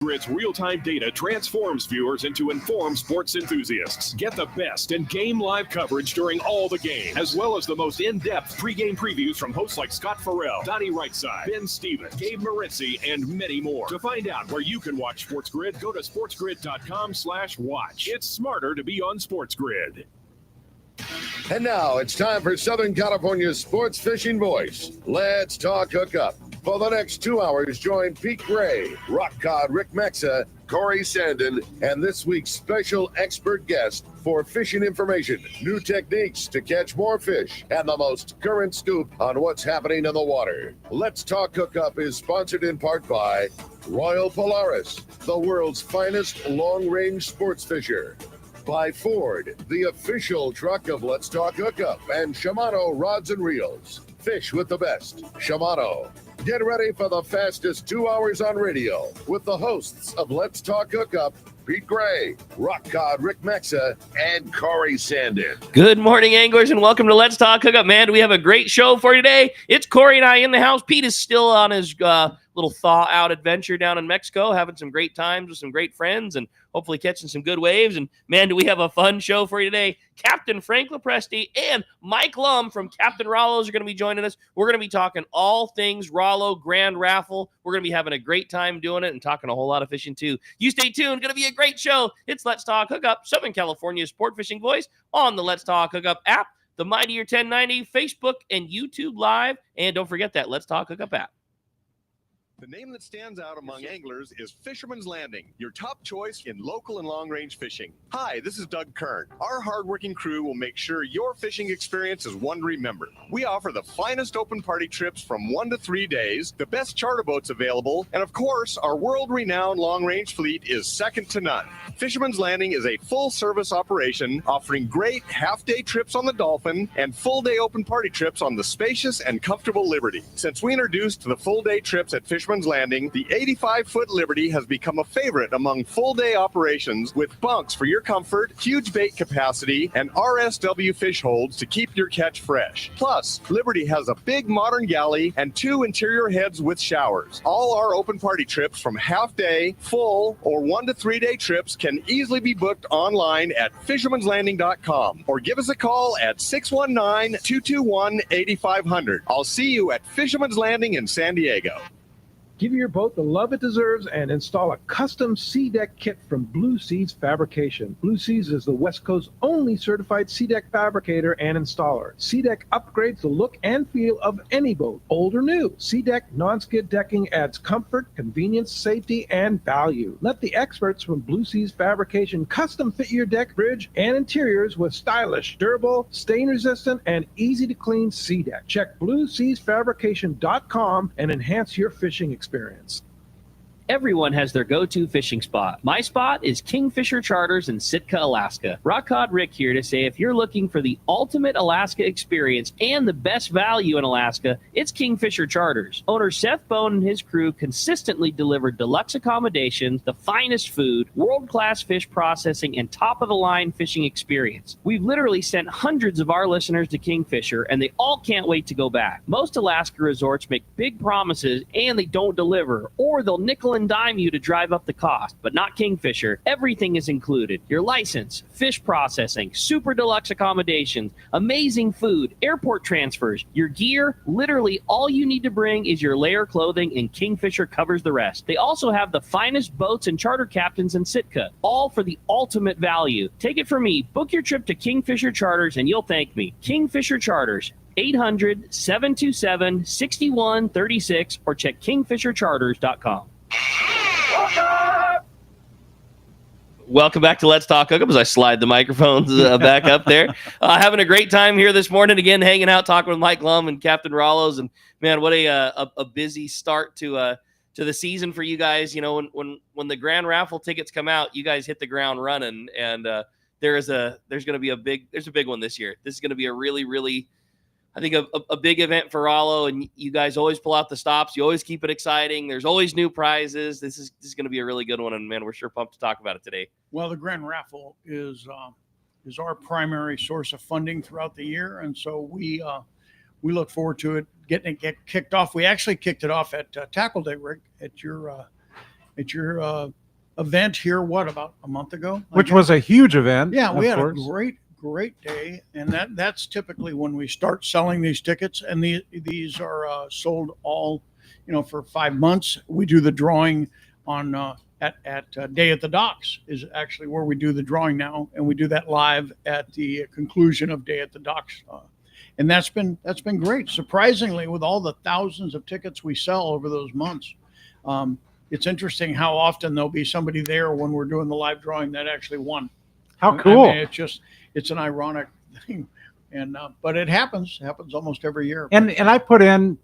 Grid's real-time data transforms viewers into informed sports enthusiasts. Get the best in game live coverage during all the games, as well as the most in-depth pregame previews from hosts like Scott Farrell, Donnie Rightside, Ben Stevens, Gabe Moritzi, and many more. To find out where you can watch Sports Grid, go to sportsgrid.com/watch. It's smarter to be on Sports Grid. And now it's time for Southern California's sports fishing voice. Let's talk hookup. For the next 2 hours, join Pete Gray, Rock Cod Rick Maxa, Cory Sanden, and this week's special expert guest for fishing information, new techniques to catch more fish, and the most current scoop on what's happening in the water. Let's Talk Hookup is sponsored in part by Royal Polaris, the world's finest long-range sports fisher. By Ford, the official truck of Let's Talk Hookup, and Shimano Rods and Reels. Fish with the best. Shimano. Get ready for the fastest 2 hours on radio with the hosts of Let's Talk Hookup, Pete Gray, Rock Cod Rick Maxa, and Cory Sanden. Good morning, anglers, and welcome to Let's Talk Hookup. Man, we have a great show for you today. It's Cory and I in the house. Pete is still on his little thaw-out adventure down in Mexico, having some great times with some great friends and hopefully catching some good waves. And, man, do we have a fun show for you today. Captain Frank LoPreste and Mike Lum from Captain Rollos are going to be joining us. We're going to be talking all things Rollo Grand Raffle. We're going to be having a great time doing it and talking a whole lot of fishing, too. You stay tuned. Going to be a great show. It's Let's Talk Hookup, Southern California's sport fishing voice on the Let's Talk Hookup app, the Mightier 1090, Facebook, and YouTube Live. And don't forget that Let's Talk Hookup app. The name that stands out among anglers is Fisherman's Landing, your top choice in local and long-range fishing. Hi, this is Doug Kern. Our hardworking crew will make sure your fishing experience is one to remember. We offer the finest open party trips from 1 to 3 days, the best charter boats available, and of course, our world-renowned long-range fleet is second to none. Fisherman's Landing is a full-service operation offering great half-day trips on the Dolphin and full-day open party trips on the spacious and comfortable Liberty. Since we introduced the full-day trips at Fisherman's Landing, the 85-foot Liberty has become a favorite among full-day operations with bunks for your comfort, huge bait capacity, and RSW fish holds to keep your catch fresh. Plus, Liberty has a big modern galley and 2 interior heads with showers. All our open party trips from half-day, full, or 1 to 3 day trips can easily be booked online at fishermanslanding.com or give us a call at 619-221-8500. I'll see you at Fisherman's Landing in San Diego. Give your boat the love it deserves and install a custom sea deck kit from Blue Seas Fabrication. Blue Seas is the West Coast's only certified sea deck fabricator and installer. Sea deck upgrades the look and feel of any boat, old or new. Sea deck non-skid decking adds comfort, convenience, safety, and value. Let the experts from Blue Seas Fabrication custom fit your deck, bridge, and interiors with stylish, durable, stain-resistant, and easy-to-clean sea deck. Check BlueSeasFabrication.com and enhance your fishing experience. Everyone has their go-to fishing spot. My spot is Kingfisher Charters in Sitka, Alaska. Rock Cod Rick here to say if you're looking for the ultimate Alaska experience and the best value in Alaska, it's Kingfisher Charters. Owner Seth Bone and his crew consistently deliver deluxe accommodations, the finest food, world-class fish processing, and top-of-the-line fishing experience. We've literally sent hundreds of our listeners to Kingfisher, and they all can't wait to go back. Most Alaska resorts make big promises, and they don't deliver, or they'll nickel and dime you to drive up the cost, but not Kingfisher. Everything is included. Your license, fish processing, super deluxe accommodations, amazing food, airport transfers, your gear. Literally all you need to bring is your layer clothing, and Kingfisher covers the rest. They also have the finest boats and charter captains in Sitka, all for the ultimate value. Take it from me. Book your trip to Kingfisher Charters and you'll thank me. Kingfisher Charters, 800-727-6136 or check kingfishercharters.com. Welcome back to Let's Talk Hookup as I slide the microphones back up there. Having a great time here this morning, again, hanging out, talking with Mike Lum and Captain Rollos. And, man, what a busy start to the season for you guys. You know, when the Grand Raffle tickets come out, you guys hit the ground running. And there's going to be a big one this year. This is going to be a really, really, I think a big event for Rollo, and you guys always pull out the stops. You always keep it exciting. There's always new prizes. This is going to be a really good one, and man, we're sure pumped to talk about it today. Well, the Grand Raffle is our primary source of funding throughout the year, and so we look forward to it getting it kicked off. We actually kicked it off at Tackle Day, Rick, at your event here, about a month ago? Which was a huge event. Yeah, we had a great day, and that's typically when we start selling these tickets, and these are sold all, for 5 months. We do the drawing on at Day at the Docks is actually where we do the drawing now, and we do that live at the conclusion of Day at the Docks, and that's been great. Surprisingly, with all the thousands of tickets we sell over those months, it's interesting how often there'll be somebody there when we're doing the live drawing that actually won. How cool! I mean, it's an ironic thing, and but it happens almost every year. And I put in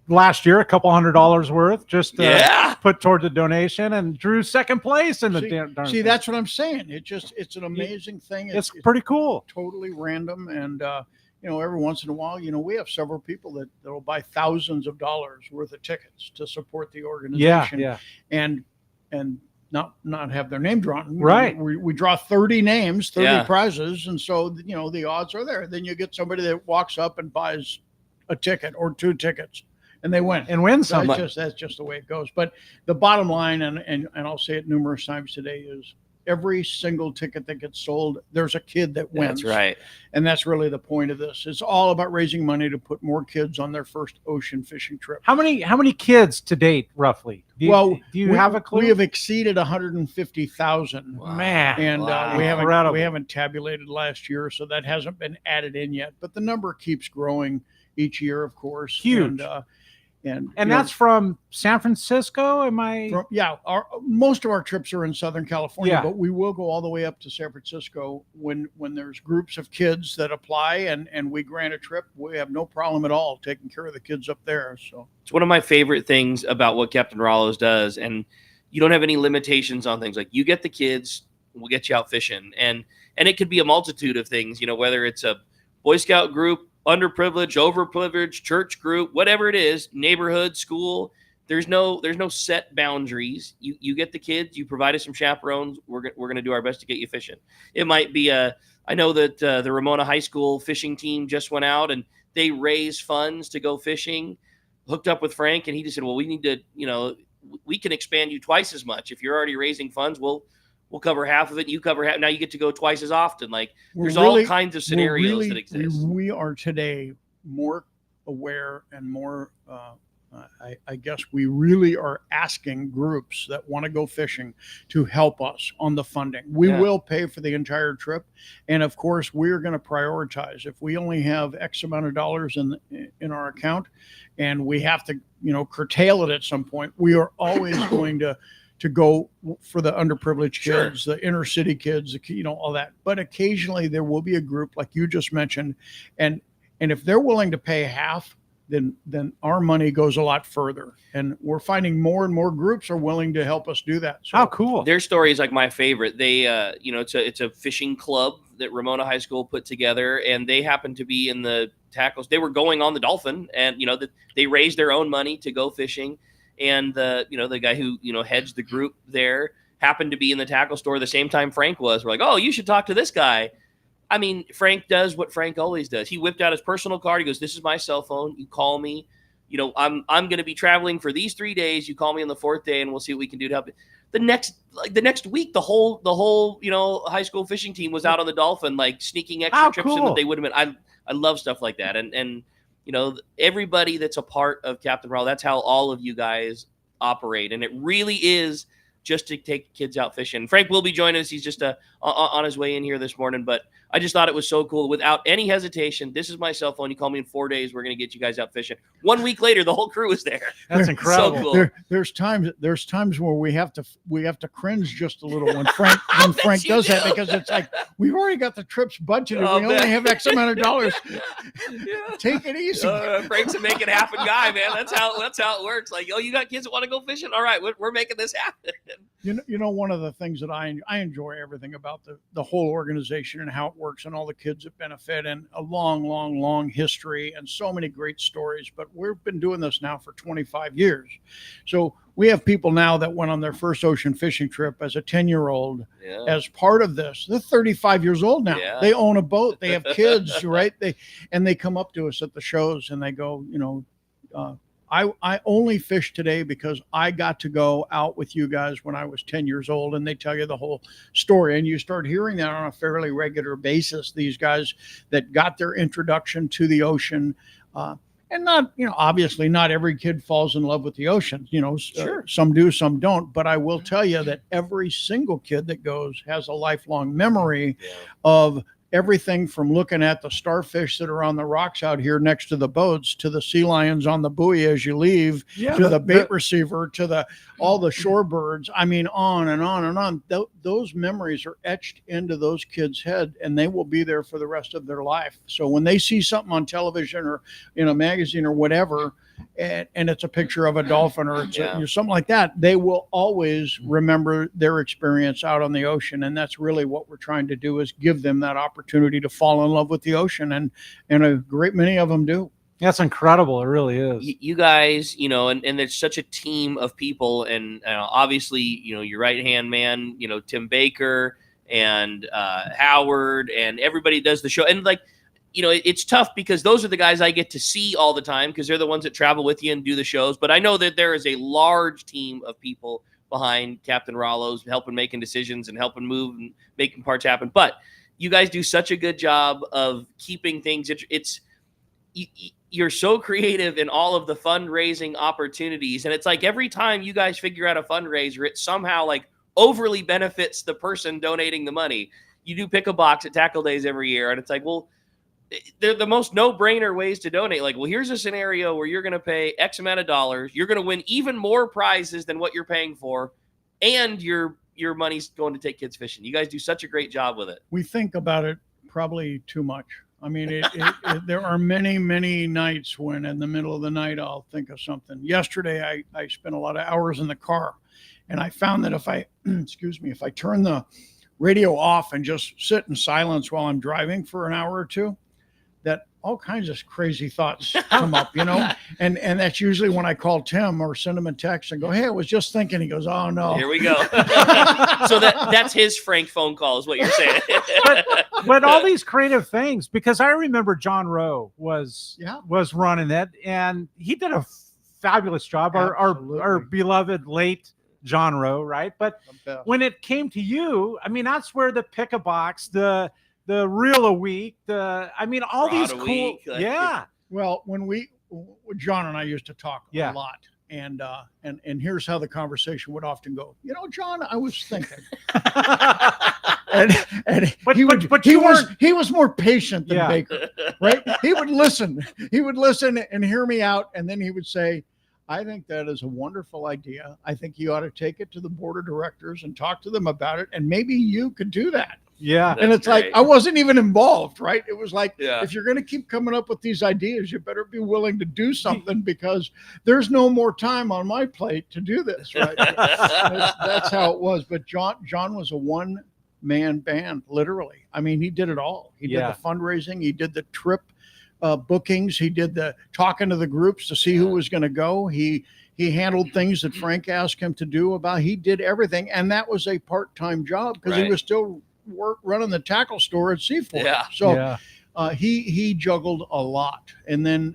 last year $200 worth just to put toward the donation, and drew second place in the darn thing. That's what I'm saying. It's an amazing thing. It's pretty cool. Totally random, and every once in a while, we have several people that will buy thousands of dollars worth of tickets to support the organization. Yeah. And not have their name drawn. Right. We draw 30 names, 30 prizes. And so, the odds are there. Then you get somebody that walks up and buys a ticket or 2 tickets, and they win. And win some. That's just the way it goes. But the bottom line, and I'll say it numerous times today, is every single ticket that gets sold, there's a kid that wins. That's right. And that's really the point of this. It's all about raising money to put more kids on their first ocean fishing trip. How many kids to date, roughly? Do you have a clue? We have exceeded 150,000. Wow. Man. And we haven't tabulated last year, so that hasn't been added in yet. But the number keeps growing each year, of course. Huge. And that's from San Francisco, most of our trips are in Southern California, but we will go all the way up to San Francisco when there's groups of kids that apply and we grant a trip. We have no problem at all taking care of the kids up there. So it's one of my favorite things about what Captain Rollos does, and you don't have any limitations on things. Like, you get the kids, we'll get you out fishing, and it could be a multitude of things, whether it's a Boy Scout group, underprivileged, overprivileged, church group, whatever it is, neighborhood, school. There's no set boundaries. You get the kids, you provide us some chaperones. We're going to do our best to get you fishing. It might be I know that the Ramona High School fishing team just went out and they raised funds to go fishing, hooked up with Frank, and he just said, well, we need to, we can expand you twice as much. If you're already raising funds, we'll cover half of it. You cover half. Now you get to go twice as often. Like, there's all kinds of scenarios that exist. We are today more aware and more, I guess we really are asking groups that want to go fishing to help us on the funding. We will pay for the entire trip. And of course, we're going to prioritize. If we only have X amount of dollars in our account and we have to, curtail it at some point, we are always going to go for the underprivileged kids, the inner city kids, all that. But occasionally there will be a group like you just mentioned. And if they're willing to pay half, then our money goes a lot further. And we're finding more and more groups are willing to help us do that. So, how cool. Their story is like my favorite. They, it's a fishing club that Ramona High School put together, and they happened to be in the tackles. They were going on the Dolphin, and, they raised their own money to go fishing. And the guy who, heads the group there happened to be in the tackle store the same time Frank was. We're like, oh, you should talk to this guy. I mean, Frank does what Frank always does. He whipped out his personal card. He goes, this is my cell phone. You call me. I'm going to be traveling for these 3 days. You call me on the 4th day and we'll see what we can do to help you. The next week, the whole high school fishing team was out on the Dolphin, like sneaking extra trips in that they would have been. I love stuff like that. And everybody that's a part of Captain Rollos, that's how all of you guys operate. And it really is just to take kids out fishing. Frank will be joining us. He's just on his way in here this morning. But I just thought it was so cool. Without any hesitation, this is my cell phone. You call me in 4 days. We're going to get you guys out fishing. 1 week later, the whole crew is there. That's incredible. So cool. There's times where we have to cringe just a little when Frank does that, because it's like, we've already got the trips budgeted. We only have X amount of dollars. Take it easy. Frank's a make it happen guy, man. That's how it works. Like, you got kids that want to go fishing? All right, we're making this happen. One of the things that I enjoy everything about the whole organization and how it works and all the kids that benefit, and a long history and so many great stories. But we've been doing this now for 25 years. So we have people now that went on their first ocean fishing trip as a 10-year-old as part of this. They're 35 years old now. Yeah. They own a boat. They have kids, right? They come up to us at the shows and they go, I only fish today because I got to go out with you guys when I was 10 years old, and they tell you the whole story. And you start hearing that on a fairly regular basis, these guys that got their introduction to the ocean. And not, obviously not every kid falls in love with the ocean. Sure. Some do, some don't. But I will tell you that every single kid that goes has a lifelong memory of everything from looking at the starfish that are on the rocks out here next to the boats, to the sea lions on the buoy as you leave, to the bait receiver, to all the shorebirds. I mean, on and on and on. Those memories are etched into those kids' head, and they will be there for the rest of their life. So when they see something on television or in a magazine or whatever, and it's a picture of a dolphin or it's something like that, they will always remember their experience out on the ocean. And that's really what we're trying to do, is give them that opportunity to fall in love with the ocean. And a great many of them do. That's incredible. It really is. You guys, and there's such a team of people, and obviously, your right-hand man, Tim Baker and Howard, and everybody does the show. And it's tough because those are the guys I get to see all the time because they're the ones that travel with you and do the shows. But I know that there is a large team of people behind Captain Rollos helping making decisions and helping move and making parts happen. But you guys do such a good job of keeping things. You're so creative in all of the fundraising opportunities. And it's like every time you guys figure out a fundraiser, it somehow overly benefits the person donating the money. You do pick a box at Tackle Days every year. And it's like, well, they're the most no-brainer ways to donate. Here's a scenario where you're going to pay X amount of dollars. You're going to win even more prizes than what you're paying for. And your money's going to take kids fishing. You guys do such a great job with it. We think about it probably too much. I mean, there are many, many nights when in the middle of the night, I'll think of something. Yesterday, I spent a lot of hours in the car, and I found that if I turn the radio off and just sit in silence while I'm driving for an hour or two, that all kinds of crazy thoughts come up, and that's usually when I call Tim or send him a text and go, hey, I was just thinking. He goes, oh no. Here we go. So that's his Frank phone call is what you're saying. but all these creative things, because I remember John Rowe was running it, and he did a fabulous job. Our beloved late John Rowe, right? But when it came to you, I mean, that's where the pick a box, the reel a week, all these cool, Well, when John and I used to talk a lot, and here's how the conversation would often go. John, I was thinking, he was more patient than Baker, right? He would listen and hear me out, and then he would say, I think that is a wonderful idea. I think you ought to take it to the board of directors and talk to them about it, and maybe you could do that. Yeah. And it's great. I wasn't even involved, right? It was if you're going to keep coming up with these ideas, you better be willing to do something because there's no more time on my plate to do this, right? that's how it was. But John was a one-man band, literally. I mean, he did it all. He did the fundraising. He did the trip bookings. He did the talking to the groups to see who was going to go. He handled things that Frank asked him to do he did everything. And that was a part-time job because he was still running the tackle store at Seaford. So he juggled a lot. And then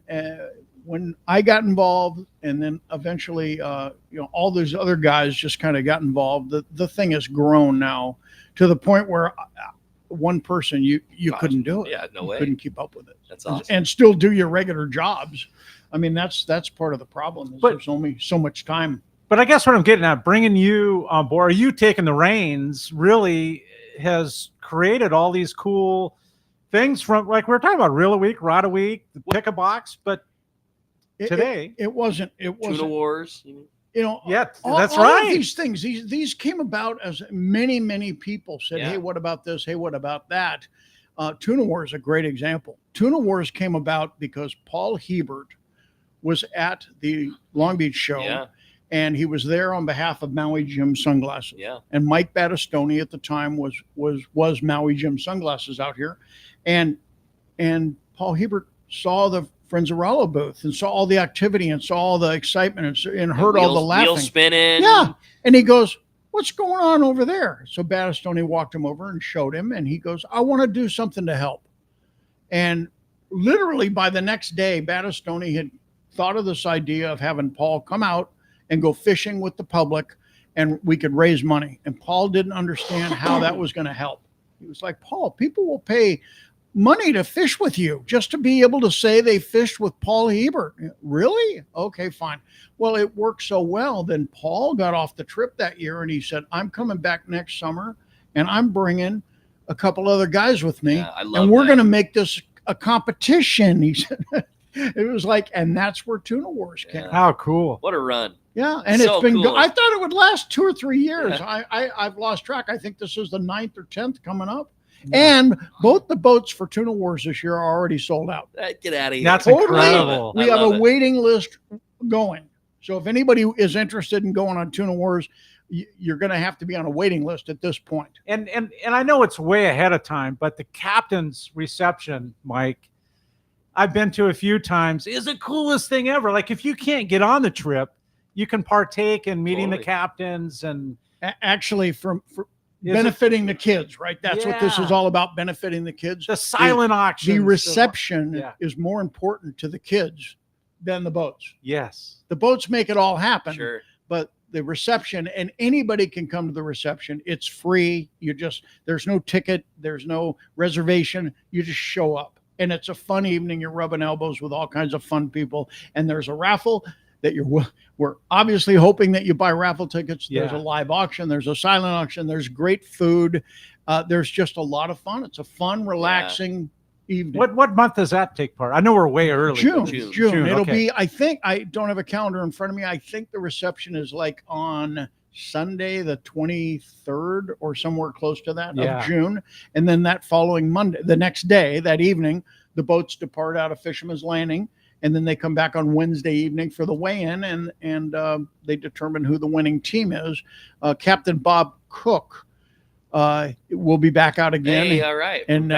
when I got involved, and then eventually all those other guys just kind of got involved, the thing has grown now to the point where one person you couldn't do it. Yeah, no way. Couldn't keep up with it. That's awesome. And still do your regular jobs. I mean, that's part of the problem. There's only so much time. But I guess what I'm getting at, bringing you on board, you taking the reins, really has created all these cool things from, we were talking about reel a week, rod a week, pick a box, but today it wasn't Tuna Wars. That's all right. Of these things, these came about as many people said, hey, what about this? Hey, what about that? Tuna Wars is a great example. Tuna Wars came about because Paul Hebert was at the Long Beach show. And he was there on behalf of Maui Jim Sunglasses. And Mike Battistoni at the time was Maui Jim Sunglasses out here. And Paul Hebert saw the Friends of Rollo booth and saw all the activity and saw all the excitement and heard all the laughing. Wheel spinning. Yeah. And he goes, what's going on over there? So Battistoni walked him over and showed him. And he goes, I want to do something to help. And literally by the next day, Battistoni had thought of this idea of having Paul come out and go fishing with the public, and we could raise money. And Paul didn't understand how that was going to help. He was like, Paul, people will pay money to fish with you just to be able to say they fished with Paul Hebert. Really? Okay, fine. Well, it worked so well. Then Paul got off the trip that year and he said, I'm coming back next summer and I'm bringing a couple other guys with me. Yeah, I love and we're that. going to make this a competition. He said, it was like, and that's where Tuna Wars came. Yeah. How cool. What a run. Yeah, and So it's been cool. I thought it would last 2 or 3 years. Yeah. I've lost track. I think this is the 9th or 10th coming up. And both the boats for Tuna Wars this year are already sold out. Get out of here. That's Totally. incredible. We have a waiting list going. So if anybody is interested in going on Tuna Wars, you're going to have to be on a waiting list at this point. And I know it's way ahead of time, but the captain's reception, Mike, I've been to a few times, is the coolest thing ever. Like if you can't get on the trip, you can partake in meeting the captains and actually for benefiting the kids, right? That's what this is all about, benefiting the kids. the silent auction. The reception is more important to the kids than the boats. Yes. The boats make it all happen. Sure. But the reception, and anybody can come to the reception. It's free. There's no ticket. There's no reservation. You just show up. And it's a fun evening. You're rubbing elbows with all kinds of fun people. And there's a raffle that we're obviously hoping that you buy raffle tickets. There's a live auction. There's a silent auction. There's great food. There's just a lot of fun. It's a fun, relaxing evening. What month does that take part? I know we're way early. June. It'll okay. be, I think, I don't have a calendar in front of me. I think the reception is like on Sunday, the 23rd or somewhere close to that of June. And then that following Monday, the next day, that evening, the boats depart out of Fisherman's Landing. And then they come back on Wednesday evening for the weigh-in, and they determine who the winning team is. Captain Bob Cook will be back out again. Hey, all right. And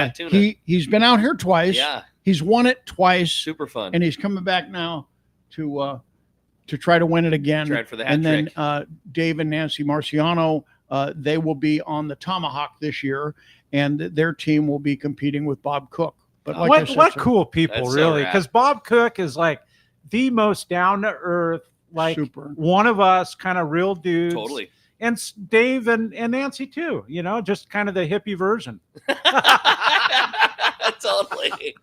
he's been out here twice. Yeah. He's won it twice. Super fun. And he's coming back now to try to win it again. Tried for the hat and trick. then Dave and Nancy Marciano, they will be on the Tomahawk this year, and their team will be competing with Bob Cook. But like I said, what cool people, That's so really, rad. because Bob Cook is like the most down to earth, like Super. one of us, kind of real dudes. Totally. And Dave and Nancy too, just kind of the hippie version. Totally.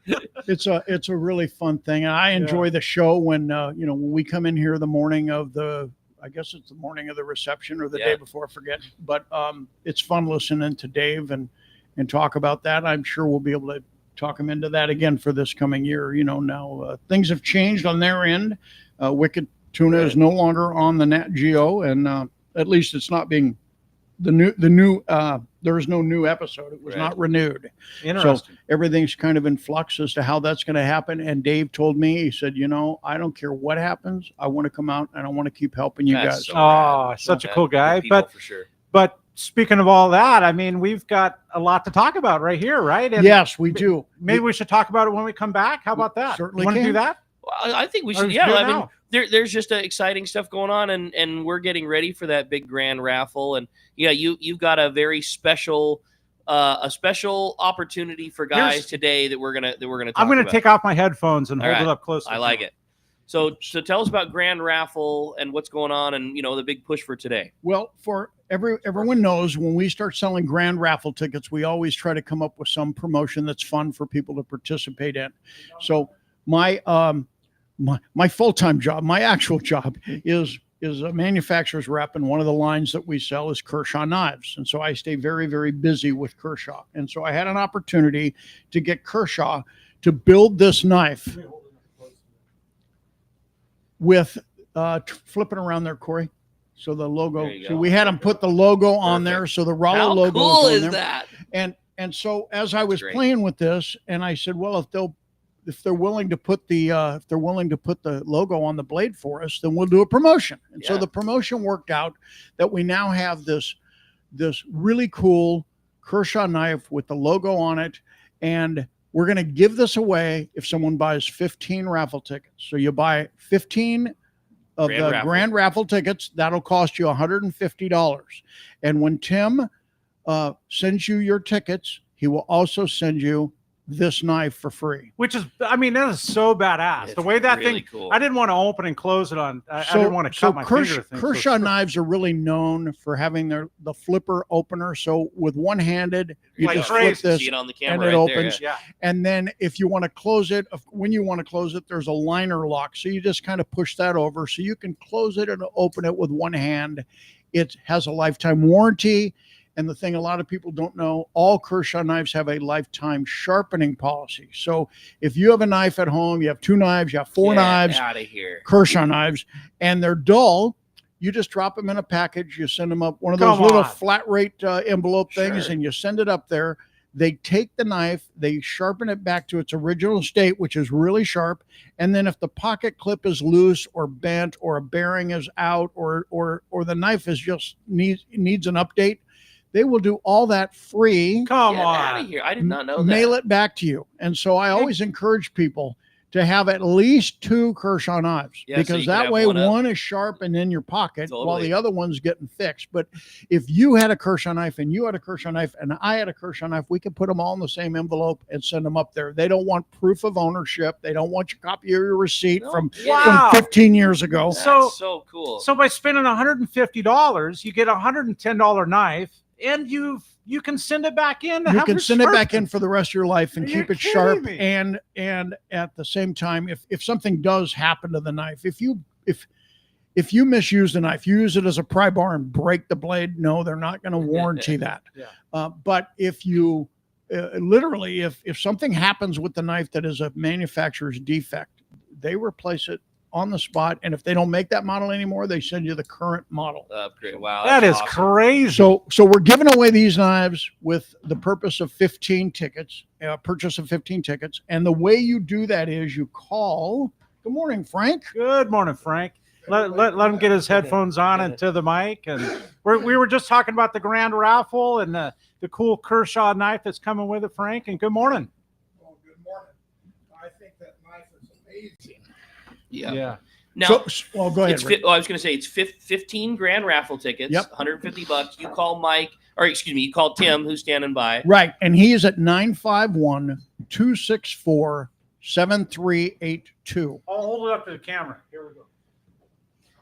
It's a really fun thing, and I enjoy the show when when we come in here the morning of I guess it's the morning of the reception or the day before, I forget. But it's fun listening to Dave and talk about that. I'm sure we'll be able to talk him into that again for this coming year. Now things have changed on their end. Wicked Tuna is no longer on the Nat Geo, and at least it's not being the new. There is no new episode. It was not renewed. Interesting. So everything's kind of in flux as to how that's going to happen. And Dave told me, he said, I don't care what happens. I want to come out and I want to keep helping you guys. So such a cool guy. People, But for sure. But speaking of all that, I mean, we've got a lot to talk about right here, right? And yes, we do. Maybe we should talk about it when we come back. How about that? Certainly Want to can. do that? Well, I think we Or should. do Yeah, it I mean, now? there's just exciting stuff going on, and we're getting ready for that big grand raffle. And you've got a very special opportunity for guys today that we're gonna talk about. I'm gonna take off my headphones and All hold right. it up close. I like it. So tell us about grand raffle and what's going on, and the big push for today. Well, for everyone knows, when we start selling grand raffle tickets, we always try to come up with some promotion that's fun for people to participate in. So my full-time job, my actual job is a manufacturer's rep, and one of the lines that we sell is Kershaw knives. And so I stay very, very busy with Kershaw. And so I had an opportunity to get Kershaw to build this knife with flipping around there, Cory. So the logo, There you so go. we had them put the logo on there. So the Rollo How logo cool is is on there. that? And so as I was great. playing with this, and I said, well, if they're willing to put the logo on the blade for us, then we'll do a promotion. And so Yeah. the promotion worked out that we now have this really cool Kershaw knife with the logo on it, and we're going to give this away if someone buys 15 raffle tickets. So you buy 15 of Grand the raffle. grand raffle tickets, that'll cost you $150. And when Tim sends you your tickets, he will also send you this knife for free. Which is, I mean, that is so badass. It's the way that really thing, cool. I didn't want to open and close it on. I didn't want to cut my finger. Kershaw knives are really known for having the flipper opener. So with one-handed, you Like just crazy. flip this See it on the and camera it right there, opens. Yeah. And then if you want to close it, when you want to close it, there's a liner lock. So you just kind of push that over. So you can close it and open it with one hand. It has a lifetime warranty. And the thing a lot of people don't know, all Kershaw knives have a lifetime sharpening policy. So if you have a knife at home, you have 2 knives, you have 4 knives, out of here. Kershaw knives, and they're dull, you just drop them in a package. You send them up one of those little flat rate envelope things, Sure. and you send it up there. They take the knife, they sharpen it back to its original state, which is really sharp. And then if the pocket clip is loose or bent or a bearing is out or the knife is just needs an update, they will do all that free. Come Get out on. of here. I did not know that. Mail it back to you. And so I always encourage people to have at least 2 Kershaw knives, Yeah, so because you can that have way one up. one is sharp and in your pocket while Totally. the other one's getting fixed. But if you had a Kershaw knife and you had a Kershaw knife and I had a Kershaw knife, we could put them all in the same envelope and send them up there. They don't want proof of ownership. They don't want your copy of your receipt No from kidding. Wow. 15 years ago. That's So- so cool. So by spending $150, you get a $110 knife, and you can send it back in. You can send it back in for the rest of your life and Are keep you it sharp. kidding me? And at the same time, if something does happen to the knife, if you misuse the knife, you use it as a pry bar and break the blade, no, they're not going to warranty that. Yeah. But if you literally, if something happens with the knife that is a manufacturer's defect, they replace it on the spot. And if they don't make that model anymore, they send you the current model. Upgrade. Wow. That that's is awesome. crazy. So we're giving away these knives with the purpose of 15 tickets, purchase of 15 tickets. And the way you do that is you call. Good morning, Frank. Good morning, Frank. Let him get his headphones on and to the mic. And we were just talking about the grand raffle and the cool Kershaw knife that's coming with it, Frank. And good morning. Oh, good morning. I think that knife is amazing. Yeah. Now, Well, go ahead. it's Rick. I was going to say it's 15 grand raffle tickets. Yep. $150. You call Mike, or excuse me, you call Tim, who's standing by. Right. And he is at 951-264-7382. I'll hold it up to the camera. Here we go.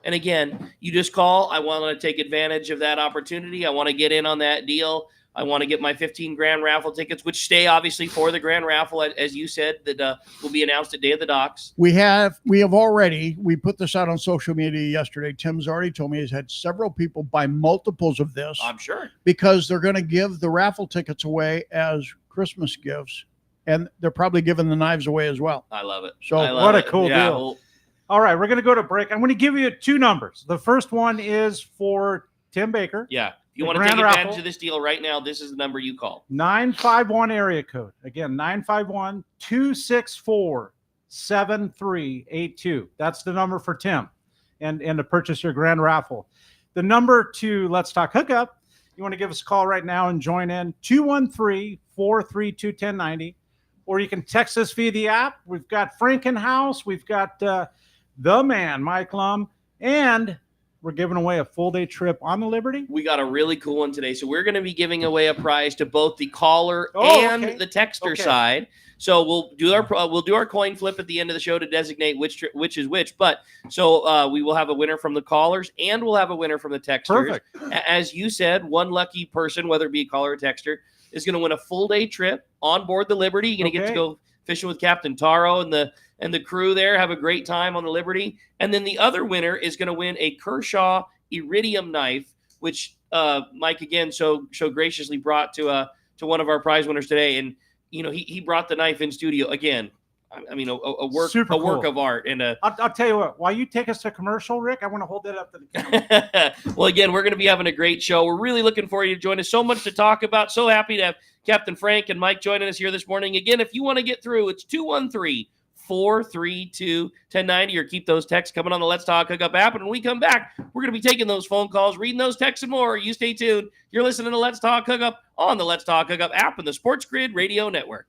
And again, you just call. I want to take advantage of that opportunity. I want to get in on that deal. I want to get my 15 grand raffle tickets, which stay obviously for the grand raffle, as you said, that will be announced at Day of the Docks. We put this out on social media yesterday. Tim's already told me he's had several people buy multiples of this I'm sure. because they're going to give the raffle tickets away as Christmas gifts. And they're probably giving the knives away as well. I love it. So I love what a it. cool Yeah, deal. well, All right, we're going to go to break. I'm going to give you 2 numbers. The first one is for Tim Baker. yeah. If you The want to take grand advantage raffle. of this deal right now, this is the number you call. 951 area code. Again, 951-264-7382. That's the number for Tim and to purchase your grand raffle. The number to Let's Talk Hookup, you want to give us a call right now and join in, 213-432-1090. Or you can text us via the app. We've got Frank in house. We've got the man, Mike Lum, and we're giving away a full day trip on the Liberty. We got a really cool one today. So we're going to be giving away a prize to both the caller and okay. the texter Okay. side. So we'll do our coin flip at the end of the show to designate which is which. But so we will have a winner from the callers and we'll have a winner from the texters. Perfect. As you said, one lucky person, whether it be a caller or texter, is going to win a full day trip on board the Liberty. You're going to get to go fishing with Captain Taro and the crew there. Have a great time on the Liberty. And then the other winner is going to win a Kershaw Iridium knife, which Mike again so graciously brought to one of our prize winners today. And you know he brought the knife in studio again. I mean a work of art. And I'll tell you what. While you take us to commercial, Rick, I want to hold that up to the camera. Well, again, we're going to be having a great show. We're really looking for you to join us. So much to talk about. So happy to have Captain Frank and Mike joining us here this morning. Again, if you want to get through, it's 213-432-1090 or keep those texts coming on the Let's Talk Hookup app. And when we come back, we're going to be taking those phone calls, reading those texts and more. You stay tuned. You're listening to Let's Talk Hookup on the Let's Talk Hookup app and the Sports Grid Radio Network.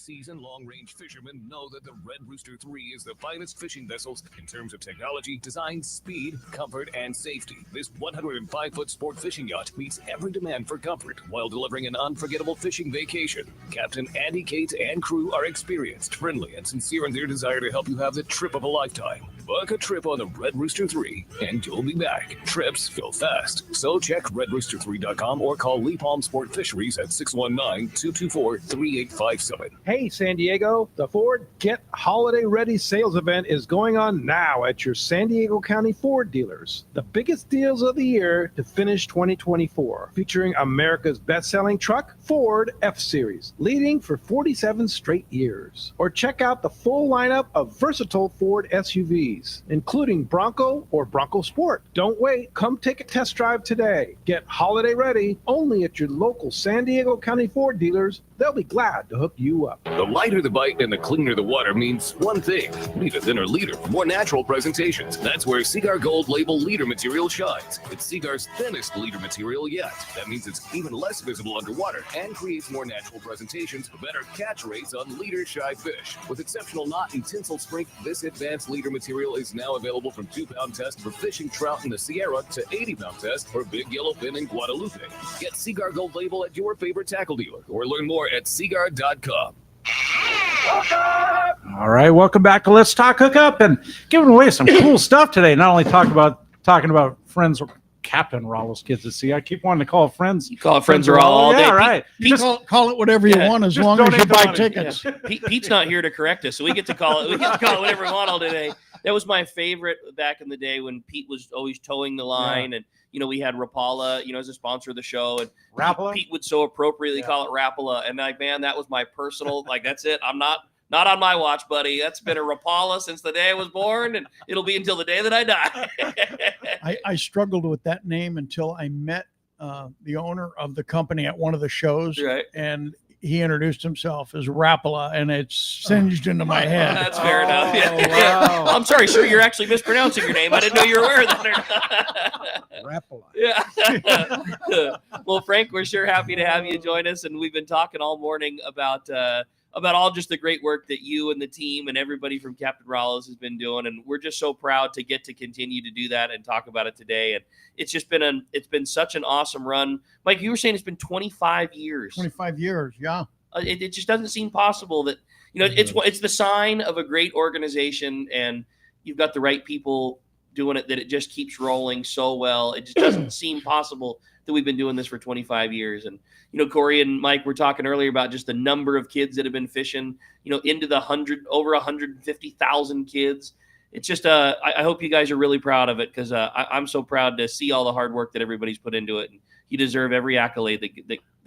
Seasoned long-range fishermen know that the Red Rooster 3 is the finest fishing vessels in terms of technology, design, speed, comfort, and safety. This 105-foot sport fishing yacht meets every demand for comfort while delivering an unforgettable fishing vacation. Captain Andy, Kate, and crew are experienced, friendly, and sincere in their desire to help you have the trip of a lifetime. Book a trip on the Red Rooster 3, and you'll be back. Trips go fast. So check redrooster3.com or call Lee Palm Sport Fisheries at 619-224-3857. Hey, San Diego, the Ford Get Holiday Ready sales event is going on now at your San Diego County Ford dealers. The biggest deals of the year to finish 2024, featuring America's best-selling truck, Ford F-Series, leading for 47 straight years. Or check out the full lineup of versatile Ford SUVs, including Bronco or Bronco Sport. Don't wait. Come take a test drive today. Get holiday ready only at your local San Diego County Ford dealers. They'll be glad to hook you up. The lighter the bite and the cleaner the water means one thing. Need a thinner leader, more natural presentations. That's where Seaguar Gold Label leader material shines. It's Seaguar's thinnest leader material yet. That means it's even less visible underwater and creates more natural presentations for better catch rates on leader-shy fish. With exceptional knot and tinsel strength, this advanced leader material is now available from 2-pound test for fishing trout in the Sierra to 80-pound test for big yellowfin in Guadalupe. Get Seaguar Gold Label at your favorite tackle dealer or learn more at seaguar.com. All right, welcome back to Let's Talk Hookup, and giving away some cool stuff today. Not only talking about friends, Captain Rollos kids at sea. I keep wanting to call it friends. You call it friends or all day. Yeah, right. Just call it whatever you want, as long as you buy tickets. Yeah. Pete's not here to correct us, so we get to call it. We get to call it whatever we want all day. That was my favorite back in the day when Pete was always towing the line, and we had Rapala, as a sponsor of the show, and Pete would so appropriately call it Rapala, and man, that was my personal. That's it. I'm not on my watch, buddy. That's been a Rapala since the day I was born, and it'll be until the day that I die. I struggled with that name until I met the owner of the company at one of the shows, and he introduced himself as Rapala, and it's singed into my head. That's fair enough. Wow. I'm sorry, sir. You're actually mispronouncing your name. I didn't know you were aware of that. Rapala. Yeah. Well, Frank, we're sure happy to have you join us, and we've been talking all morning about all just the great work that you and the team and everybody from Captain Rollos has been doing, and we're just so proud to get to continue to do that and talk about it today. And it's just been such an awesome run. Mike, you were saying it's been 25 years. 25 years, yeah. It just doesn't seem possible that it's the sign of a great organization, and you've got the right people doing it, that it just keeps rolling so well. It just doesn't seem possible that we've been doing this for 25 years. And Cory and Mike were talking earlier about just the number of kids that have been fishing, into the over 150,000 kids. It's just I hope you guys are really proud of it, because I'm so proud to see all the hard work that everybody's put into it, and you deserve every accolade that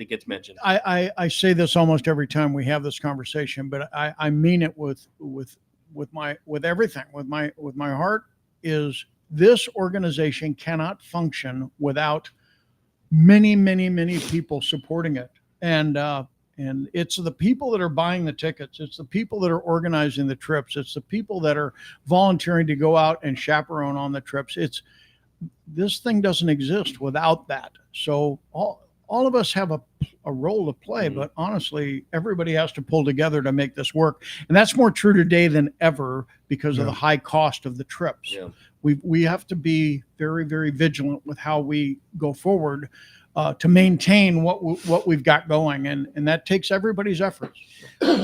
gets mentioned. I say this almost every time we have this conversation, but I mean it with everything, with my heart. Is this organization cannot function without many, many, many people supporting it. And it's the people that are buying the tickets. It's the people that are organizing the trips. It's the people that are volunteering to go out and chaperone on the trips. This thing doesn't exist without that. So all of us have a role to play, but honestly, everybody has to pull together to make this work. And that's more true today than ever because of the high cost of the trips. Yeah. We have to be very, very vigilant with how we go forward to maintain what we've got going. And that takes everybody's efforts.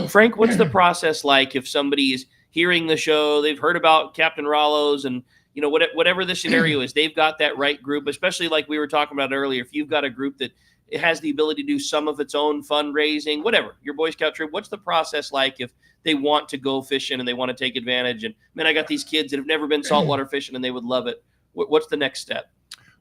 Frank, what's the process like if somebody is hearing the show, they've heard about Captain Rollos, and whatever the scenario is, they've got that right group, especially like we were talking about earlier. If you've got a group that it has the ability to do some of its own fundraising, whatever, your Boy Scout trip, what's the process like if they want to go fishing and they want to take advantage? And man, I got these kids that have never been saltwater fishing and they would love it. What's the next step?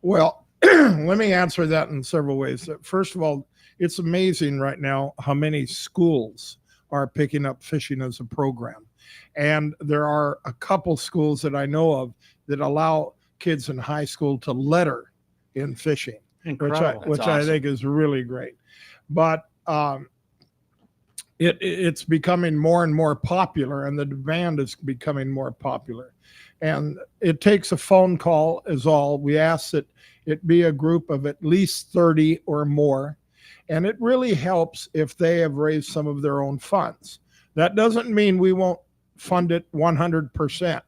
Well, let me answer that in several ways. First of all, it's amazing right now how many schools are picking up fishing as a program. And there are a couple schools that I know of that allow kids in high school to letter in fishing. Incredible. Which I think is really great. But it's becoming more and more popular, and the demand is becoming more popular. And it takes a phone call is all. We ask that it be a group of at least 30 or more. And it really helps if they have raised some of their own funds. That doesn't mean we won't fund it 100%,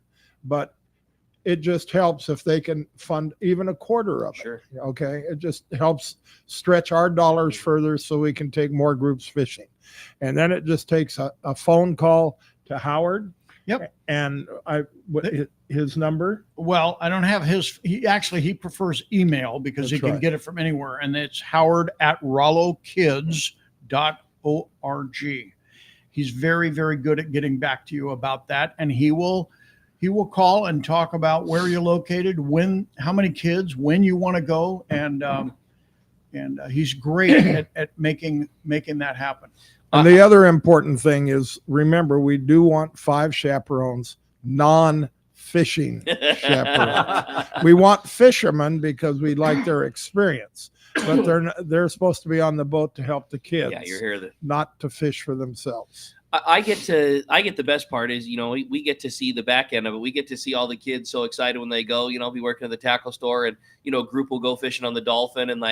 but it just helps if they can fund even a quarter of it. Okay. It just helps stretch our dollars further so we can take more groups fishing. And then it just takes a phone call to Howard. Yep. And his number. Well, I don't have his. He prefers email because he can get it from anywhere. And it's howard@rollowkids.org. He's very, very good at getting back to you about that. And he will call and talk about where you're located, how many kids, when you want to go. And he's great at making that happen. And the other important thing is, remember, we do want 5 chaperones, non-fishing chaperones. We want fishermen because we like their experience, but they're supposed to be on the boat to help the kids. Yeah, you're here. Not to fish for themselves. I get the best part is, we get to see the back end of it. We get to see all the kids so excited when they go, be working at the tackle store, and, a group will go fishing on the Dolphin, and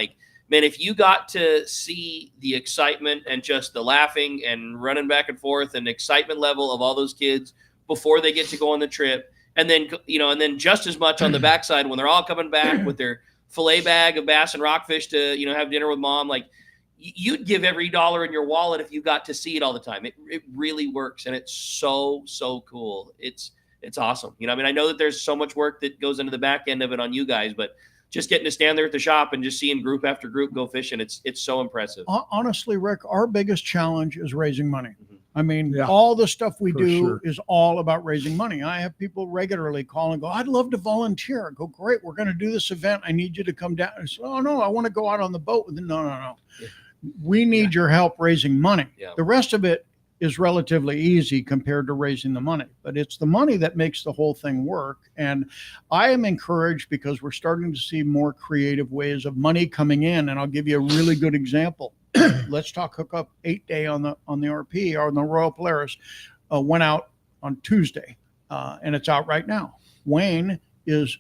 man, if you got to see the excitement and just the laughing and running back and forth and excitement level of all those kids before they get to go on the trip, and then, and then just as much on the backside when they're all coming back with their fillet bag of bass and rockfish to, have dinner with mom, you'd give every dollar in your wallet if you got to see it all the time. It really works. And it's so, so cool. It's awesome. I know that there's so much work that goes into the back end of it on you guys, but just getting to stand there at the shop and just seeing group after group go fishing, it's so impressive. Honestly, Rick, our biggest challenge is raising money. All the stuff we do is all about raising money. I have people regularly call and go, I'd love to volunteer. I go, great, we're going to do this event. I need you to come down. I say, oh, no, I want to go out on the boat. No. Yeah. We need your help raising money. Yeah. The rest of it is relatively easy compared to raising the money, but it's the money that makes the whole thing work. And I am encouraged because we're starting to see more creative ways of money coming in. And I'll give you a really good example. Let's talk Hookup 8-day on the RP, or on the Royal Polaris, went out on Tuesday, and it's out right now. Wayne is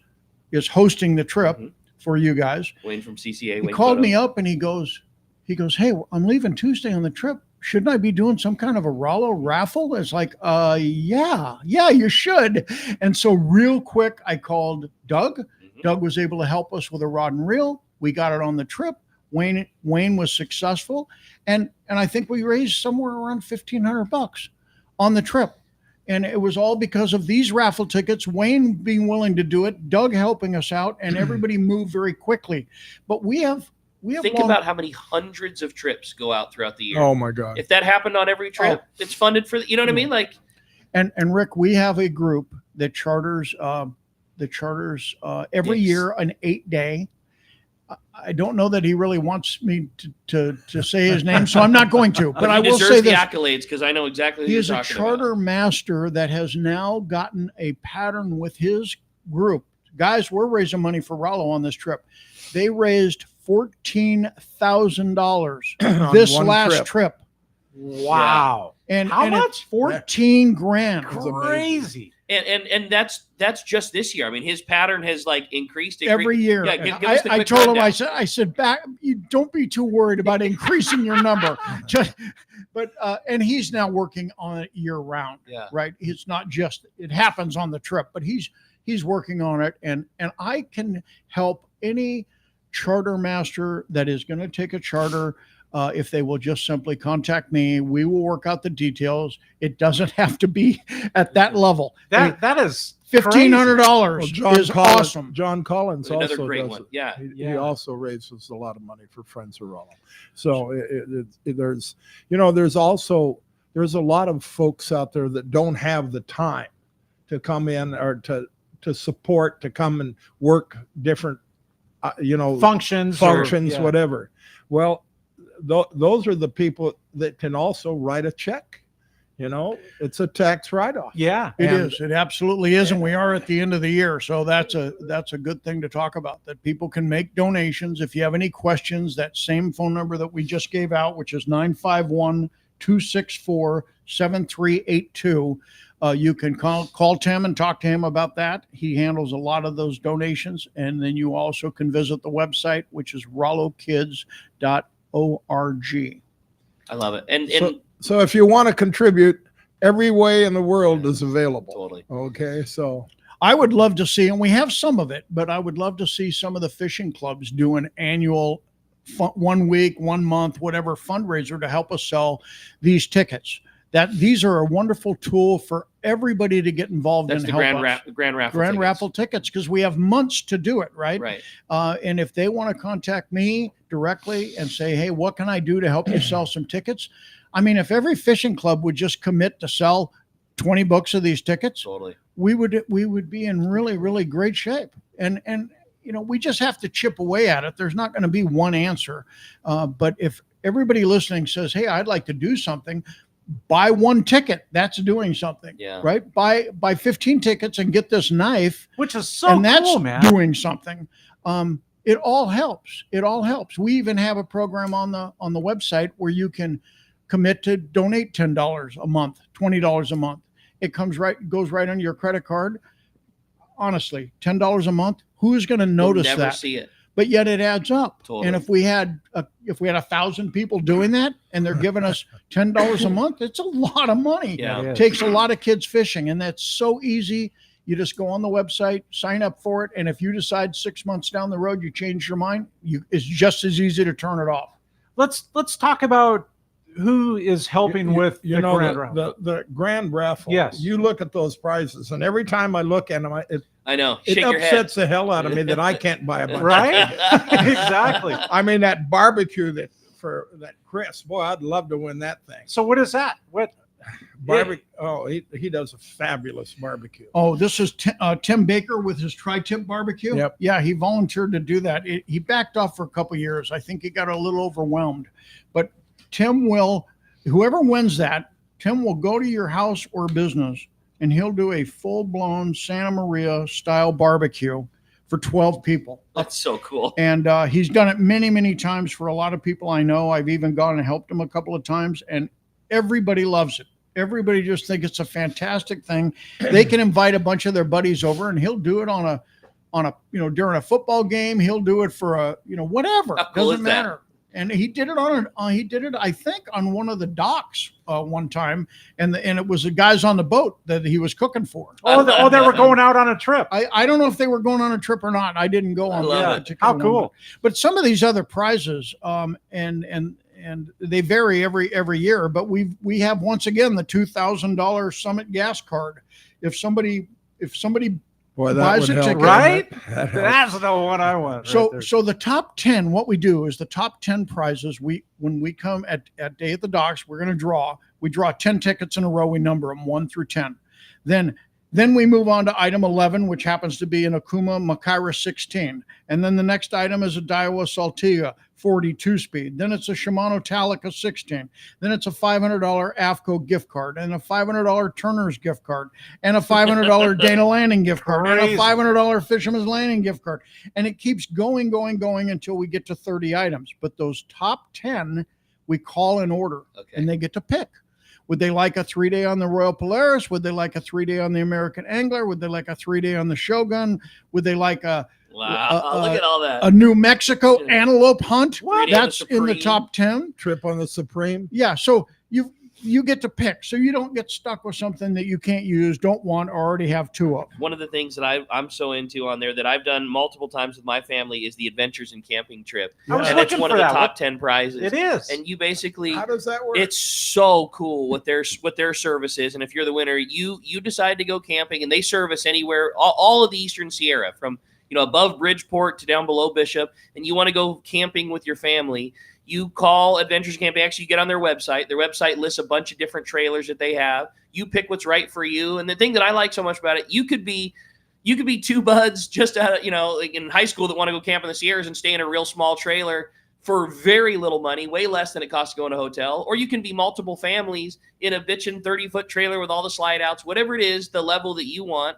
hosting the trip for you guys. Wayne from CCA. He called me up and he goes, hey, I'm leaving Tuesday on the trip. Shouldn't I be doing some kind of a Rollo raffle? It's like, yeah, you should. And so real quick, I called Doug. Doug was able to help us with a rod and reel. We got it on the trip. Wayne was successful. And I think we raised somewhere around $1,500 on the trip. And it was all because of these raffle tickets, Wayne being willing to do it, Doug helping us out, and everybody moved very quickly. But we have think about how many hundreds of trips go out throughout the year. Oh my God. If that happened on every trip, it's funded for, you know what I mean? And Rick, we have a group that charters every year an 8-day. I don't know that he really wants me to say his name, so I'm not going to. But I will say the accolades, because I know exactly who he you're is a charter master that has now gotten a pattern with his group. Guys, we're raising money for Rollo on this trip. They raised $14,000 this last trip. Wow. And how much? 14 grand. Crazy. And that's just this year. I mean, his pattern has increased every year. Yeah, I told him, I said, back, you don't be too worried about increasing your number. And he's now working on it year round. Yeah. Right. It's not just, it happens on the trip, but he's working on it. And I can help any charter master that is going to take a charter. If they will just simply contact me, we will work out the details. It doesn't have to be at that level. That is $1,500 is awesome. John Collins another also great does one. it. Yeah. He also raises a lot of money for Friends of Rollo. So there's a lot of folks out there that don't have the time to come in or to support, to come and work different functions, whatever. Well, those are the people that can also write a check. It's a tax write-off. Yeah, it is. It absolutely is. And we are at the end of the year. So that's a good thing to talk about, that people can make donations. If you have any questions, that same phone number that we just gave out, which is 951-264-7382. You can call Tim and talk to him about that. He handles a lot of those donations. And then you also can visit the website, which is rollowkids.org. I love it. And so if you want to contribute, every way in the world is available. Totally. Okay, so I would love to see, and we have some of it, but I would love to see some of the fishing clubs do an annual 1 week, 1 month, whatever fundraiser to help us sell these tickets. That these are a wonderful tool for everybody to get involved That's in. the grand raffle tickets, because we have months to do it, right? Right. And if they want to contact me directly and say, hey, what can I do to help you sell some tickets? I mean, if every fishing club would just commit to sell 20 books of these tickets, Totally. we would be in really, really great shape. And you know, we just have to chip away at it. There's not going to be one answer. But if everybody listening says, hey, I'd like to do something, buy 1 ticket, that's doing something. Yeah. Right. Buy 15 tickets and get this knife, which is so and that's cool, man. doing something. It all helps. It all helps. We even have a program on the website where you can commit to donate $10 a month, $20 a month. It goes right on your credit card. Honestly, $10 a month, who's going to notice You'll never that? see it. But yet it adds up. Totally. And if we had 1,000 people doing that and they're giving us $10 a month, it's a lot of money. Yeah. It takes a lot of kids fishing, and that's so easy. You just go on the website, sign up for it, and if you decide 6 months down the road you change your mind, it's just as easy to turn it off. Let's talk about who is helping with you the know grand raffle. the grand raffle. Yes. You look at those prizes, and every time I look at them, I know. it Shake your head. upsets the hell out of me that I can't buy a bunch. Right? Exactly. I mean, that barbecue that Chris, boy, I'd love to win that thing. So what is that? What? Barbecue. Oh, he does a fabulous barbecue. Oh, this is Tim Baker with his tri-tip barbecue. Yep. Yeah, he volunteered to do that. He backed off for a couple of years. I think he got a little overwhelmed. But Tim will, whoever wins that, Tim will go to your house or business and he'll do a full-blown Santa Maria style barbecue for 12 people. That's so cool. And he's done it many, many times for a lot of people I know. I've even gone and helped him a couple of times, and everybody loves it. Everybody just think it's a fantastic thing. They can invite a bunch of their buddies over, and he'll do it on a during a football game. He'll do it for a whatever. How cool Doesn't is that? matter. And he did it I think on one of the docks one time, and it was the guys on the boat that he was cooking for. They were going out on a trip. I don't know if they were going on a trip or not. I didn't go on that particular How cool. one. But some of these other prizes, and they vary every year. But we have once again the $2,000 Summit gas card. If somebody Boy, that buys would a help. ticket, Right? That helps. That's the one I want. So the top 10, what we do is the top 10 prizes, when we come at Day at the Docks, we're going to draw. We draw 10 tickets in a row. We number them 1 through 10. Then we move on to item 11, which happens to be an Okuma Makaira 16. And then the next item is a Daiwa Saltia 42 speed. Then it's a Shimano Talica 16. Then it's a $500 AFCO gift card, and a $500 Turner's gift card, and a $500 Dana Landing gift card, and a Crazy. $500 Fisherman's Landing gift card. And it keeps going until we get to 30 items. But those top 10, we call in order, and they get to pick. Would they like a 3-day on the Royal Polaris? Would they like a 3-day on the American Angler? Would they like a 3-day on the Shogun? Would they like Wow. Look at all that. a New Mexico antelope hunt? What? That's in the Supreme. top 10. Trip on the Supreme. Yeah, so you get to pick, so you don't get stuck with something that you can't use, don't want, or already have 2 of. One of the things that I'm so into on there that I've done multiple times with my family is the Adventures in Camping trip. I was And it's looking one for of the that. top 10 prizes. It is. And you basically, How does that work? it's so cool what their service is. And if you're the winner, you decide to go camping, and they service anywhere, all of the Eastern Sierra, from above Bridgeport to down below Bishop, and you want to go camping with your family, you call Adventures Camping. Actually, you get on their website. Their website lists a bunch of different trailers that they have. You pick what's right for you. And the thing that I like so much about it, you could be 2 buds just out of, like in high school that want to go camp in the Sierras and stay in a real small trailer for very little money, way less than it costs to go in a hotel. Or you can be multiple families in a bitchin' 30-foot trailer with all the slide outs, whatever it is, the level that you want.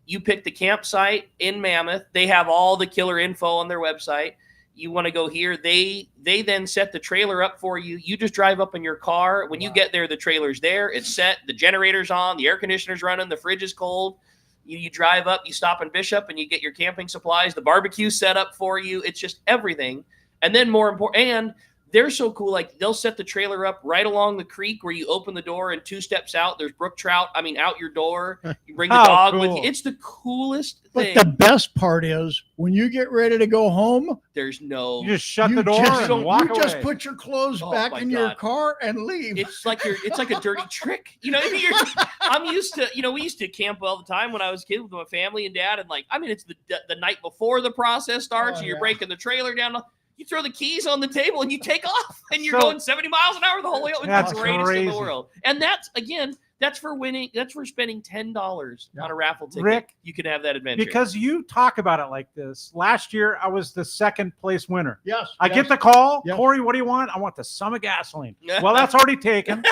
You pick the campsite in Mammoth. They have all the killer info on their website. You want to go here. They then set the trailer up for you. You just drive up in your car. When you get there, the trailer's there. It's set. The generator's on. The air conditioner's running. The fridge is cold. You drive up. You stop in Bishop, and you get your camping supplies. The barbecue's set up for you. It's just everything. And then more important, and They're so cool. Like they'll set the trailer up right along the creek where you open the door and 2 steps out. There's brook trout. I mean, out your door. You bring the dog with you. It's the coolest thing. But the best part is when you get ready to go home, there's no. You just shut the door and walk away. You just put your clothes back in your car and leave. It's like a dirty trick. You know, I'm used to. You know, we used to camp all the time when I was a kid with my family and dad, and like, I mean, it's the night before the process starts. And you're breaking the trailer down. You throw the keys on the table and you take off, and you're going 70 miles an hour the whole way up. It's the greatest in the world. And that's for winning. That's for spending $10 on a raffle ticket. Rick, you can have that adventure. Because you talk about it like this. Last year, I was the 2nd place winner. Yes. I get the call. Yes. Cory, what do you want? I want the Summit gasoline. Well, that's already taken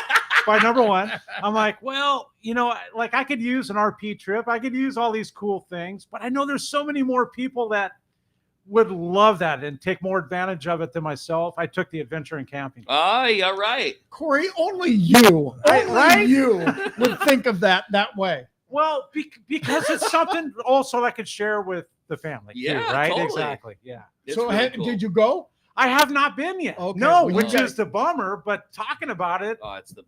by number 1. I'm like, well, you know, like I could use an RP trip. I could use all these cool things, but I know there's so many more people that would love that and take more advantage of it than myself. I took the adventure and camping. Oh, yeah, right. Cory, only you would think of that way. Well, because it's something also I could share with the family. Yeah, too, right? Totally. Exactly. Yeah. So really cool. Did you go? I have not been yet. Okay. No, which is the bummer, but talking about it. Oh, it's the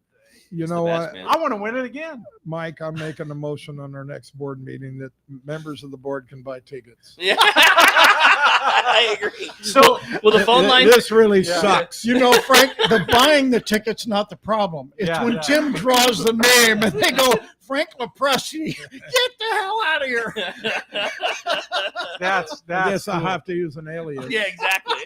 You know what? I want to win it again. Mike, I'm making a motion on our next board meeting that members of the board can buy tickets. Yeah. I agree. So, well, the phone line. This really sucks. You know, Frank, the buying the ticket's not the problem. It's when Tim draws the name and they go, Frank LoPreste, get the hell out of here. That's I guess cool. I'll have to use an alias. Yeah, exactly.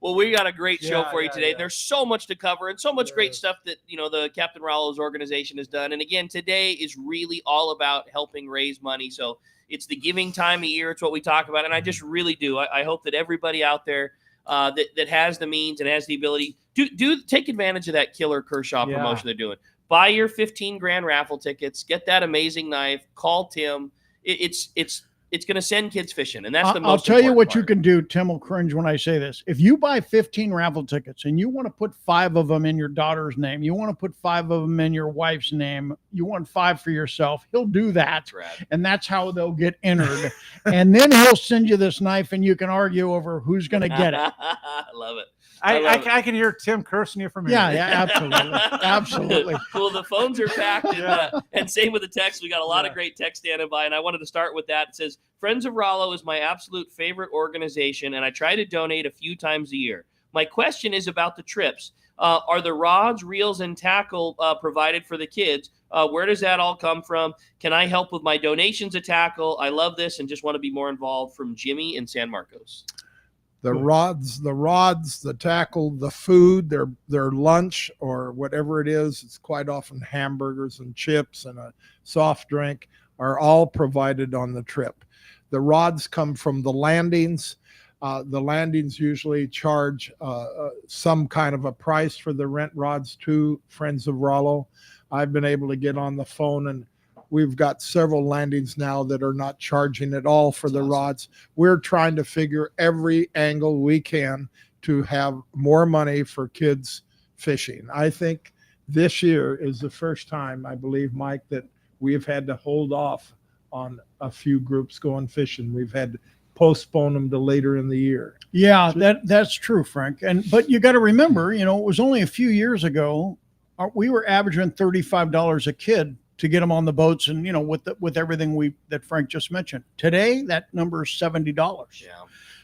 Well, we got a great show for you today. There's so much to cover and so much great stuff that, you know, the Captain Rollos organization has done. And again, today is really all about helping raise money. So it's the giving time of year. It's what we talk about. And I just really do. I hope that everybody out there that has the means and has the ability do take advantage of that killer Kershaw promotion they're doing. Buy your 15 grand raffle tickets, get that amazing knife, call Tim. It's going to send kids fishing, and that's the most. I'll tell you what part. you can do. Tim will cringe when I say this. If you buy 15 raffle tickets and you want to put 5 of them in your daughter's name, you want to put 5 of them in your wife's name, you want 5 for yourself, he'll do that. And that's how they'll get entered. And then he'll send you this knife and you can argue over who's going to get it. I love it. I can hear Tim cursing you from here. Yeah, absolutely. Absolutely. Well, the phones are packed, and same with the text. We got a lot of great text standing by, and I wanted to start with that. It says, Friends of Rollo is my absolute favorite organization, and I try to donate a few times a year. My question is about the trips. Are the rods, reels, and tackle provided for the kids? Where does that all come from? Can I help with my donations of tackle? I love this and just want to be more involved. From Jimmy in San Marcos. The rods, the tackle, the food, their lunch or whatever it is, it's quite often hamburgers and chips and a soft drink, are all provided on the trip. The rods come from the landings. The landings usually charge some kind of a price for the rent rods to Friends of Rollo. I've been able to get on the phone, and we've got several landings now that are not charging at all for the rods. We're trying to figure every angle we can to have more money for kids fishing. I think this year is the first time, I believe, Mike, that we've had to hold off on a few groups going fishing. We've had to postpone them to later in the year. Yeah, that's true, Frank. But you got to remember, you know, it was only a few years ago, we were averaging $35 a kid to get them on the boats, and you know, with everything that Frank just mentioned. Today, that number is $70. Yeah.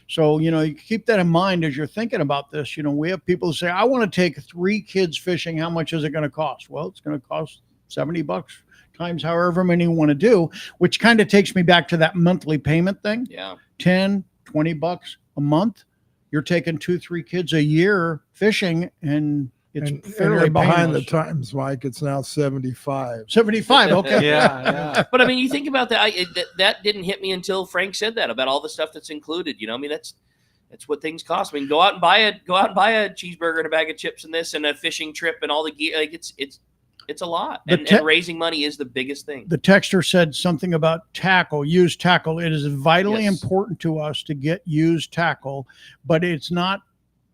So you know, you keep that in mind as you're thinking about this. You know, we have people who say, "I want to take 3 kids fishing. How much is it going to cost?" Well, it's going to cost $70 times however many you want to do, which kind of takes me back to that monthly payment thing. Yeah. $10, $20 a month. You're taking 2-3 kids a year fishing, and it's fairly behind the times, Mike. It's now 75. 75. Okay. Yeah. But I mean, you think about that. That didn't hit me until Frank said that about all the stuff that's included. You know, I mean, that's what things cost. I mean, go out and buy a cheeseburger and a bag of chips and this and a fishing trip and all the gear. Like it's a lot. And and raising money is the biggest thing. The texter said something about tackle, used tackle. It is vitally important to us to get used tackle, but it's not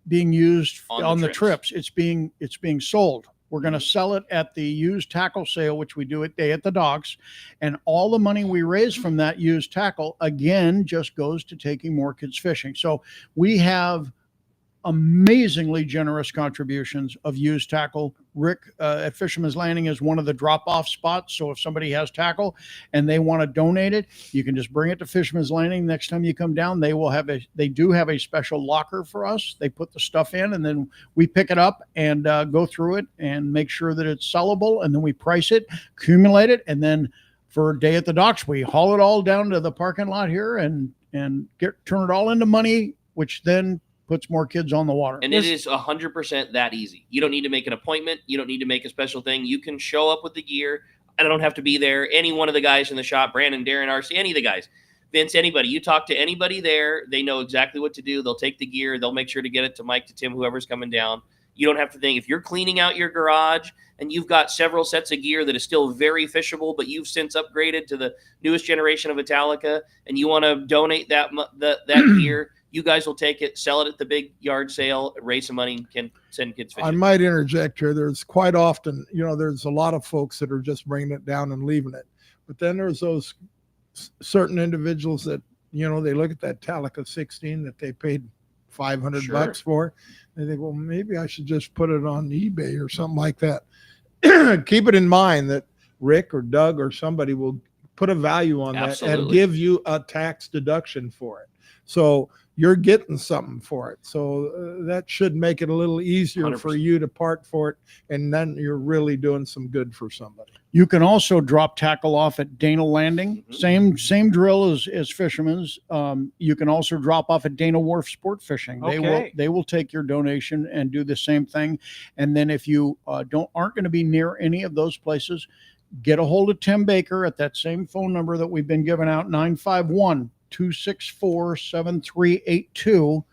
being used on the trips. It's being sold. We're going to sell it at the used tackle sale, which we do at the docks, and all the money we raise from that used tackle again just goes to taking more kids fishing. So we have amazingly generous contributions of used tackle. Rick at Fisherman's Landing is one of the drop-off spots. So if somebody has tackle and they want to donate it, you can just bring it to Fisherman's Landing. Next time you come down, they do have a special locker for us. They put the stuff in, and then we pick it up and go through it and make sure that it's sellable. And then we price it, accumulate it, and then for a day at the docks, we haul it all down to the parking lot here and turn it all into money, which then puts more kids on the water. And it is 100% that easy. You don't need to make an appointment. You don't need to make a special thing. You can show up with the gear. I don't have to be there. Any one of the guys in the shop, Brandon, Darren, RC, any of the guys, Vince, anybody, you talk to anybody there, they know exactly what to do. They'll take the gear. They'll make sure to get it to Mike, to Tim, whoever's coming down. You don't have to think. If you're cleaning out your garage and you've got several sets of gear that is still very fishable, but you've since upgraded to the newest generation of Italica, and you want to donate that gear, you guys will take it, sell it at the big yard sale, raise some money, and can send kids fishing. I might interject here. There's quite often, there's a lot of folks that are just bringing it down and leaving it. But then there's those certain individuals that, they look at that Italica 16 that they paid $500 for. They think, well, maybe I should just put it on eBay or something like that. Keep it in mind that Rick or Doug or somebody will put a value on that and give you a tax deduction for it. So you're getting something for it. So that should make it a little easier 100%. For you to part for it. And then you're really doing some good for somebody. You can also drop tackle off at Dana Landing. Mm-hmm. Same drill as Fisherman's. You can also drop off at Dana Wharf Sport Fishing. Okay. They will take your donation and do the same thing. And then if you aren't going to be near any of those places, get a hold of Tim Baker at that same phone number that we've been giving out, 951-264-7382,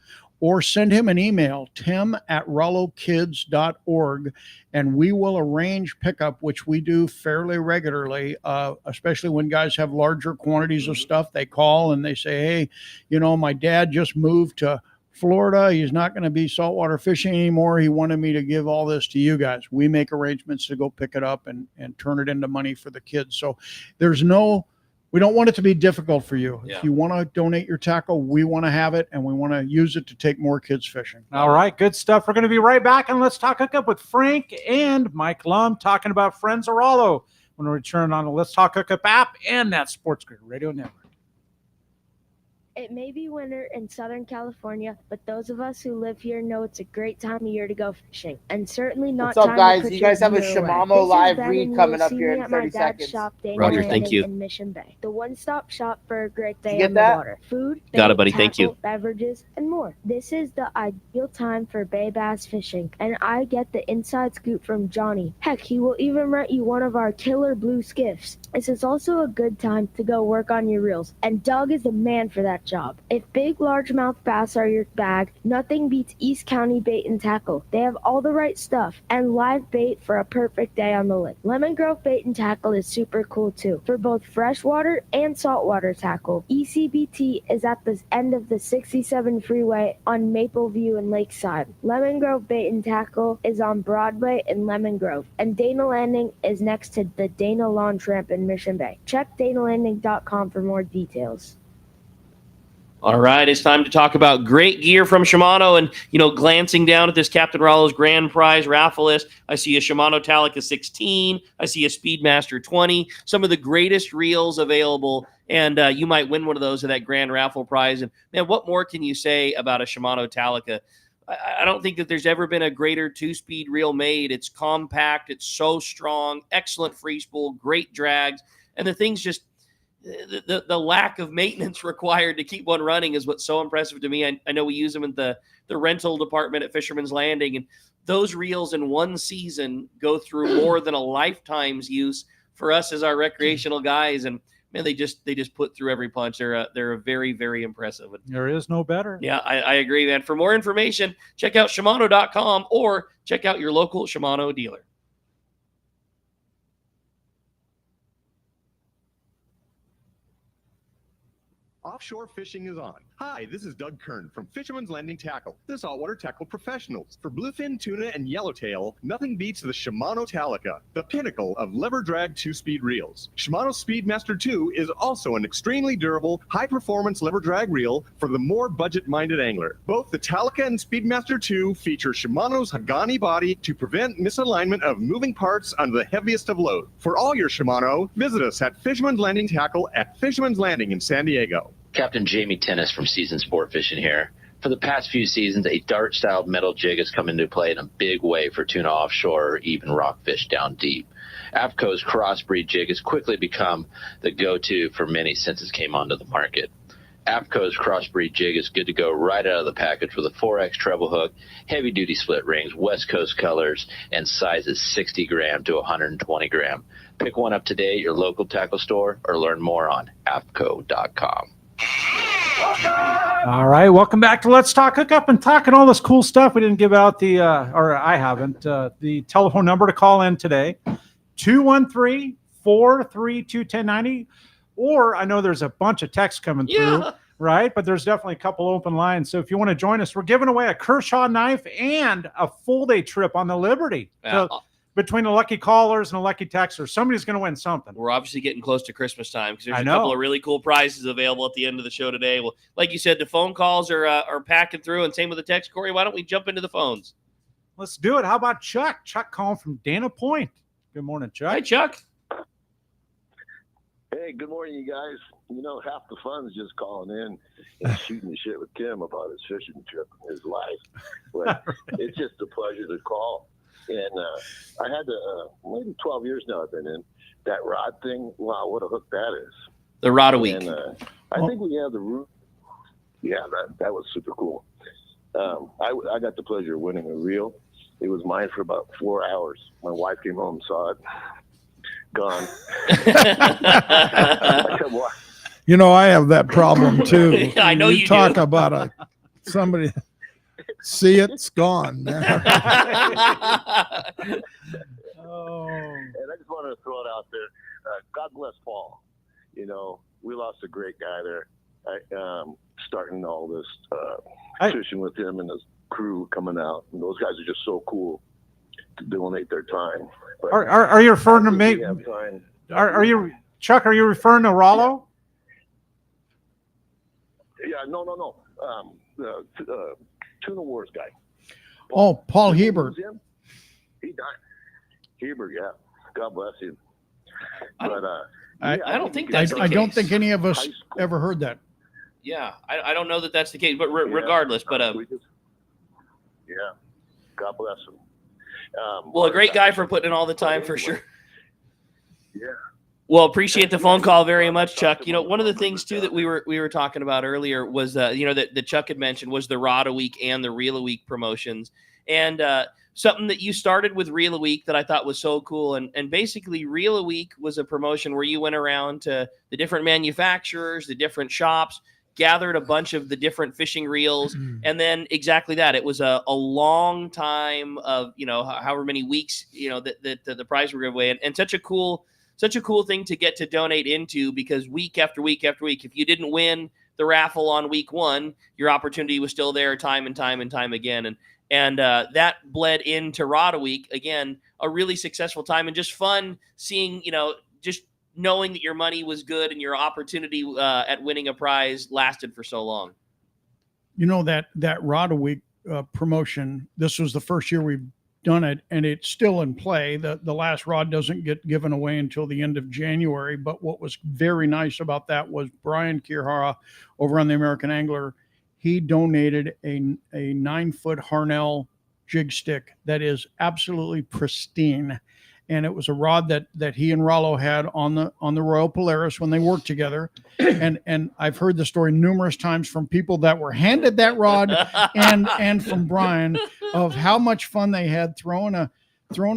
or send him an email, tim@rollokids.org, and we will arrange pickup, which we do fairly regularly, especially when guys have larger quantities of stuff. They call and they say, hey, my dad just moved to Florida. He's not going to be saltwater fishing anymore. He wanted me to give all this to you guys. We make arrangements to go pick it up and turn it into money for the kids. So we don't want it to be difficult for you. Yeah. If you want to donate your tackle, we want to have it, and we want to use it to take more kids fishing. All right, good stuff. We're going to be right back, and let's talk hookup with Frank and Mike Lum talking about Friends of Rollo when we return on the Let's Talk Hookup app and that Sports Grid Radio Network. It may be winter in Southern California, but those of us who live here know it's a great time of year to go fishing, and certainly not. What's up, guys? You guys have a Shimano live read coming up here in 30 seconds. Shop, Roger, thank you. In Mission Bay, the one-stop shop for a great day on the water. Food, got it, buddy. Tackle, thank you. Beverages, and more. This is the ideal time for bay bass fishing, and I get the inside scoop from Johnny. Heck, he will even rent you one of our killer blue skiffs. This is also a good time to go work on your reels, and Doug is the man for that job. If big largemouth bass are your bag, nothing beats East County Bait and Tackle. They have all the right stuff and live bait for a perfect day on the lake. Lemon Grove Bait and Tackle is super cool too, for both freshwater and saltwater tackle. ECBT is at the end of the 67 freeway on Mapleview and Lakeside. Lemon Grove Bait and Tackle is on Broadway in Lemon Grove, and Dana Landing is next to the Dana Launch Ramp in Mission Bay. Check danalanding.com for more details. All right, it's time to talk about great gear from Shimano. And, glancing down at this Captain Rollos Grand Prize raffle list, I see a Shimano Italica 16. I see a Speedmaster 20. Some of the greatest reels available. And you might win one of those at that grand raffle prize. And, man, what more can you say about a Shimano Italica? I don't think that there's ever been a greater two-speed reel made. It's compact. It's so strong. Excellent free spool. Great drags. And the thing's just... The lack of maintenance required to keep one running is what's so impressive to me. I know we use them in the rental department at Fisherman's Landing, and those reels in one season go through more than a lifetime's use for us as our recreational guys. And man, they just put through every punch. They're a very, very impressive. There is no better. Yeah, I agree, man. For more information, check out Shimano.com or check out your local Shimano dealer. Offshore fishing is on. Hi, this is Doug Kern from Fisherman's Landing Tackle, the saltwater tackle professionals. For bluefin tuna and yellowtail, nothing beats the Shimano Talica, the pinnacle of lever drag 2-speed reels. Shimano Speedmaster 2 is also an extremely durable, high-performance lever drag reel for the more budget-minded angler. Both the Talica and Speedmaster 2 feature Shimano's Hagani body to prevent misalignment of moving parts under the heaviest of load. For all your Shimano, visit us at Fisherman's Landing Tackle at Fisherman's Landing in San Diego. Captain Jamie Tennis from Season Sport Fishing here. For the past few seasons, a dart-style metal jig has come into play in a big way for tuna offshore or even rockfish down deep. AFCO's crossbreed jig has quickly become the go-to for many since it came onto the market. AFCO's crossbreed jig is good to go right out of the package with a 4X treble hook, heavy-duty split rings, West Coast colors, and sizes 60 gram to 120 gram. Pick one up today at your local tackle store or learn more on AFCO.com. All right, welcome back to Let's Talk Hookup and talking all this cool stuff. We didn't give out the, or I haven't, the telephone number to call in today, 213-432-1090. Or I know there's a bunch of texts coming through, right? But there's definitely a couple open lines. So if you want to join us, we're giving away a Kershaw knife and a full-day trip on the Liberty. Yeah. So between the lucky callers and the lucky texters, somebody's going to win something. We're obviously getting close to Christmas time because there's a know. couple of really cool prizes available at the end of the show today. Well, like you said, the phone calls are packing through, and same with the text. Corey, why don't we jump into the phones? Let's do it. How about Chuck? Chuck calling from Dana Point. Good morning, Chuck. Hi, Chuck. Hey, good morning, you guys. You know, half the fun's just calling in and shooting the shit with Tim about his fishing trip in his life. But it's just a pleasure to call. And I had maybe 12 years now I've been in that rod thing. Wow, what a hook that is. The rod a week. And I think we have the root. Yeah, that was super cool. I got the pleasure of winning a reel. It was mine for about 4 hours. My wife came home and saw it. Gone. You know, I have that problem too. I know you talk do. about somebody see it's gone. And I just wanted to throw it out there. God bless Paul. You know, we lost a great guy there. Starting all this fishing with him and his crew coming out. And those guys are just so cool to donate their time. But Are you referring to me? Are you, Chuck, are you referring to Rollo? Yeah, no. Tuna Wars guy. Paul Hebert. He died. Hebert, yeah. God bless him. But I don't think that's the I case. don't think any of us ever heard that. Yeah, I don't know that that's the case, but regardless, but yeah. God bless him. Well, a great guy for putting in all the time for sure. Yeah. Well, appreciate the phone call very much, Chuck. You know, one of the things too that we were talking about earlier was you know, that Chuck had mentioned was the Rod a Week and the Reel a Week promotions, and something that you started with Reel a Week that I thought was so cool. And basically, Reel a Week was a promotion where you went around to the different manufacturers, the different shops, gathered a bunch of the different fishing reels, and then exactly that. It was a long time of, you know, however many weeks, you know, that the prize were given away, and such a cool thing to get to donate into, because week after week after week, if you didn't win the raffle on week one, your opportunity was still there time and time again. And that bled into Rod a Week. Again, a really successful time and just fun seeing, you know, just knowing that your money was good and your opportunity at winning a prize lasted for so long. You know, that Rod a Week promotion, this was the first year we've done it, and it's still in play. The last rod doesn't get given away until the end of January. But what was very nice about that was Brian Kirhara over on the American Angler, he donated a 9-foot Harnell jig stick that is absolutely pristine. And it was a rod that he and Rollo had on the Royal Polaris when they worked together. And I've heard the story numerous times from people that were handed that rod and from Brian of how much fun they had throwing a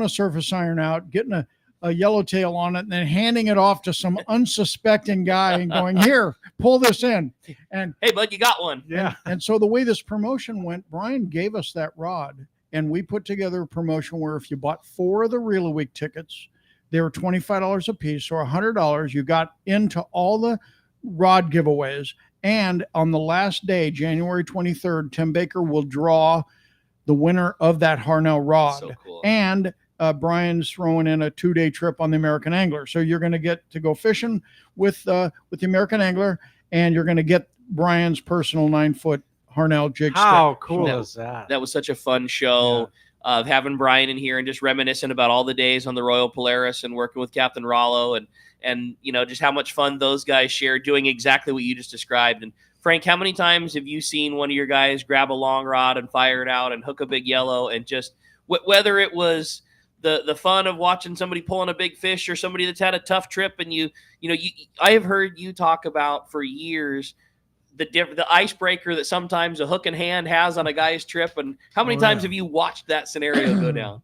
surface iron out, getting a yellowtail on it, and then handing it off to some unsuspecting guy and going, "Here, pull this in." And hey, bud, you got one. Yeah. And so the way this promotion went, Brian gave us that rod. And we put together a promotion where if you bought 4 of the Reel a Week tickets, they were $25 a piece, or $100. You got into all the rod giveaways, And on the last day, January 23rd, Tim Baker will draw the winner of that Harnell rod. So cool. And Brian's throwing in a 2-day trip on the American Angler. So you're going to get to go fishing with the American Angler, and you're going to get Brian's personal 9-foot Harnell jig stick. How cool is that? That was such a fun show of having Brian in here and just reminiscing about all the days on the Royal Polaris and working with Captain Rollo and just how much fun those guys shared doing exactly what you just described. And Frank, how many times have you seen one of your guys grab a long rod and fire it out and hook a big yellow, and just whether it was the fun of watching somebody pulling a big fish or somebody that's had a tough trip, and I have heard you talk about for years the icebreaker that sometimes a hook in hand has on a guy's trip, and how many times have you watched that scenario go down?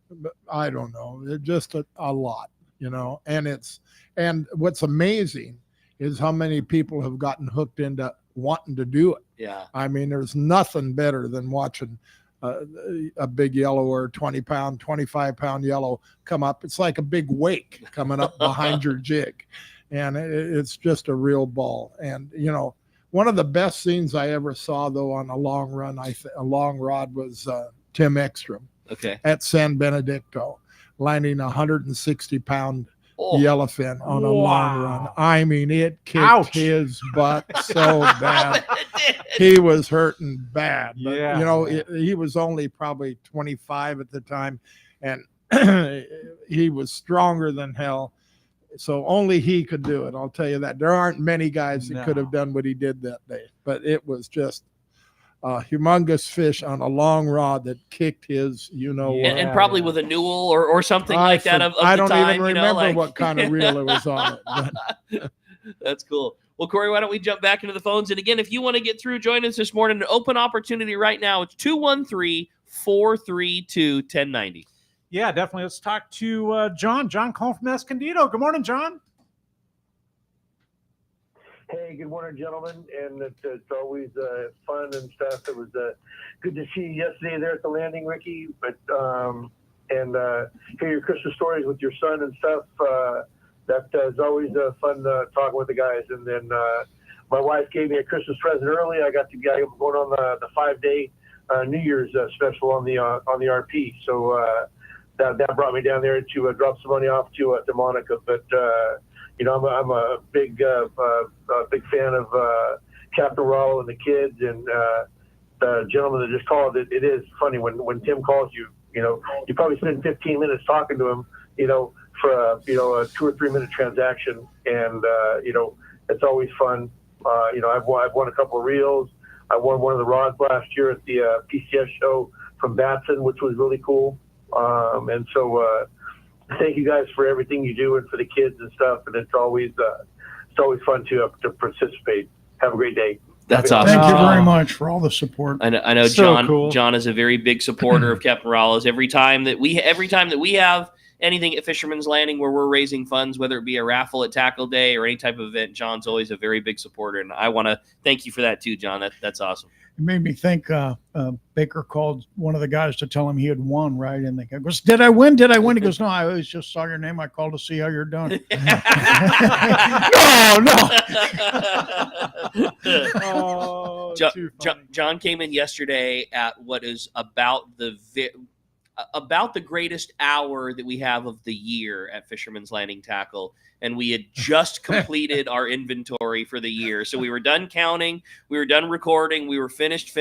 I don't know, just a lot, and what's amazing is how many people have gotten hooked into wanting to do it. Yeah, I mean, there's nothing better than watching a big yellow or 20-pound, 25-pound yellow come up. It's like a big wake coming up behind your jig, and it's just a real ball. And one of the best scenes I ever saw, though, on a long run, a long rod, was Tim Ekstrom at San Benedicto, landing a 160-pound yellowfin on a long run. I mean, it kicked his butt so bad. He was hurting bad. But, he was only probably 25 at the time, and he was stronger than hell. So only he could do it. I'll tell you that. There aren't many guys that could have done what he did that day. But it was just a humongous fish on a long rod that kicked his, and probably with a newel or something like that. I don't even remember what kind of reel it was on it. That's cool. Well, Cory, why don't we jump back into the phones? And again, if you want to get through, join us this morning. An open opportunity right now. It's 213-432-1090. Yeah, definitely. Let's talk to John. John calling from Escondido. Good morning, John. Hey, good morning, gentlemen. And it's always fun and stuff. It was good to see you yesterday there at the landing, Ricky. But and hear your Christmas stories with your son and stuff. That is always fun talking with the guys. And then my wife gave me a Christmas present early. I'm going on the 5-day New Year's special on the RP. So that brought me down there to drop some money off to Monica. But I'm a big fan of Captain Rollo and the kids, and the gentleman that just called. It is funny when Tim calls you. You probably spend 15 minutes talking to him. For a 2 or 3 minute transaction, and it's always fun. I've won a couple of reels. I won one of the rods last year at the PCS show from Batson, which was really cool. And so thank you guys for everything you do and for the kids and stuff. And it's always fun to participate. Have a great day. That's awesome. Thank you very much for all the support. I know So John. cool. John is a very big supporter of Captain Rollos. Every time that we have anything at Fisherman's Landing where we're raising funds, whether it be a raffle at Tackle Day or any type of event, John's always a very big supporter, and I want to thank you for that too, John. That's awesome. It made me think Baker called one of the guys to tell him he had won, right? And the guy goes, "Did I win? Did I win?" He goes, "No, I always just saw your name. I called to see how you're doing." No. John came in yesterday at what is about the greatest hour that we have of the year at Fisherman's Landing Tackle, and we had just completed our inventory for the year. So we were done counting, we were done recording, we were finished,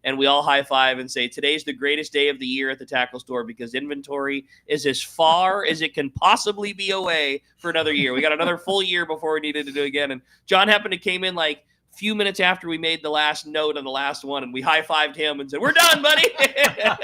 and we all high five and say, today's the greatest day of the year at the tackle store because inventory is as far as it can possibly be away for another year. We got another full year before we needed to do it again. And John happened to came in like few minutes after we made the last note on the last one, and we high-fived him and said, "We're done, buddy." A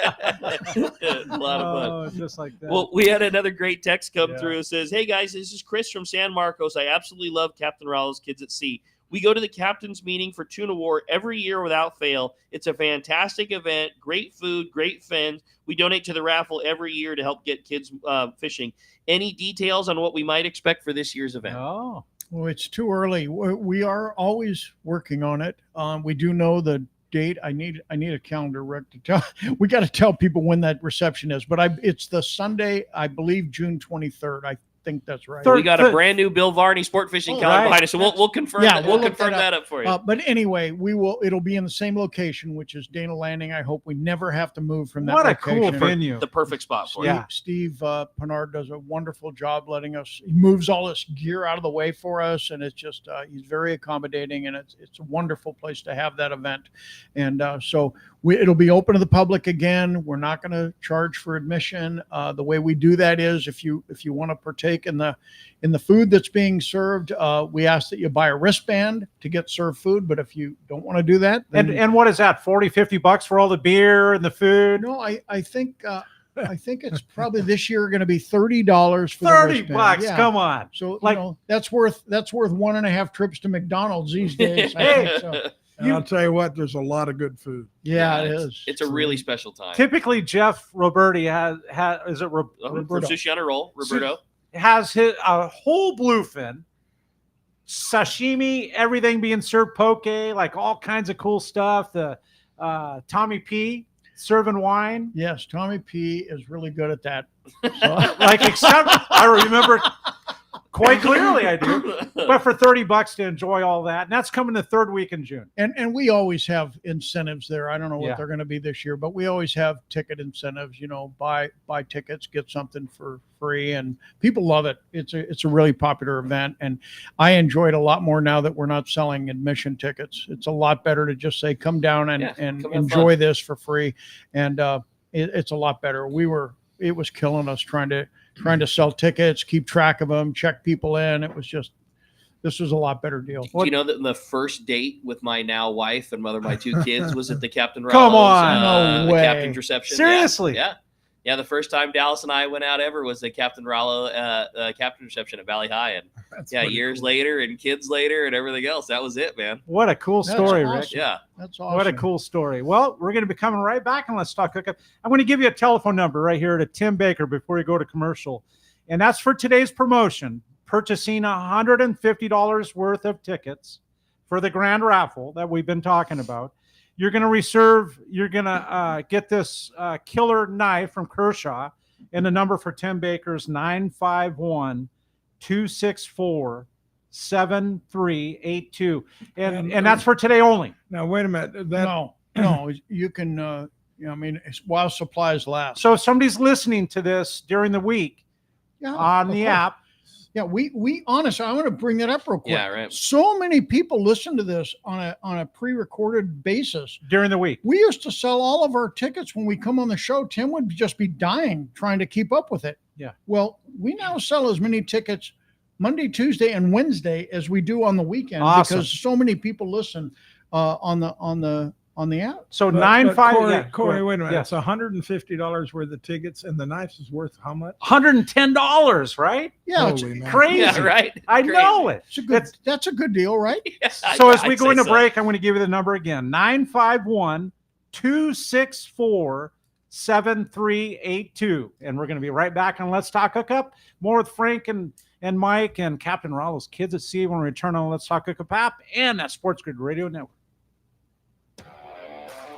lot of fun. Just like that. Well, we had another great text come through. It says, "Hey guys, this is Chris from San Marcos. I absolutely love Captain Rollo's Kids at Sea. We go to the captain's meeting for Tuna War every year without fail. It's a fantastic event, great food, great fins. We donate to the raffle every year to help get kids fishing. Any details on what we might expect for this year's event?" Oh. Well, it's too early. We are always working on it. We do know the date. I need a calendar, Rick, to tell. We got to tell people when that reception is. But it's the Sunday, I believe, June 23rd. think that's right. We got a brand new Bill Varney sport fishing calendar behind us, so we'll confirm that. We'll confirm that up for you. But anyway, it'll be in the same location, which is Dana Landing. I hope we never have to move from that What location. a cool venue. The perfect spot for you. Steve Pennard does a wonderful job letting us, he moves all this gear out of the way for us, and it's just, he's very accommodating, and it's a wonderful place to have that event. And so it'll be open to the public again. We're not going to charge for admission. The way we do that is if you want to partake in the food that's being served, we ask that you buy a wristband to get served food. But if you don't want to do that, then and what is that, $40-$50 for all the beer and the food? No, I think it's probably this year going to be $30 for $30. Yeah. Come on. So that's worth 1.5 trips to McDonald's these days. I think so. And I'll tell you what, there's a lot of good food. Yeah, it is. It's a really special time. Typically, Jeff Roberti has is it Roberto? Roberto has a whole bluefin, sashimi, everything being served, poke, like all kinds of cool stuff. The Tommy P serving wine. Yes, Tommy P is really good at that. So, except I remember quite clearly, I do. But for $30 to enjoy all that, and that's coming the third week in June. And we always have incentives there. I don't know what they're going to be this year, but we always have ticket incentives. Buy tickets, get something for free, and people love it. It's a really popular event, and I enjoy it a lot more now that we're not selling admission tickets. It's a lot better to just say, come down and enjoy this for free, and it's a lot better. It was killing us trying to sell tickets, keep track of them, check people in. This was a lot better deal. Do you know that the first date with my now wife and mother of my 2 kids was at the Captain Rollos? Come on, no way. Captain's reception. Seriously? Yeah. The first time Dallas and I went out ever was the Captain Rollo Captain reception at Valley High, and years later and kids later and everything else. That was it, man. What a cool story, awesome. Rick. Yeah, that's awesome. What a cool story. Well, we're going to be coming right back and let's talk hookup. I'm going to give you a telephone number right here to Tim Baker before you go to commercial, and that's for today's promotion. Purchasing $150 worth of tickets for the grand raffle that we've been talking about. You're going to get this killer knife from Kershaw, and the number for Tim Baker is 951-264-7382. And that's for today only. Now, wait a minute. No, you can, it's while supplies last. So if somebody's listening to this during the week on the app. Yeah, we honestly, I want to bring that up real quick. Yeah, right. So many people listen to this on a pre-recorded basis during the week. We used to sell all of our tickets when we come on the show. Tim would just be dying trying to keep up with it. Yeah. Well, we now sell as many tickets Monday, Tuesday, and Wednesday as we do on the weekend because so many people listen on the app. So Cory, wait a minute. It's $150 worth of tickets, and the knife is worth how much? $110, right? Yeah, it's crazy. Yeah, right. I know it. That's a good deal, right? Yeah, so as we go into break, I'm going to give you the number again: 951-264-7382, and we're going to be right back on Let's Talk Hookup. More with Frank and Mike and Captain Rollos, Kids at Sea, when we return on Let's Talk Hookup app and that Sports Grid Radio Network.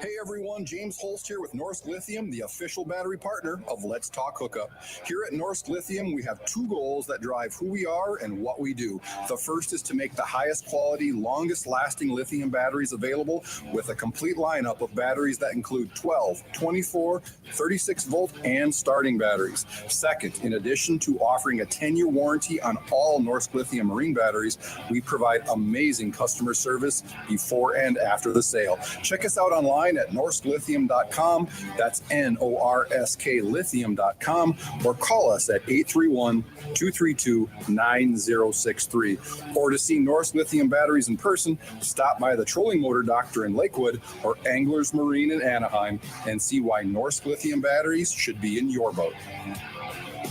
Hey everyone, James Holst here with Norsk Lithium, the official battery partner of Let's Talk Hookup. Here at Norsk Lithium, we have 2 goals that drive who we are and what we do. The first is to make the highest quality, longest lasting lithium batteries available with a complete lineup of batteries that include 12, 24, 36 volt and starting batteries. Second, in addition to offering a 10-year warranty on all Norsk Lithium marine batteries, we provide amazing customer service before and after the sale. Check us out online at norsklithium.com. That's NORSK lithium.com, or call us at 831-232-9063. Or to see Norsk Lithium batteries in person, stop by the Trolling Motor Doctor in Lakewood or Anglers Marine in Anaheim and see why Norsk Lithium batteries should be in your boat.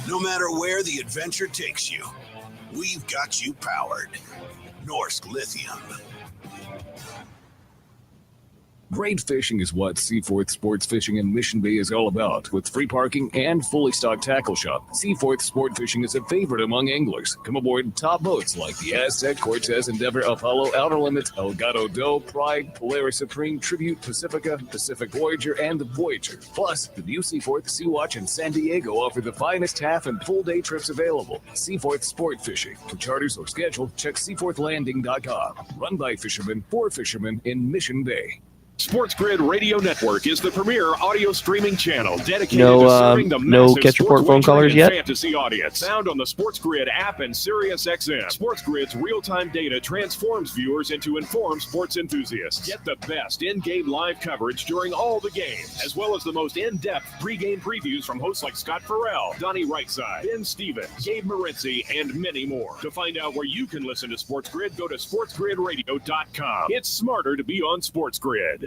No matter where the adventure takes you, we've got you powered. Norsk Lithium. Great fishing is what Seaforth Sports Fishing in Mission Bay is all about. With free parking and fully stocked tackle shop, Seaforth Sport Fishing is a favorite among anglers. Come aboard top boats like the Aztec, Cortez, Endeavor, Apollo, Outer Limits, Elgato Doe, Pride, Polaris Supreme, Tribute, Pacifica, Pacific Voyager, and the Voyager. Plus, the new Seaforth, Sea-Watch, and San Diego offer the finest half and full day trips available. Seaforth Sport Fishing. For charters or schedule, check seaforthlanding.com. Run by fishermen for fishermen in Mission Bay. Sports Grid Radio Network is the premier audio streaming channel dedicated to serving the no massive catch report sports phone callers wagering yet? and fantasy audience. Found on the Sports Grid app and Sirius XM. Sports Grid's real-time data transforms viewers into informed sports enthusiasts. Get the best in-game live coverage during all the games, as well as the most in-depth pre-game previews from hosts like Scott Farrell, Donnie Rightside, Ben Stevens, Gabe Morency, and many more. To find out where you can listen to Sports Grid, go to sportsgridradio.com. It's smarter to be on Sports Grid.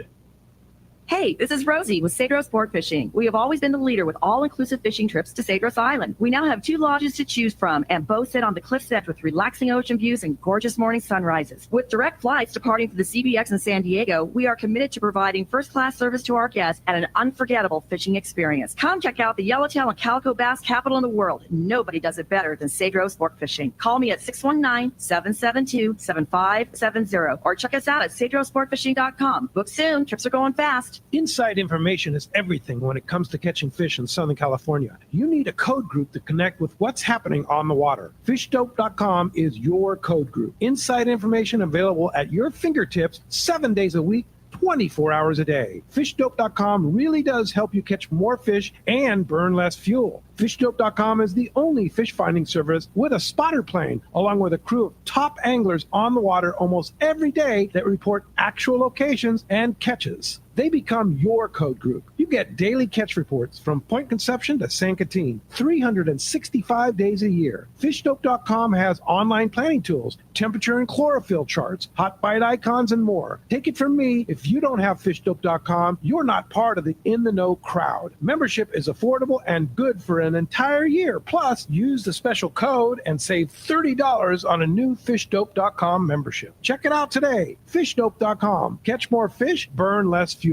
Hey, this is Rosie with Cedros Sport Fishing. We have always been the leader with all-inclusive fishing trips to Cedros Island. We now have 2 lodges to choose from, and both sit on the cliff's edge with relaxing ocean views and gorgeous morning sunrises. With direct flights departing for the CBX in San Diego, we are committed to providing first-class service to our guests and an unforgettable fishing experience. Come check out the yellowtail and calico bass capital in the world. Nobody does it better than Cedros Sport Fishing. Call me at 619-772-7570 or check us out at cedrosportfishing.com. Book soon. Trips are going fast. Inside information is everything when it comes to catching fish in Southern California. You need a code group to connect with what's happening on the water. FishDope.com is your code group. Inside information available at your fingertips 7 days a week, 24 hours a day. FishDope.com really does help you catch more fish and burn less fuel. FishDope.com is the only fish finding service with a spotter plane, along with a crew of top anglers on the water almost every day that report actual locations and catches. They become your code group. You get daily catch reports from Point Conception to San Catine, 365 days a year. FishDope.com has online planning tools, temperature and chlorophyll charts, hot bite icons, and more. Take it from me, if you don't have FishDope.com, you're not part of the in-the-know crowd. Membership is affordable and good for an entire year. Plus, use the special code and save $30 on a new FishDope.com membership. Check it out today. FishDope.com. Catch more fish, burn less fuel.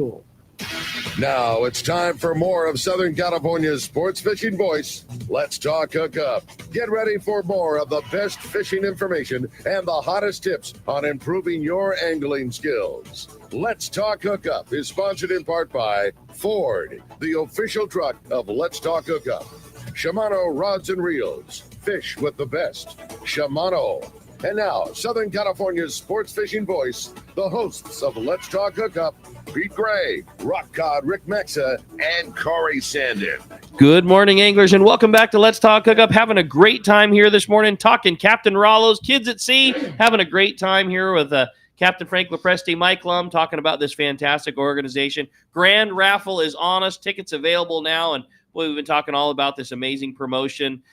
Now it's time for more of Southern California's sports fishing voice. Let's talk hookup. Get ready for more of the best fishing information and the hottest tips on improving your angling skills. Let's Talk Hookup is sponsored in part by Ford, the official truck of Let's Talk Hookup. Shimano rods and reels. Fish with the best. Shimano. And now, Southern California's sports fishing voice, the hosts of Let's Talk Hookup, Pete Gray, Rock Cod Rick Maxa, and Cory Sanden. Good morning, anglers, and welcome back to Let's Talk Hookup. Having a great time here this morning, talking Captain Rollos, kids at sea, having a great time here with Captain Frank LoPreste and Mike Lum, talking about this fantastic organization. Grand raffle is on us. Tickets available now, and boy, we've been talking all about this amazing promotion.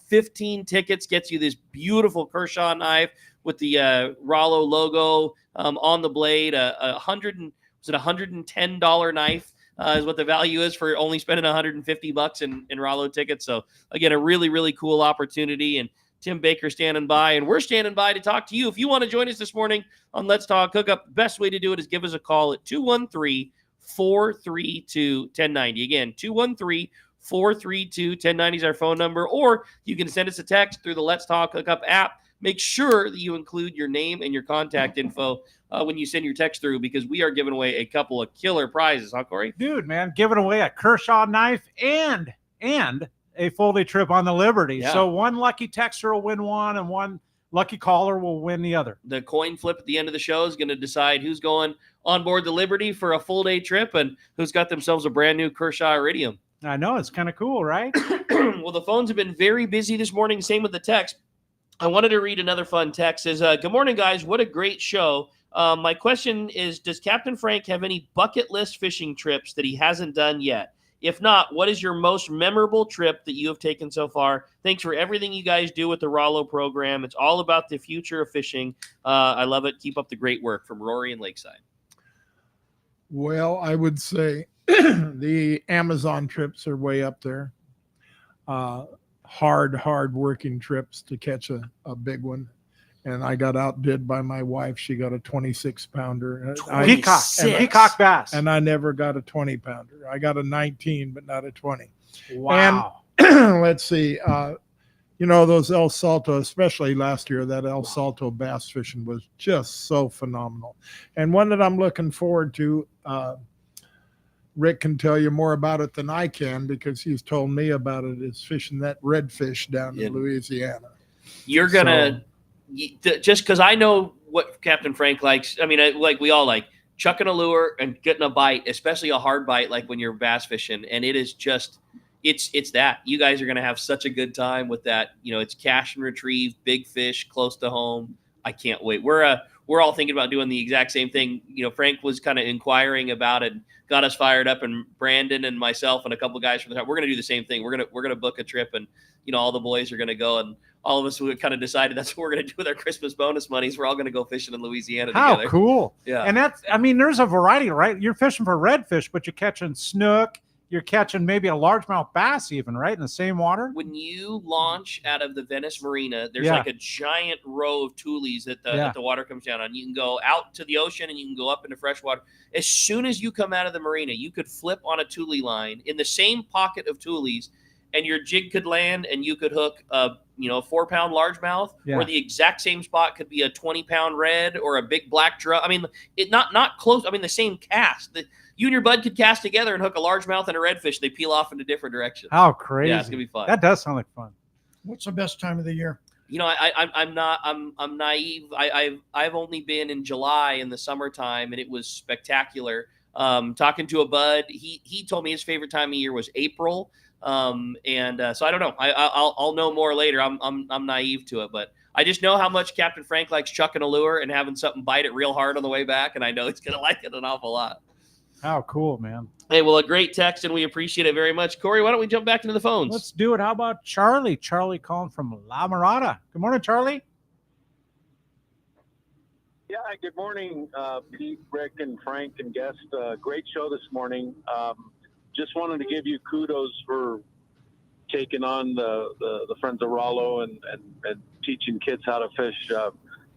15 tickets gets you this beautiful Kershaw knife with the Rollo logo on the blade. $110 knife is what the value is for only spending $150 in Rollo tickets. So again, a really, really cool opportunity. And Tim Baker standing by, and we're standing by to talk to you. If you want to join us this morning on Let's Talk Hookup, the best way to do it is give us a call at 213-432-1090. Again, 213-432-1090 is our phone number, or you can send us a text through the Let's Talk Hookup app. Make sure that you include your name and your contact info when you send your text through, because we are giving away a couple of killer prizes, huh, Cory? Dude, man, giving away a Kershaw knife and a full-day trip on the Liberty. Yeah. So one lucky texter will win one, and one lucky caller will win the other. The coin flip at the end of the show is going to decide who's going on board the Liberty for a full-day trip and who's got themselves a brand-new Kershaw Iridium. I know. It's kind of cool, right? Well, the phones have been very busy this morning. Same with the text. I wanted to read another fun text. It says, good morning, guys. What a great show. My question is, does Captain Frank have any bucket list fishing trips that he hasn't done yet? If not, what is your most memorable trip that you have taken so far? Thanks for everything you guys do with the Rollo program. It's all about the future of fishing. I love it. Keep up the great work. From Rory in Lakeside. Well, I would say the Amazon trips are way up there. Hard working trips to catch a big one. and I got outdid by my wife. She got a 26-pounder. Peacock bass. And I never got a 20-pounder. I got a 19, but not a 20. Wow. And let's see, those El Salto, especially last year, that El Salto bass fishing was just so phenomenal. And one that I'm looking forward to, Rick can tell you more about it than I can because he's told me about it, is fishing that redfish down in Louisiana. You're going to, just because I know what Captain Frank likes, I mean, like we all like, chucking a lure and getting a bite, especially a hard bite like when you're bass fishing. And it is just, it's that. You guys are going to have such a good time with that. It's cash and retrieve, big fish close to home. I can't wait. We're all thinking about doing the exact same thing. Frank was kind of inquiring about it, got us fired up, and Brandon and myself and a couple of guys from the time, we're going to do the same thing. We're going to book a trip, and all the boys are going to go, and all of us we kind of decided that's what we're going to do with our Christmas bonus monies. We're all going to go fishing in Louisiana together. How cool. Yeah. And there's a variety, right? You're fishing for redfish, but you're catching snook. You're catching maybe a largemouth bass even, right? In the same water? When you launch out of the Venice Marina, there's like a giant row of tulies that the water comes down on. You can go out to the ocean and you can go up into freshwater. As soon as you come out of the marina, you could flip on a tule line in the same pocket of tulies, and your jig could land and you could hook a 4-pound largemouth, or the exact same spot could be a 20-pound red or a big black drum. I mean, it not close. I mean, the same cast. You and your bud could cast together and hook a largemouth and a redfish. They peel off into different directions. How crazy! Yeah, it's gonna be fun. That does sound like fun. What's the best time of the year? I'm naive. I've only been in July in the summertime, and it was spectacular. Talking to a bud, he told me his favorite time of year was April. So I don't know. I'll know more later. I'm naive to it, but I just know how much Captain Frank likes chucking a lure and having something bite it real hard on the way back, and I know he's gonna like it an awful lot. How cool, man. Hey, well, a great text, and we appreciate it very much. Corey, why don't we jump back into the phones? Let's do it. How about Charlie? Charlie calling from La Mirada. Good morning, Charlie. Yeah, good morning, Pete, Rick, and Frank, and guest. Great show this morning. Just wanted to give you kudos for taking on the Friends of Rollo and teaching kids how to fish.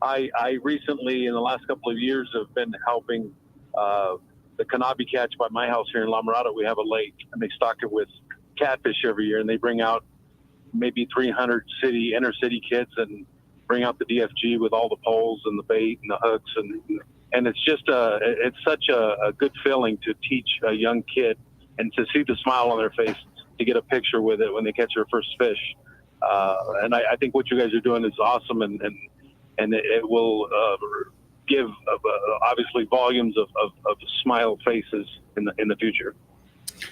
I recently, in the last couple of years, have been helping the Kanabe catch by my house here in La Mirada. We have a lake, and they stock it with catfish every year, and they bring out maybe 300 inner city kids and bring out the DFG with all the poles and the bait and the hooks, and it's just it's such a good feeling to teach a young kid and to see the smile on their face, to get a picture with it when they catch their first fish. And I think what you guys are doing is awesome, and it will give obviously volumes of smile faces in the future.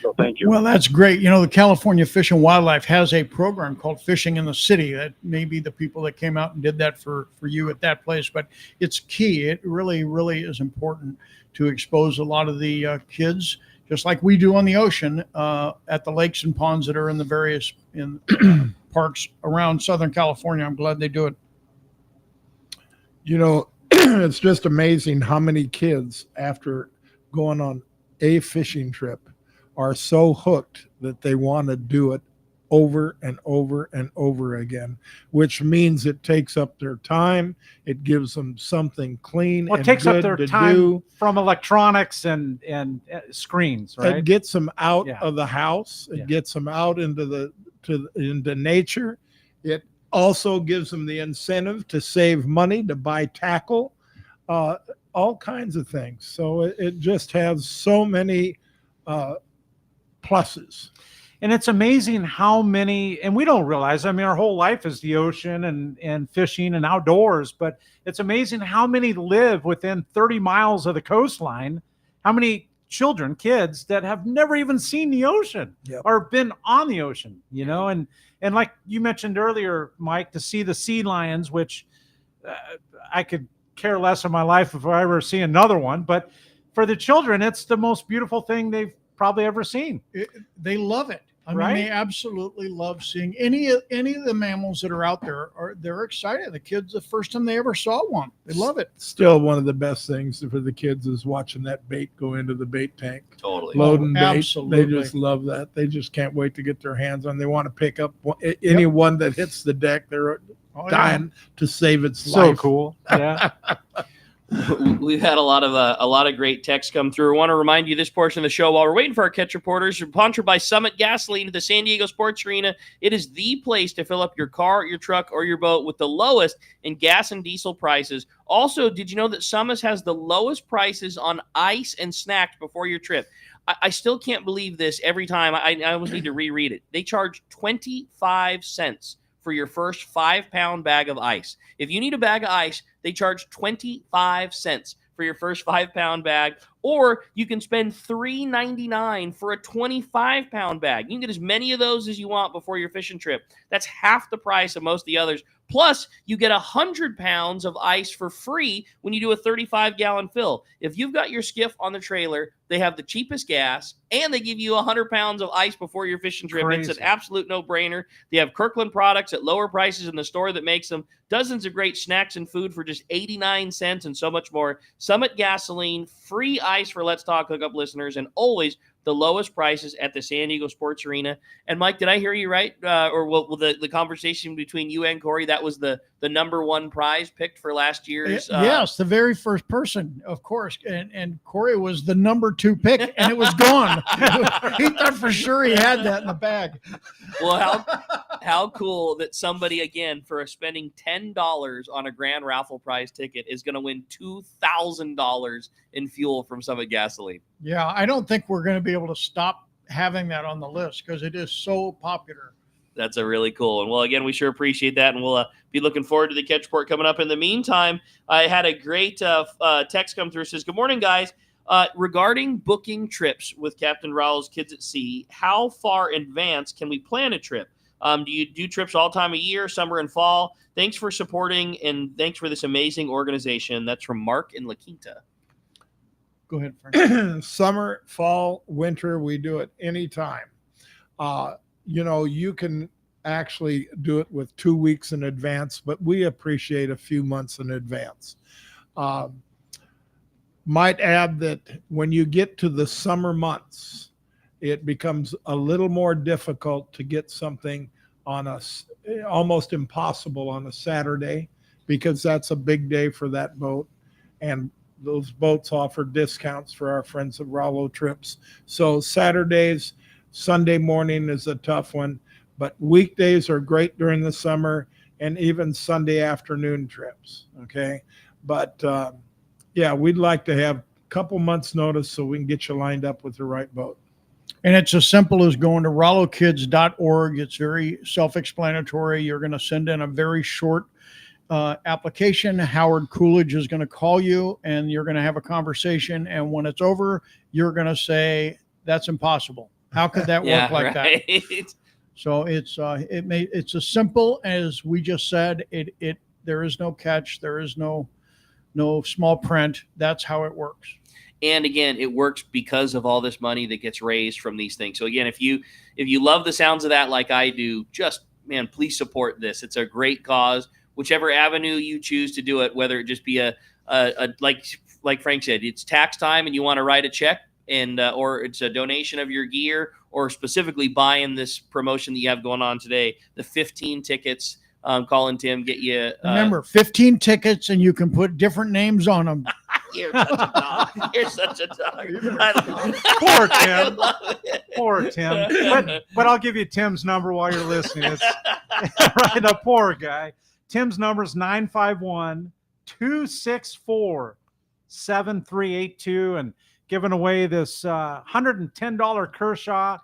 So thank you. Well, that's great. The California Fish and Wildlife has a program called Fishing in the City. That may be the people that came out and did that for you at that place, but it's key. It really, really is important to expose a lot of the kids, just like we do on the ocean, at the lakes and ponds that are in the various parks around Southern California. I'm glad they do it. It's just amazing how many kids, after going on a fishing trip, are so hooked that they want to do it over and over and over again, which means it takes up their time. It gives them something clean. Well, it takes up their time from electronics and screens, right? It gets them out of the house. It gets them out into nature. It also gives them the incentive to save money, to buy tackle, all kinds of things. So it just has so many pluses. And it's amazing how many, and we don't realize, I mean, our whole life is the ocean and fishing and outdoors, but it's amazing how many live within 30 miles of the coastline, how many children, kids that have never even seen the ocean or been on the ocean, and like you mentioned earlier, Mike, to see the sea lions, which I could care less in my life if I ever see another one, but for the children, it's the most beautiful thing they've probably ever seen. They love it. I mean, they absolutely love seeing any of the mammals that are out there. They're excited. The kids, the first time they ever saw one, they love it. Still, one of the best things for the kids is watching that bait go into the bait tank. Totally. Loading bait. Absolutely. They just love that. They just can't wait to get their hands on. They want to pick up any one that hits the deck. They're dying to save its So life. cool. Yeah. We've had a lot of great texts come through. I want to remind you this portion of the show, while we're waiting for our catch reporters, you're sponsored by Summit Gasoline at the San Diego Sports Arena. It is the place to fill up your car, your truck, or your boat with the lowest in gas and diesel prices. Also, did you know that Summit has the lowest prices on ice and snacks before your trip? I still can't believe this every time. I almost need to reread it. They charge 25 cents for your first 5-pound bag of ice. If you need a bag of ice, they charge 25 cents for your first 5-pound bag, or you can spend $3.99 for a 25-pound bag. You can get as many of those as you want before your fishing trip. That's half the price of most of the others. Plus, you get 100 pounds of ice for free when you do a 35-gallon fill. If you've got your skiff on the trailer, they have the cheapest gas, and they give you 100 pounds of ice before your fishing trip. Crazy. It's an absolute no-brainer. They have Kirkland products at lower prices in the store that makes them. Dozens of great snacks and food for just 89 cents and so much more. Summit Gasoline, free ice for Let's Talk Hookup listeners, and always the lowest prices at the San Diego Sports Arena. And Mike, did I hear you right? The conversation between you and Cory, that was the number one prize picked for last year's? Yes, the very first person, of course. And Cory was the number 2 pick, and it was gone. He thought for sure he had that in the bag. Well, how cool that somebody, again, for spending $10 on a grand raffle prize ticket is going to win $2,000 in fuel from Summit Gasoline. Yeah, I don't think we're going to be able to stop having that on the list because it is so popular. That's a really cool one. Well, again, we sure appreciate that, and we'll be looking forward to the catch report coming up. In the meantime, I had a great text come through. It says, good morning, guys. Regarding booking trips with Captain Rollos Kids at Sea, how far in advance can we plan a trip? Do you do trips all time of year, summer and fall? Thanks for supporting, and thanks for this amazing organization. That's from Mark in La Quinta. Go ahead, Frank. Summer, fall, winter, we do it anytime. You can actually do it with 2 weeks in advance, but we appreciate a few months in advance. Might add that when you get to the summer months, it becomes a little more difficult to get something on almost impossible on a Saturday, because that's a big day for that boat. And those boats offer discounts for our friends at Rollo Trips. So Saturdays, Sunday morning is a tough one, but weekdays are great during the summer, and even Sunday afternoon trips. Okay. But we'd like to have a couple months notice so we can get you lined up with the right boat. And it's as simple as going to rollokids.org. It's very self-explanatory. You're going to send in a very short application. Howard Coolidge is going to call you, and you're going to have a conversation. And when it's over, you're going to say, that's impossible. How could that work like that? So it's as simple as we just said. There is no catch. There is no small print. That's how it works. And again, it works because of all this money that gets raised from these things. So again, if you love the sounds of that like I do, please support this. It's a great cause. Whichever avenue you choose to do it, whether it just be a like Frank said, it's tax time and you want to write a check, and or it's a donation of your gear, or specifically buying this promotion that you have going on today, the 15 tickets. Calling Tim, get you. Remember, 15 tickets, and you can put different names on them. You're such a dog. You're such a dog. Poor Tim. Poor Tim. But I'll give you Tim's number while you're listening. It's right, the poor guy. Tim's number is 951-264-7382, and giving away this $110 Kershaw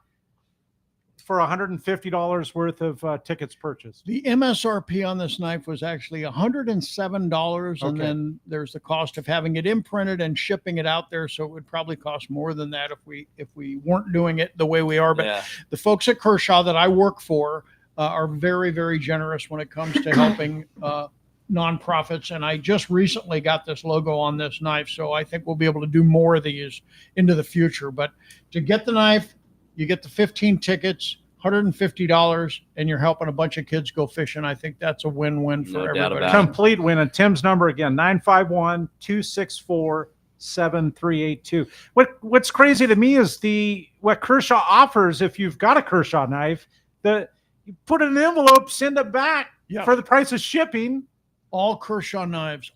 for $150 worth of tickets purchased. The MSRP on this knife was actually $107, and then there's the cost of having it imprinted and shipping it out there. So it would probably cost more than that if we weren't doing it the way we are. But the folks at Kershaw that I work for are very, very generous when it comes to helping nonprofits. And I just recently got this logo on this knife, so I think we'll be able to do more of these into the future. But to get the knife, you get the 15 tickets, $150, and you're helping a bunch of kids go fishing. I think that's a win-win for everybody. Complete win. And Tim's number again, 951-264-7382. What's crazy to me is what Kershaw offers. If you've got a Kershaw knife, you put it in an envelope, send it back. for the price of shipping. All Kershaw knives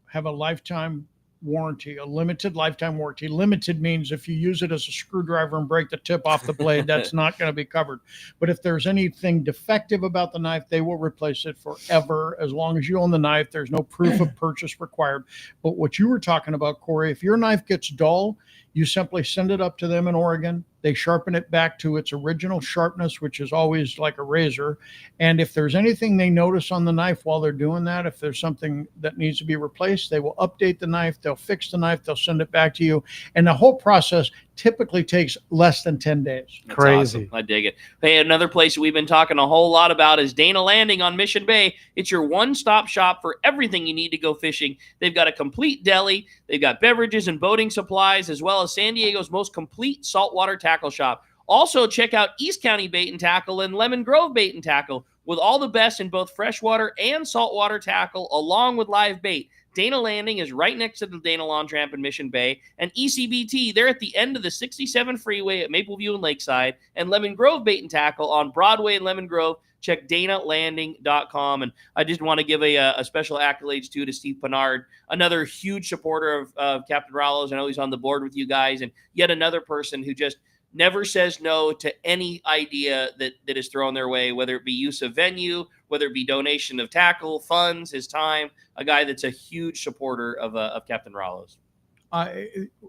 have a lifetime warranty, a limited lifetime warranty. Limited means if you use it as a screwdriver and break the tip off the blade, that's not going to be covered. But if there's anything defective about the knife, they will replace it forever. As long as you own the knife, there's no proof of purchase required. But what you were talking about, Corey, if your knife gets dull, you simply send it up to them in Oregon. They sharpen it back to its original sharpness, which is always like a razor. And if there's anything they notice on the knife while they're doing that, if there's something that needs to be replaced, they will update the knife. They'll fix the knife. They'll send it back to you. And the whole process typically takes less than 10 days. That's awesome. I dig it. Hey, another place we've been talking a whole lot about is Dana Landing on Mission Bay. It's your one-stop shop for everything you need to go fishing. They've got a complete deli. They've got beverages and boating supplies, as well as San Diego's most complete saltwater tackle shop. Also, check out East County Bait and Tackle and Lemon Grove Bait and Tackle with all the best in both freshwater and saltwater tackle, along with live bait. Dana Landing is right next to the Dana Lawn Tramp in Mission Bay. And ECBT, they're at the end of the 67 freeway at Mapleview and Lakeside. And Lemon Grove Bait and Tackle on Broadway and Lemon Grove. Check DanaLanding.com. And I just want to give a special accolades, too, to Steve Pinard, another huge supporter of Captain Rollos. I know he's on the board with you guys. And yet another person who just never says no to any idea that is thrown their way, whether it be use of venue, whether it be donation of tackle, funds, his time, a guy that's a huge supporter of Captain Rollos.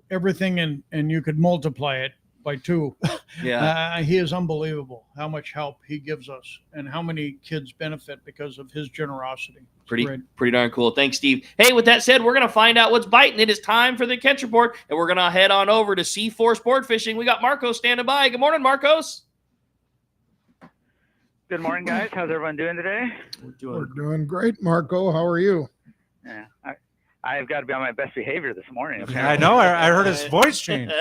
Everything, and you could multiply it by 2. Yeah. He is unbelievable how much help he gives us and how many kids benefit because of his generosity. Pretty darn cool. Thanks, Steve. Hey, with that said, we're going to find out what's biting. It is time for the catch report, and we're going to head on over to C4 Sport Fishing. We got Marcos standing by. Good morning, Marcos. Good morning, guys. How's everyone doing today? We're doing great, Marco. How are you? Yeah, I've got to be on my best behavior this morning. Apparently. I know. I heard his voice change.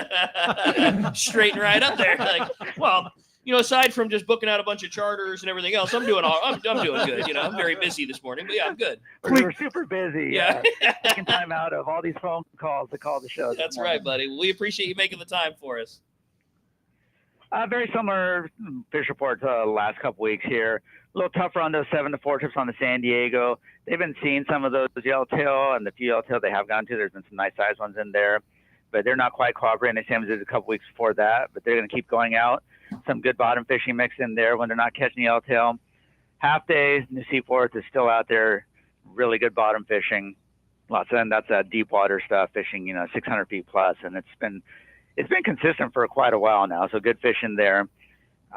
Straighten right up there. Like, well, aside from just booking out a bunch of charters and everything else, I'm doing doing good. I'm very busy this morning, but yeah, I'm good. We're super busy. Yeah. Taking time out of all these phone calls to call the show. That's right, buddy. We appreciate you making the time for us. Very similar fish reports last couple weeks here. A little tougher on those 7 to 4 trips on the San Diego. They've been seeing some of those yellowtail, and the few yellowtail they have gone to, there's been some nice sized ones in there, but they're not quite cooperating the same as they did a couple weeks before that, but they're going to keep going out. Some good bottom fishing mix in there when they're not catching yellowtail. Half day, New Seaforth is still out there, really good bottom fishing. Lots of, and that's deep water stuff, fishing, 600 feet plus, and it's been consistent for quite a while now, so good fishing there.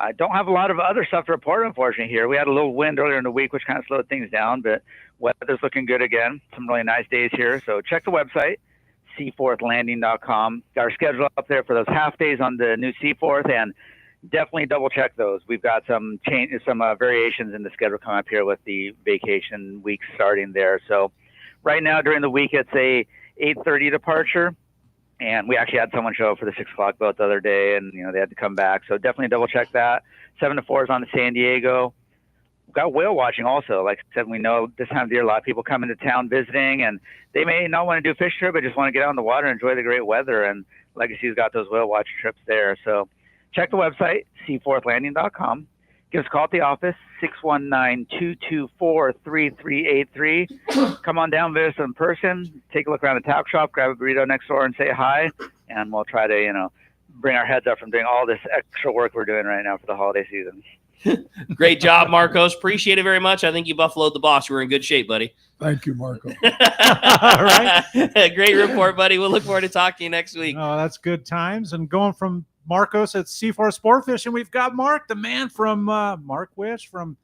I don't have a lot of other stuff to report, unfortunately, here. We had a little wind earlier in the week, which kind of slowed things down, but weather's looking good again. Some really nice days here, so check the website, seaforthlanding.com. Got our schedule up there for those half days on the New Seaforth, and definitely double check those. We've got some variations in the schedule coming up here with the vacation week starting there. So right now during the week, it's a 8:30 departure. And we actually had someone show up for the 6 o'clock boat the other day, and they had to come back. So definitely double check that. 7 to 4 is on the San Diego. We've got whale watching also. Like I said, we know this time of the year a lot of people come into town visiting, and they may not want to do a fish trip, but just want to get out in the water and enjoy the great weather. And Legacy's got those whale watching trips there. So check the website, seaforthlanding.com. Give us a call at the office, 619-224-3383. Come on down, visit us in person, take a look around the tackle shop, grab a burrito next door and say hi, and we'll try to, bring our heads up from doing all this extra work we're doing right now for the holiday season. Great job, Marcos. Appreciate it very much. I think you buffaloed the boss. We're in good shape, buddy. Thank you, Marco. All right. Great report, buddy. We'll look forward to talking to you next week. Oh, that's good times. And going from Marcos at C4 Sport Fishing, we've got Mark, the man from Mark Wish from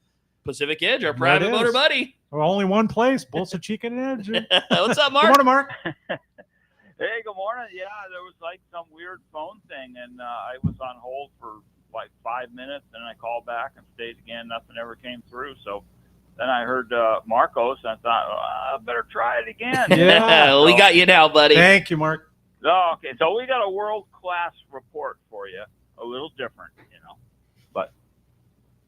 Pacific Edge, our private motor buddy. Well, only one place, Bolsa Chica Edge. What's up, Mark? Good morning, Mark. Hey, good morning. Yeah, there was like some weird phone thing, and I was on hold for like 5 minutes, and I called back and stayed again. Nothing ever came through. So then I heard Marcos, and I thought, I better try it again. Yeah, we got you now, buddy. Thank you, Mark. Oh, okay, so we got a world-class report for you, a little different, but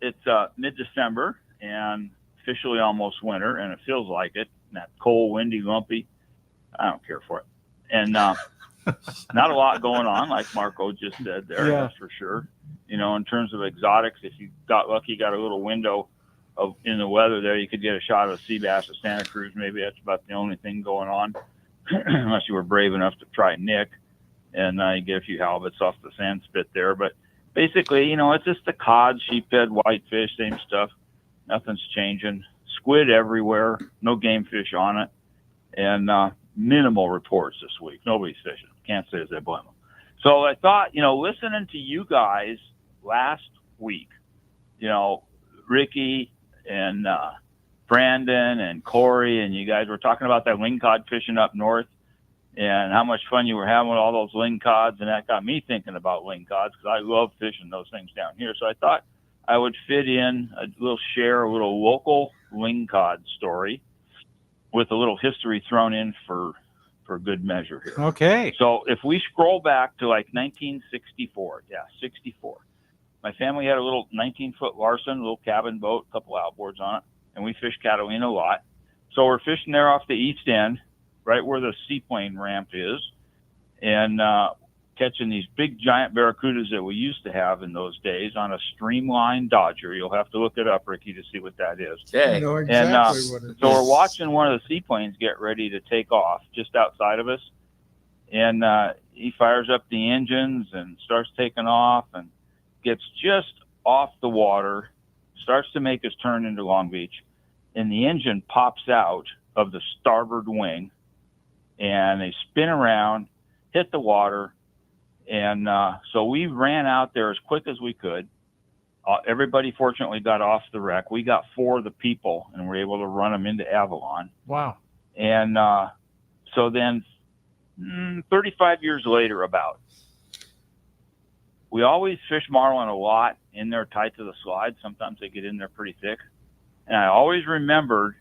it's mid-December and officially almost winter, and it feels like it. And that cold, windy, lumpy, I don't care for it. And not a lot going on, like Marco just said there, Yeah. that's for sure. In terms of exotics, if you got lucky, got a little window in the weather there, you could get a shot of a sea bass at Santa Cruz. Maybe that's about the only thing going on, unless you were brave enough to try Nick, and you get a few halibuts off the sand spit there. But basically, it's just the cod, sheephead, whitefish, same stuff. Nothing's changing. Squid everywhere, no game fish on it, and minimal reports this week. Nobody's fishing. Can't say as I blame them. So I thought, listening to you guys last week, Ricky and Brandon and Cory, and you guys were talking about that lingcod fishing up north and how much fun you were having with all those lingcods, and that got me thinking about lingcods because I love fishing those things down here. So I thought I would fit in a little local lingcod story with a little history thrown in for good measure here. Okay. So if we scroll back to like 1964, 64. My family had a little 19-foot Larson, little cabin boat, a couple outboards on it, and we fished Catalina a lot. So we're fishing there off the east end, right where the seaplane ramp is, and catching these big giant barracudas that we used to have in those days on a streamlined Dodger. You'll have to look it up, Ricky, to see what that is. Okay. I know exactly what it is. So we're watching one of the seaplanes get ready to take off just outside of us, and he fires up the engines and starts taking off and gets just off the water, starts to make his turn into Long Beach, and the engine pops out of the starboard wing, and they spin around, hit the water, and so we ran out there as quick as we could. Everybody fortunately got off the wreck. We got 4 of the people and were able to run them into Avalon. Wow. And so then 35 years later we always fish marlin a lot in there tight to the slide. Sometimes they get in there pretty thick. And I always remembered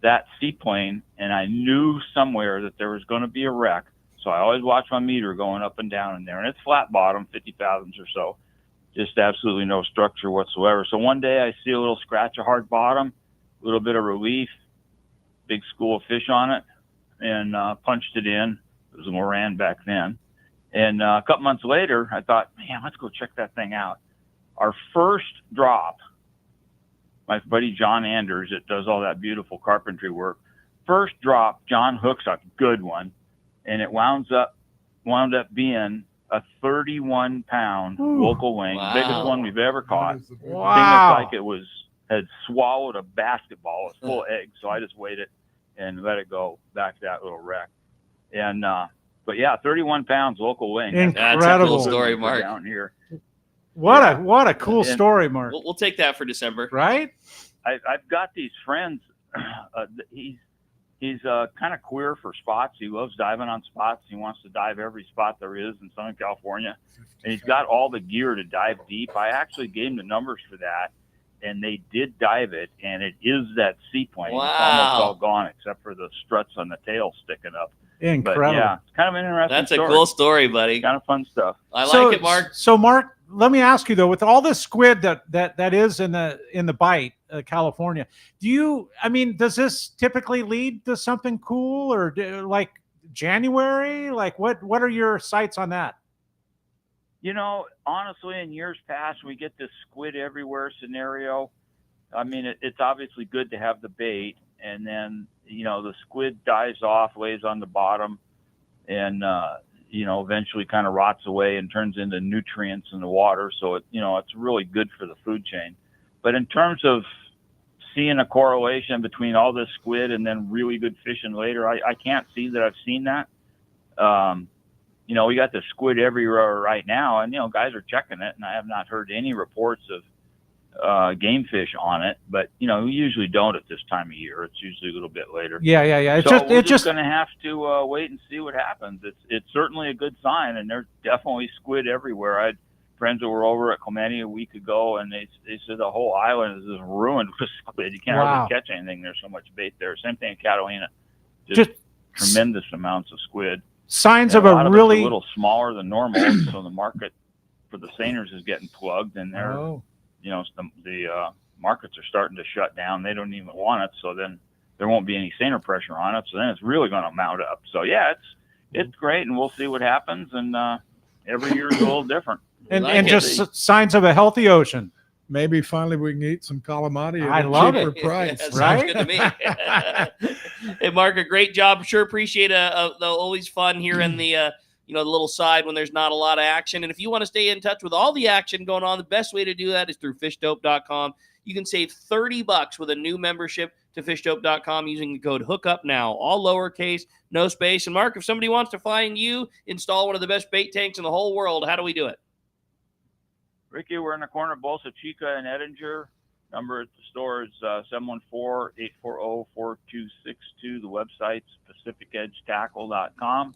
that seaplane, and I knew somewhere that there was going to be a wreck. So I always watch my meter going up and down in there. And it's flat bottom, 50 fathoms or so. Just absolutely no structure whatsoever. So one day I see a little scratch of hard bottom, a little bit of relief, big school of fish on it, and punched it in. It was a Moran back then. And a couple months later, I thought, man, let's go check that thing out. Our first drop, my buddy John Anders that does all that beautiful carpentry work, first drop, John hooks a good one, and it wound up being a 31-pound local wing, biggest one we've ever caught. Wow. Thing looked like had swallowed a basketball. It's full of eggs, so I just waited and let it go back to that little wreck. And but yeah, 31 pounds local wing. Incredible. That's a cool story, Mark. Down here. What a cool story, Mark. We'll take that for December. Right? I've got these friends. He's kind of queer for spots. He loves diving on spots. He wants to dive every spot there is in Southern California. And he's got all the gear to dive deep. I actually gave him the numbers for that, and they did dive it, and it is that seaplane. Wow. It's almost all gone except for the struts on the tail sticking up. Incredible. But yeah, it's kind of an interesting That's story. a cool story, buddy. Kind of fun stuff. I like it, Mark. So, Mark, let me ask you though, with all this squid that is in the bite, California, does this typically lead to something cool, or like January? Like what are your sights on that? Honestly, in years past, we get this squid everywhere scenario. I mean, it's obviously good to have the bait, and then the squid dives off, lays on the bottom, and eventually kind of rots away and turns into nutrients in the water. So it's really good for the food chain. But in terms of seeing a correlation between all this squid and then really good fishing later, I can't see that I've seen that. We got the squid everywhere right now, and guys are checking it, and I have not heard any reports of game fish on it, but we usually don't at this time of year. It's usually a little bit later. Yeah. We're just going to have to wait and see what happens. It's certainly a good sign, and there's definitely squid everywhere. I had friends that were over at Clemente a week ago, and they said the whole island is just ruined with squid. You can't hardly catch anything. There's so much bait there. Same thing in Catalina. Just tremendous amounts of squid. Signs and of a really little smaller than normal, so the market for the seiners is getting plugged, and they're the markets are starting to shut down. They don't even want it, so then there won't be any seiner pressure on it. So then it's really going to mount up. So yeah, it's great, and we'll see what happens. And every year is a little different. And just signs of a healthy ocean. maybe finally we can eat some calamari at I a love cheaper it. price. That sounds good to me. Hey, Mark, a great job. Sure appreciate the always fun here in the the little side when there's not a lot of action. And if you want to stay in touch with all the action going on, the best way to do that is through fishdope.com. You can save $30 with a new membership to fishdope.com using the code Hookup now. All lowercase, no space. And Mark, if somebody wants to find you, install one of the best bait tanks in the whole world, how do we do it? Ricky, we're in the corner of Bolsa Chica and Edinger. Number at the store is 714-840-4262. The website's pacificedgetackle.com.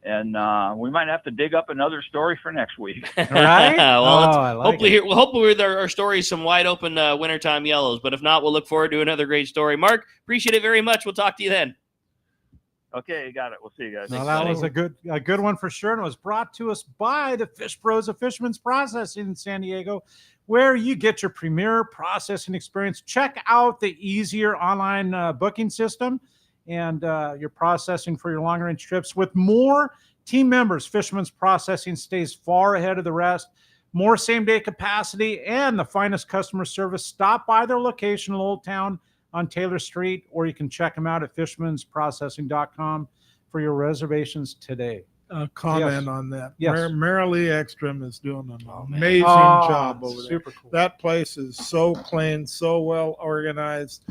And we might have to dig up another story for next week. Right? Well, hopefully our story is some wide open wintertime yellows. But if not, we'll look forward to another great story. Mark, appreciate it very much. We'll talk to you then. Okay, you got it. We'll see you guys. Well, that was a good one for sure. And it was brought to us by the Fish Pros of Fisherman's Processing in San Diego, where you get your premier processing experience. Check out the easier online booking system and your processing for your long-range trips. With more team members, Fisherman's Processing stays far ahead of the rest. More same-day capacity and the finest customer service. Stop by their location in Old Town on Taylor Street, or you can check them out at fishermansprocessing.com for your reservations today. Comment on that. Yes. Marilee Ekstrom is doing an amazing job over there. Super cool. That place is so clean, so well organized.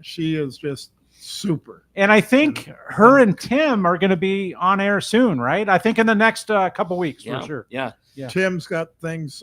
She is just super. And I think her and Tim are going to be on air soon, right? I think in the next couple weeks for sure. Yeah. Tim's got things.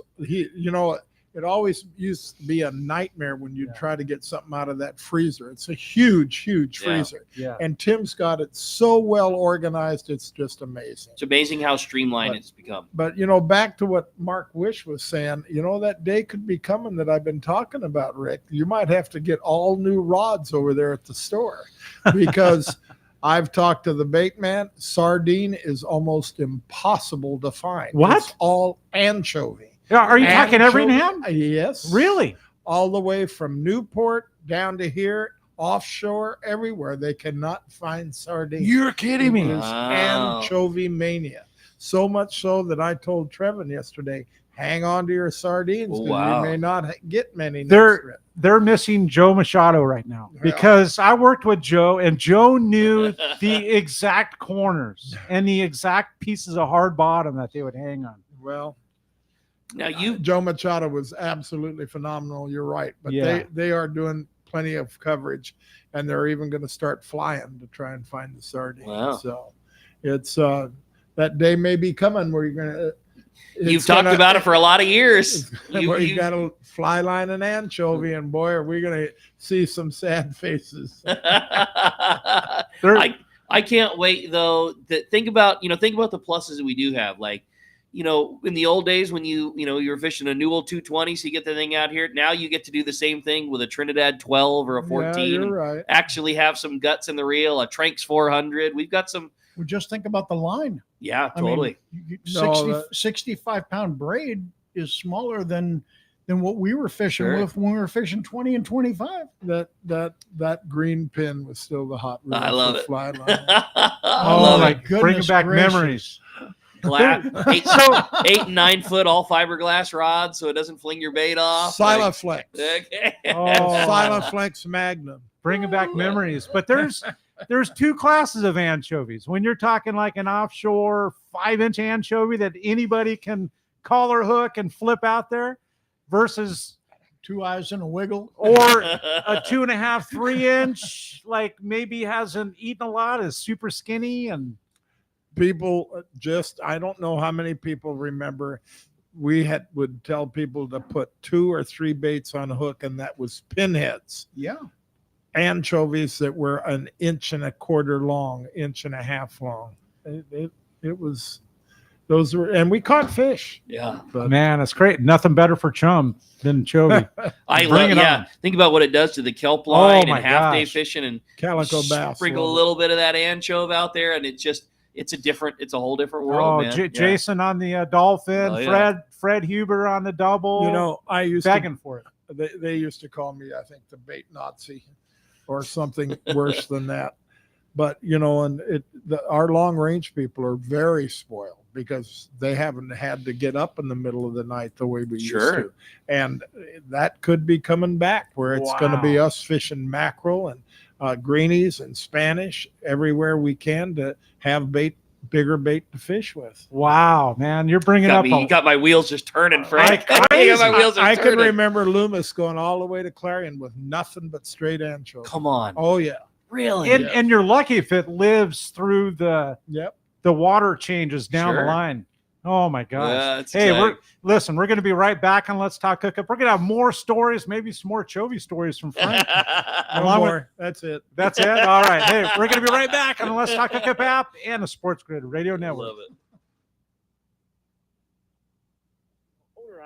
It always used to be a nightmare when you try to get something out of that freezer. It's a huge freezer. Yeah. And Tim's got it so well organized. It's just amazing. It's amazing how streamlined it's become. But, back to what Mark Wish was saying, that day could be coming that I've been talking about, Rick. You might have to get all new rods over there at the store because I've talked to the bait man. Sardine is almost impossible to find. What? It's all anchovy. Are you talking Everingham? Yes. Really? All the way from Newport down to here, offshore, everywhere. They cannot find sardines. You're kidding me. It is anchovy mania. So much so that I told Trevin yesterday, hang on to your sardines because you may not get many next trip. They're missing Joe Machado right now because I worked with Joe, and Joe knew the exact corners and the exact pieces of hard bottom that they would hang on. Well, now Joe Machado was absolutely phenomenal. You're right, but they are doing plenty of coverage, and they're even going to start flying to try and find the sardines. Wow. So it's that day may be coming where you're going to. You've talked about it for a lot of years. You got a fly line and anchovy, and boy, are we going to see some sad faces. I can't wait though. Think about the pluses that we do have. Like, in the old days when you were fishing a Newell 220, so you get the thing out here. Now you get to do the same thing with a Trinidad 12 or a 14. Yeah, you're right. Actually have some guts in the reel. A Tranks 400. We've got some. Well, just think about the line. Yeah, totally. 65-pound braid is smaller than what we were fishing with when we were fishing 20 and 25. That green pin was still the hot reel. I love it. Fly line. I love it. Bringing back memories. 8 and 9 foot all fiberglass rods, so it doesn't fling your bait off. Silaflex. Okay. Silaflex Magnum. Bringing back memories. But there's two classes of anchovies. When you're talking like an offshore 5-inch anchovy that anybody can collar hook and flip out there versus 2 eyes and a wiggle, or a 2.5, 3-inch, like maybe hasn't eaten a lot, is super skinny. And people I don't know how many people remember would tell people to put 2 or 3 baits on a hook, and that was pinheads. Yeah. Anchovies that were 1.25 inches long, 1.5 inches long. It was, those were, and we caught fish. Yeah. But, man, it's great. Nothing better for chum than chovy. Think about what it does to the kelp line and half day gosh. fishing and calico bass. Sprinkle a little bit of that anchovy out there, and it's a whole different world, man. Jason on the dolphin, Fred Huber on the double. I used begging for it. They used to call me, I think, the bait Nazi or something worse than that. But, and our long range people are very spoiled because they haven't had to get up in the middle of the night the way we used to. And that could be coming back where it's going to be us fishing mackerel and greenies and Spanish everywhere we can to have bigger bait to fish with. Wow, man, you're bringing you got my wheels just turning, Frank. I can remember Loomis going all the way to Clarion with nothing but straight anchovy. Come on. Oh yeah. Really? And you're lucky if it lives through the water changes down the line. Oh my gosh. Hey, we're going to be right back on Let's Talk Hookup. We're going to have more stories, maybe some more Chovy stories from Frank. That's it. That's it. All right. Hey, we're going to be right back on the Let's Talk Hookup app and the Sports Grid Radio Network. Love it.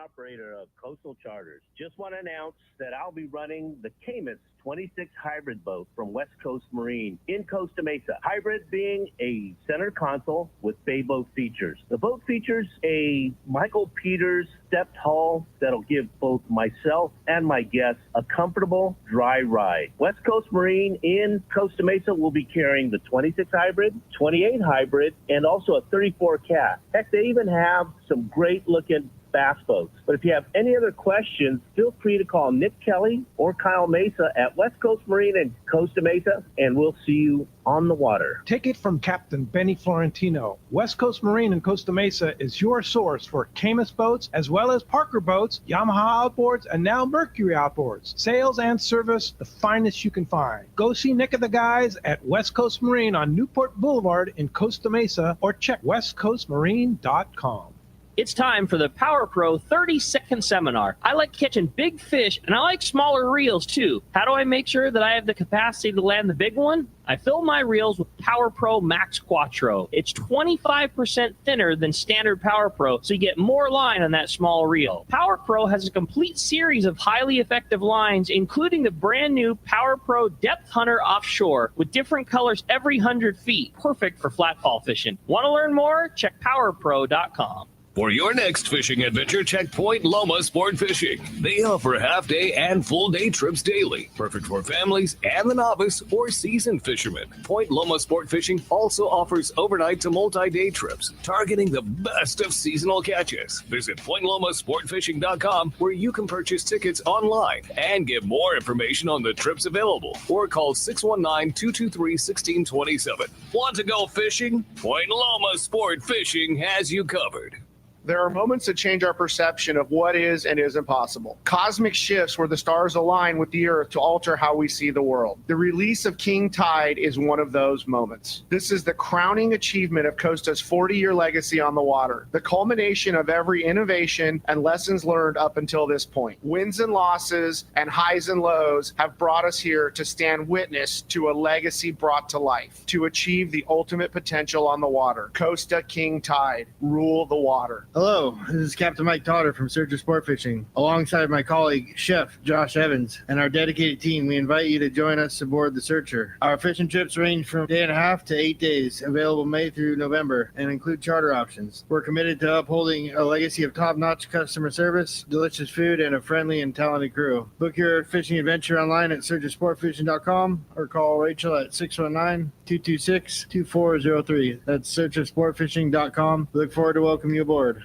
Operator of Coastal Charters. Just want to announce that I'll be running the Camus 26 hybrid boat from West Coast Marine in Costa Mesa. Hybrid being a center console with bay boat features. The boat features a Michael Peters stepped hull that'll give both myself and my guests a comfortable dry ride. West Coast Marine in Costa Mesa will be carrying the 26 hybrid, 28 hybrid, and also a 34 cat. Heck, they even have some great looking bass boats. But if you have any other questions, feel free to call Nick Kelly or Kyle Mesa at West Coast Marine in Costa Mesa, and we'll see you on the water. Take it from Captain Benny Florentino. West Coast Marine in Costa Mesa is your source for Camus boats, as well as Parker boats, Yamaha outboards, and now Mercury outboards. Sales and service, the finest you can find. Go see Nick and the guys at West Coast Marine on Newport Boulevard in Costa Mesa, or check westcoastmarine.com. It's time for the Power Pro 30-second seminar. I like catching big fish, and I like smaller reels too. How do I make sure that I have the capacity to land the big one? I fill my reels with Power Pro Max Quattro. It's 25% thinner than standard Power Pro, so you get more line on that small reel. Power Pro has a complete series of highly effective lines, including the brand new Power Pro Depth Hunter Offshore with different colors every 100 feet. Perfect for flatfall fishing. Want to learn more? Check powerpro.com. For your next fishing adventure, check Point Loma Sport Fishing. They offer half-day and full-day trips daily, perfect for families and the novice or seasoned fishermen. Point Loma Sport Fishing also offers overnight to multi-day trips, targeting the best of seasonal catches. Visit PointLomaSportFishing.com, where you can purchase tickets online and get more information on the trips available, or call 619-223-1627. Want to go fishing? Point Loma Sport Fishing has you covered. There are moments that change our perception of what is and isn't possible. Cosmic shifts where the stars align with the earth to alter how we see the world. The release of King Tide is one of those moments. This is the crowning achievement of Costa's 40-year legacy on the water, the culmination of every innovation and lessons learned up until this point. Wins and losses and highs and lows have brought us here to stand witness to a legacy brought to life, to achieve the ultimate potential on the water. Costa King Tide, rule the water. Hello, this is Captain Mike Totter from Searcher Sport Fishing. Alongside my colleague, Chef Josh Evans, and our dedicated team, we invite you to join us aboard the Searcher. Our fishing trips range from 1.5 to 8 days, available May through November, and include charter options. We're committed to upholding a legacy of top-notch customer service, delicious food, and a friendly and talented crew. Book your fishing adventure online at searchersportfishing.com or call Rachel at 619-226-2403. That's searchersportfishing.com. Look forward to welcoming you aboard.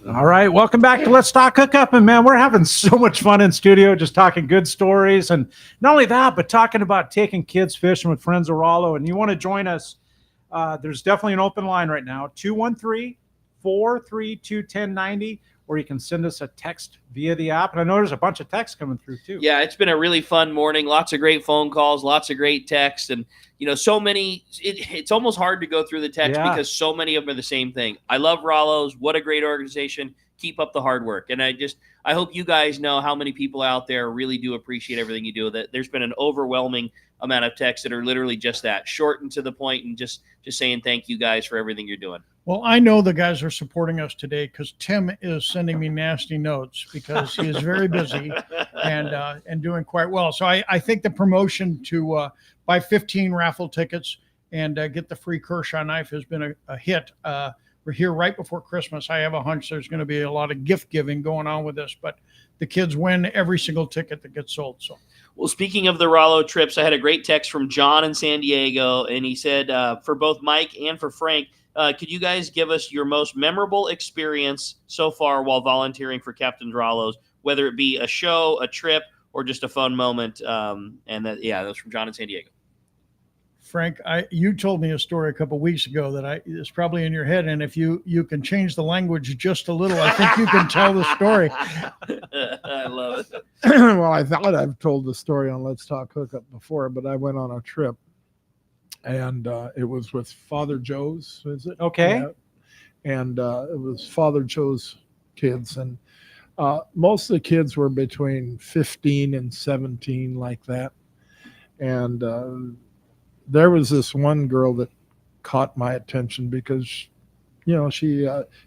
All right, welcome back to Let's Talk Hookup. And man, we're having so much fun in studio, just talking good stories. And not only that, but talking about taking kids fishing with friends of Rollo. And you want to join us, there's definitely an open line right now, 213-432-1090, or you can send us a text via the app. And I know there's a bunch of texts coming through too. Yeah, it's been a really fun morning. Lots of great phone calls, lots of great texts. And, you know, so many, it's almost hard to go through the text because so many of them are the same thing. I love Rollos. What a great organization. Keep up the hard work. And I hope you guys know how many people out there really do appreciate everything you do. That there's been an overwhelming amount of texts that are literally just that, short and to the point, and just saying thank you guys for everything you're doing. Well, I know the guys are supporting us today because Tim is sending me nasty notes because he is very busy and doing quite well. So I think the promotion to buy 15 raffle tickets and get the free Kershaw knife has been a hit. We're here right before Christmas. I have a hunch there's going to be a lot of gift giving going on with this, but the kids win every single ticket that gets sold. So, Well, speaking of the Rollo trips, I had a great text from John in San Diego, and he said, for both Mike and for Frank, could you guys give us your most memorable experience so far while volunteering for Captain's Rollos, whether it be a show, a trip, or just a fun moment? That was from John in San Diego. Frank, you told me a story a couple of weeks ago that is probably in your head, and if you can change the language just a little, I think you can tell the story. I love it. Well, I thought I've told the story on Let's Talk Hookup before, but I went on a trip, and it was with Father Joe's, is it? Okay. Yeah. And it was Father Joe's kids, and most of the kids were between 15 and 17, like that. And there was this one girl that caught my attention because,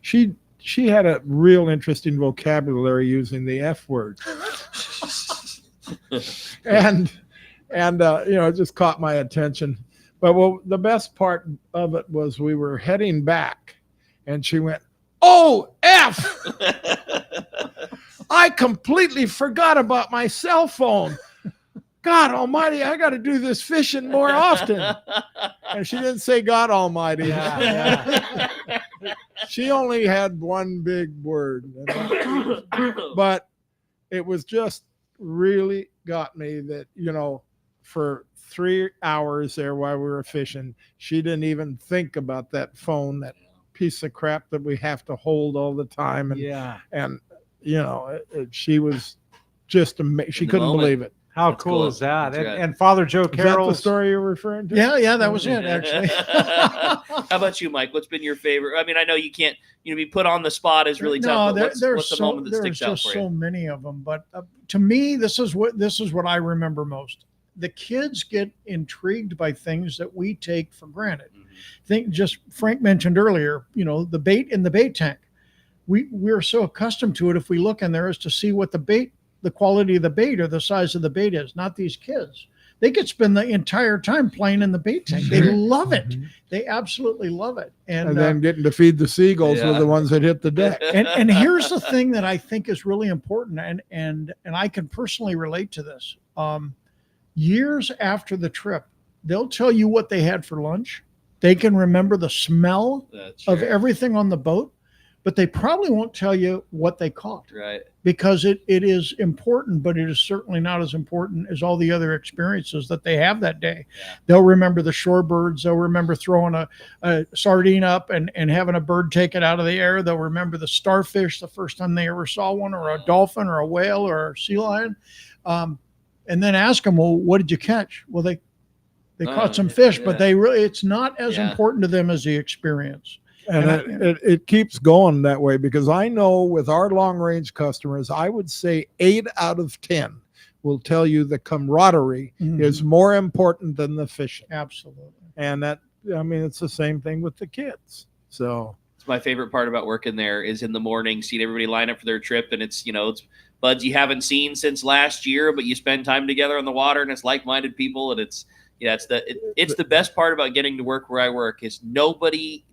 she had a real interesting vocabulary using the F word, and it just caught my attention. But the best part of it was we were heading back, and she went, "Oh, F! I completely forgot about my cell phone. God almighty, I got to do this fishing more often." And she didn't say God almighty. Yeah. She only had one big word. But it was just really got me that, for 3 hours there while we were fishing, she didn't even think about that phone, that piece of crap that we have to hold all the time. And she was just amazing. She couldn't believe it. How cool is that? And Father Joe Carroll. Is that the story you're referring to? Yeah, that was it, actually. How about you, Mike? What's been your favorite? I mean, I know you can't, be put on the spot is really tough. But what's the moment that sticks out for you? There's so many of them, but to me, this is what I remember most. The kids get intrigued by things that we take for granted. Frank mentioned earlier, the bait in the bait tank. We're so accustomed to it. If we look in there, is to see what the quality of the bait or the size of the bait is. Not these kids. They could spend the entire time playing in the bait tank. They love it. They absolutely love it. And then getting to feed the seagulls with the ones that hit the deck. And here's the thing that I think is really important, and I can personally relate to this. Years after the trip, they'll tell you what they had for lunch. They can remember the smell of everything on the boat, but they probably won't tell you what they caught. Right. Because it is important, but it is certainly not as important as all the other experiences that they have that day. Yeah. They'll remember the shorebirds. They'll remember throwing a sardine up and having a bird take it out of the air. They'll remember the starfish the first time they ever saw one, or a dolphin or a whale or a sea lion. And then ask them, well, what did you catch? Well, they caught some fish, but it's not as important to them as the experience. And it keeps going that way, because I know with our long range customers, I would say 8 out of 10 will tell you the camaraderie is more important than the fishing. Absolutely. And it's the same thing with the kids. So it's my favorite part about working there is in the morning, seeing everybody line up for their trip. And it's buds you haven't seen since last year, but you spend time together on the water, and it's like-minded people. And it's the best part about getting to work where I work is nobody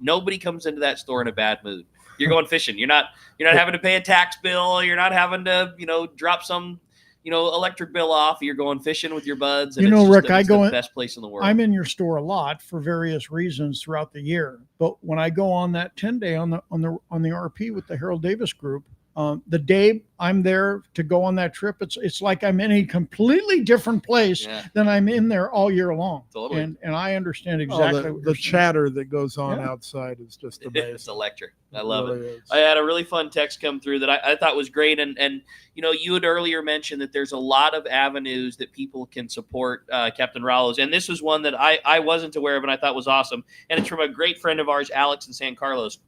comes into that store in a bad mood. You're going fishing. You're not having to pay a tax bill. You're not having to, drop some, electric bill off. You're going fishing with your buds. And Rick, it's the best place in the world. I'm in your store a lot for various reasons throughout the year. But when I go on that 10-day on the RP with the Harold Davis group, the day I'm there to go on that trip, it's like I'm in a completely different place than I'm in there all year long. Totally. And I understand exactly what the chatter that goes on outside is just amazing. It's electric. I love it. I had a really fun text come through that I thought was great. And you had earlier mentioned that there's a lot of avenues that people can support Captain Rollos. And this was one that I wasn't aware of and I thought was awesome. And it's from a great friend of ours, Alex in San Carlos.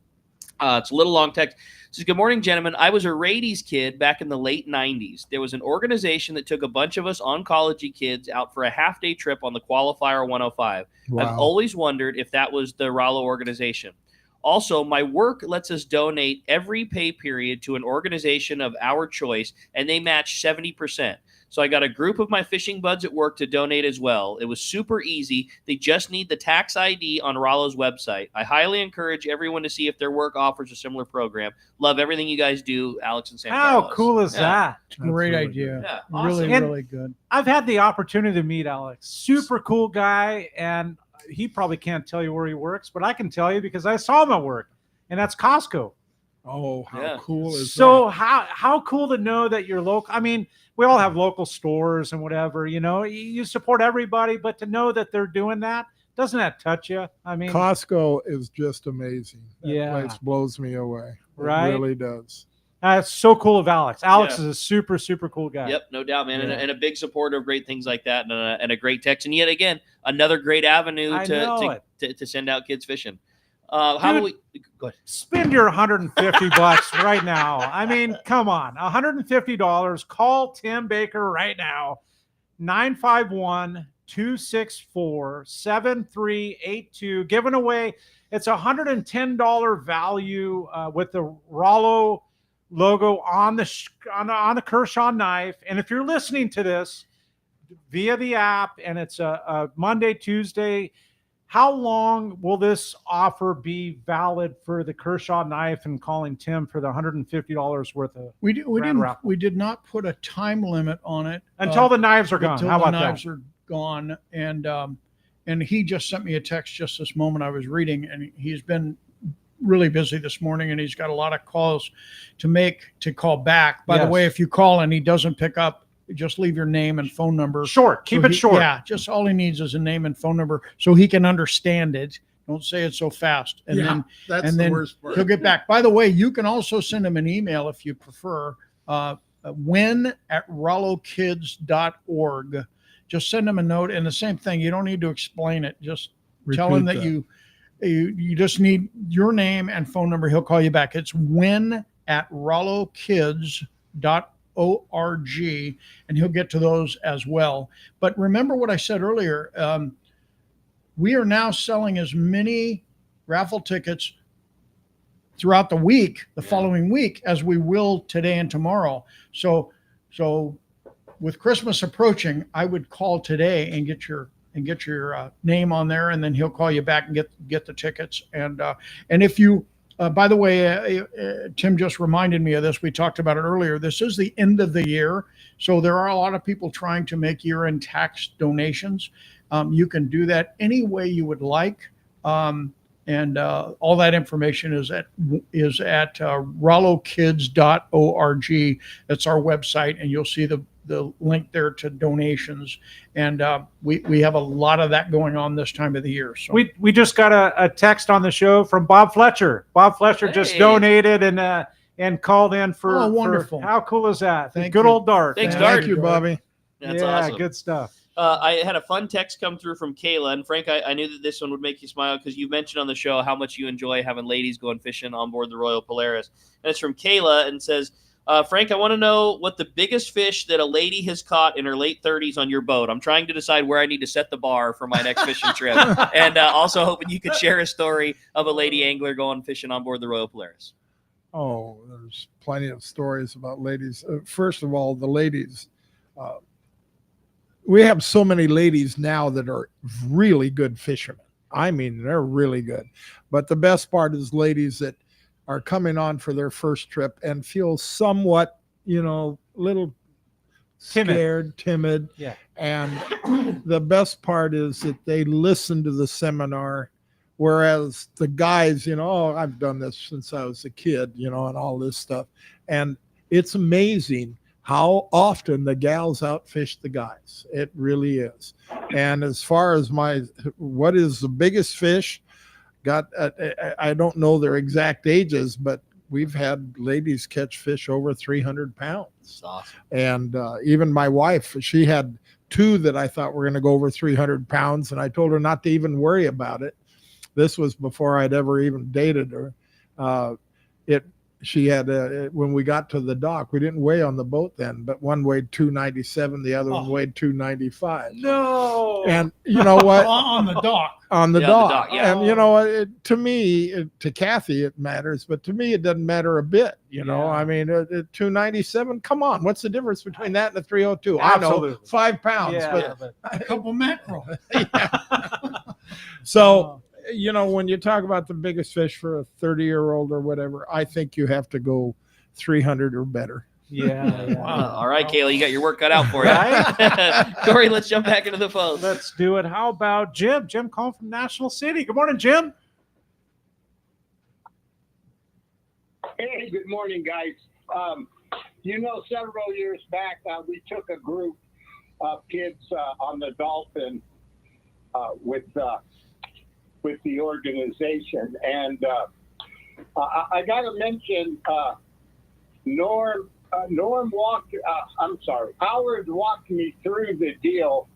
It's a little long text. It says, "Good morning, gentlemen. I was a Radies kid back in the late 90s. There was an organization that took a bunch of us oncology kids out for a half-day trip on the Qualifier 105. Wow. I've always wondered if that was the Rollo organization. Also, my work lets us donate every pay period to an organization of our choice, and they match 70%. So I got a group of my fishing buds at work to donate as well. It was super easy. They just need the tax ID on Rollos' website. I highly encourage everyone to see if their work offers a similar program. Love everything you guys do, Alex and San Carlos. How cool is that? Great idea. Yeah, Really, awesome. really good. I've had the opportunity to meet Alex. Super cool guy, and he probably can't tell you where he works, but I can tell you because I saw him at work, and that's Costco. Oh, how cool is so that? how cool to know that you're local. I mean, we all have local stores and whatever, you support everybody, but to know that they're doing that, doesn't that touch you? I mean, Costco is just amazing. That place blows me away. Right? It really does. It's so cool of Alex. Alex is a super, super cool guy. Yep, no doubt, man, and a big supporter of great things like that, and a great text, and yet again, another great avenue to send out kids fishing. How do we go ahead. Spend your $150 right now? I mean, come on, $150. Call Tim Baker right now, 951-264-7382. Giving away, it's $110 value with the Rollo logo on the Kershaw knife. And if you're listening to this via the app and it's a Monday, Tuesday, how long will this offer be valid for the Kershaw knife and calling Tim for the $150 worth of We did not put a time limit on it until the knives are gone. Until How the about knives that? are gone, and he just sent me a text just this moment I was reading, and he's been really busy this morning, and he's got a lot of calls to call back. By the way, if you call and he doesn't pick up, just leave your name and phone number. Short. Keep it short. Yeah, just all he needs is a name and phone number so he can understand it. Don't say it so fast. And then the worst part. He'll get back. By the way, you can also send him an email if you prefer. win@rollokids.org. Just send him a note, and the same thing. You don't need to explain it. Just tell him that you just need your name and phone number. He'll call you back. It's win@rollokids.org, and he'll get to those as well. But remember what I said earlier. We are now selling as many raffle tickets throughout the week, the following week, as we will today and tomorrow. So with Christmas approaching, I would call today and get your name on there, and then he'll call you back and get the tickets. And if you, by the way, Tim just reminded me of this. We talked about it earlier. This is the end of the year, so there are a lot of people trying to make year-end tax donations. You can do that any way you would like, and all that information is at rollokids.org. That's our website, and you'll see the link there to donations. And we have a lot of that going on this time of the year. So we just got a text on the show from Bob Fletcher. Bob Fletcher just donated and called in for. Oh, wonderful! How cool is that? Thank Good you. old Dart. Thanks, Dart. Thank you, Bobby. That's awesome. Good stuff. I had a fun text come through from Kayla, and Frank, I knew that this one would make you smile because you mentioned on the show how much you enjoy having ladies going fishing on board the Royal Polaris. And it's from Kayla, and says, Frank, I want to know what the biggest fish that a lady has caught in her late 30s on your boat. I'm trying to decide where I need to set the bar for my next fishing trip. And also hoping you could share a story of a lady angler going fishing on board the Royal Polaris. Oh, there's plenty of stories about ladies. First of all, the ladies. We have so many ladies now that are really good fishermen. I mean, they're really good. But the best part is ladies that are coming on for their first trip and feel somewhat, little scared, timid. Yeah. And the best part is that they listen to the seminar, whereas the guys, I've done this since I was a kid, and all this stuff. And it's amazing how often the gals outfish the guys. It really is. And as far as what is the biggest fish, I don't know their exact ages, but we've had ladies catch fish over 300 pounds. That's awesome. And even my wife, she had two that I thought were going to go over 300 pounds, and I told her not to even worry about it. This was before I'd ever even dated her. she had when we got to the dock, we didn't weigh on the boat then, but one weighed 297, the other one weighed 295. No. And you know what? On the dock. On the dock. yeah. And you know, to me, to Kathy, it matters, but to me, it doesn't matter a bit. You know, I mean, 297. Come on, what's the difference between that and a 302? Absolutely. I know 5 pounds, Yeah, but a couple mackerel. so. You know, when you talk about the biggest fish for a 30-year-old or whatever, I think you have to go 300 or better. Yeah. Wow. All right, Kayla, you got your work cut out for you. Cory, let's jump back into the phone. Let's do it. How about Jim? Jim calling from National City. Good morning, Jim. Hey, good morning, guys. Several years back, we took a group of kids on the Dolphin with the organization, and I got to mention Howard walked me through the deal,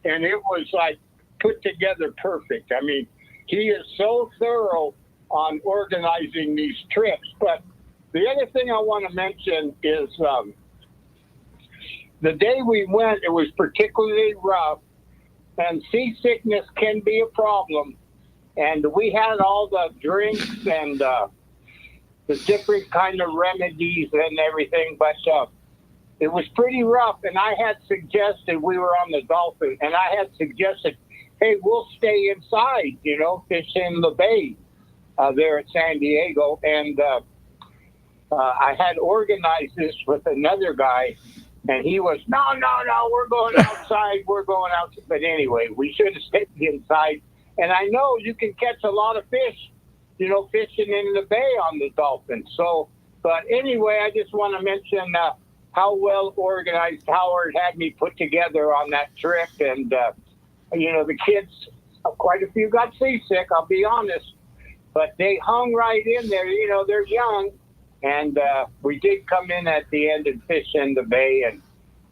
and it was like put together perfect. I mean, he is so thorough on organizing these trips. But the other thing I want to mention is the day we went, it was particularly rough, and seasickness can be a problem. And we had all the drinks and the different kind of remedies and everything, but it was pretty rough. And I had suggested, we were on the Dolphin, and I had suggested, hey, we'll stay inside, fish in the bay there at San Diego. And I had organized this with another guy, and he was, no, we're going outside, But anyway, we should have stayed inside. And I know you can catch a lot of fish, fishing in the bay on the Dolphin. So, but anyway, I just want to mention how well organized Howard had me put together on that trip. And, the kids, quite a few got seasick, I'll be honest. But they hung right in there. They're young. And we did come in at the end and fish in the bay. And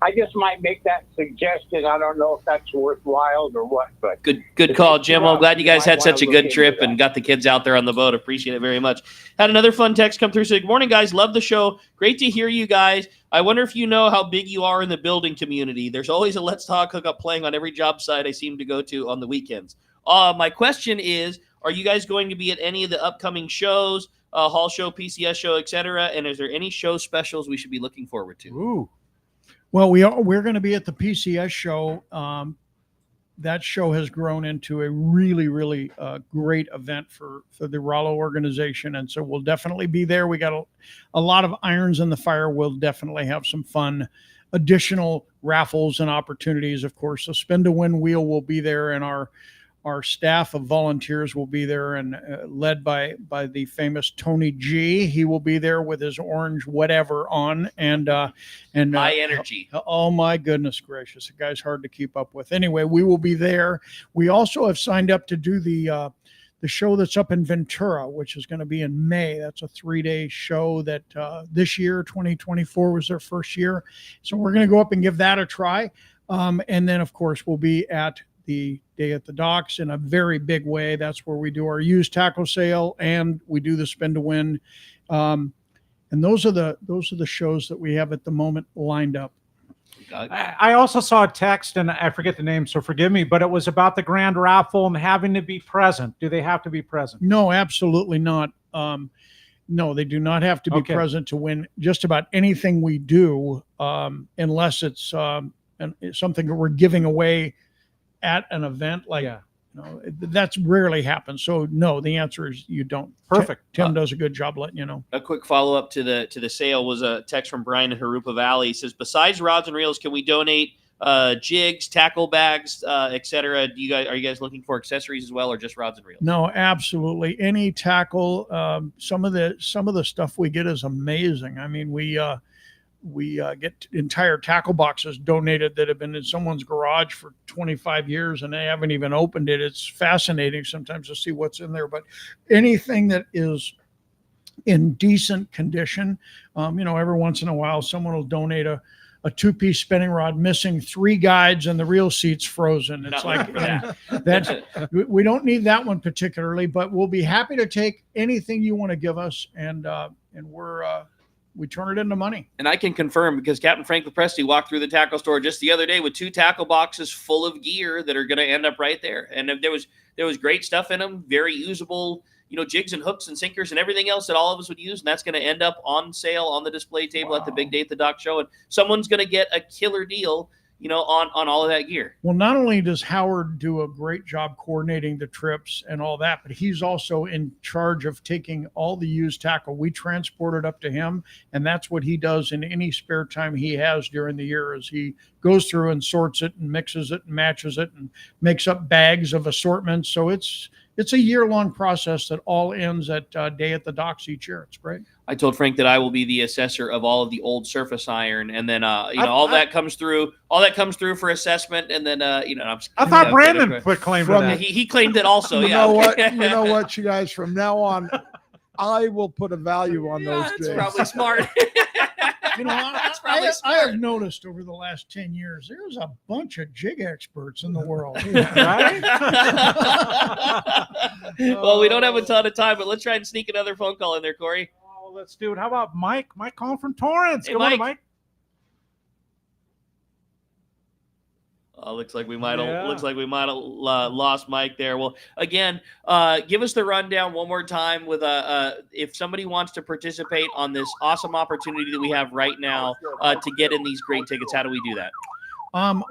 I just might make that suggestion. I don't know if that's worthwhile or what, but good call, Jim. I'm glad you guys had such a good trip and got the kids out there on the boat. Appreciate it very much. Had another fun text come through. So, good morning, guys. Love the show. Great to hear you guys. I wonder if you know how big you are in the building community. There's always a Let's Talk Hookup playing on every job site I seem to go to on the weekends. My question is, are you guys going to be at any of the upcoming shows, Hall Show, PCS Show, etc.? And is there any show specials we should be looking forward to? Ooh. Well, we're going to be at the PCS show. That show has grown into a really, really great event for the Rollo organization. And so we'll definitely be there. We got a lot of irons in the fire. We'll definitely have some fun additional raffles and opportunities. Of course, the spin to win wheel will be there, and our staff of volunteers will be there, and led by the famous Tony G. He will be there with his orange whatever on, and high energy. Oh my goodness gracious, the guy's hard to keep up with. Anyway, we will be there. We also have signed up to do the show that's up in Ventura, which is going to be in May. That's a 3-day show that this year, 2024, was their first year. So we're going to go up and give that a try. And then, of course, we'll be at the Day at the Docks in a very big way. That's where we do our used tackle sale and we do the spin to win. And those are the shows that we have at the moment lined up. I also saw a text, and I forget the name, so forgive me, but it was about the grand raffle and having to be present. Do they have to be present? No, absolutely not. No, they do not have to be present to win just about anything we do, unless it's something that we're giving away at an event like that's rarely happens. So no, the answer is you don't. Perfect. Tim does a good job letting you know. A quick follow up to the sale was a text from Brian in Harupa Valley. He says, besides rods and reels, can we donate jigs, tackle bags, etc.? Are you guys looking for accessories as well, or just rods and reels? No, absolutely. Any tackle. Some of the stuff we get is amazing. I mean, we get entire tackle boxes donated that have been in someone's garage for 25 years and they haven't even opened it. It's fascinating sometimes to see what's in there, but anything that is in decent condition, every once in a while, someone will donate a 2-piece spinning rod missing 3 guides and the reel seat's frozen. It's we don't need that one particularly, but we'll be happy to take anything you want to give us. And we turn it into money. And I can confirm, because Captain Frank LoPreste walked through the tackle store just the other day with 2 tackle boxes full of gear that are going to end up right there. And there was great stuff in them, very usable, jigs and hooks and sinkers and everything else that all of us would use. And that's going to end up on sale on the display table at the Big Day at the Dock show. And someone's going to get a killer deal, on all of that gear. Well, not only does Howard do a great job coordinating the trips and all that, but he's also in charge of taking all the used tackle. We transport it up to him, and that's what he does in any spare time he has during the year, is he goes through and sorts it and mixes it and matches it and makes up bags of assortments. So it's a year-long process that all ends at Day at the Docks each year. It's great. I told Frank that I will be the assessor of all of the old surface iron, and then all that comes through for assessment, and then I thought Brandon put claim to that. He claimed it also. You know what, you guys? From now on, I will put a value on those. That's probably smart. I have noticed over the last 10 years, there's a bunch of jig experts in the world. Right? Well, we don't have a ton of time, but let's try and sneak another phone call in there, Cory. Oh, let's do it. How about Mike? Mike calling from Torrance. Hey, Good morning, Mike. Looks like we might have lost Mike there. Well, again, give us the rundown one more time with if somebody wants to participate on this awesome opportunity that we have right now to get in these great tickets. How do we do that?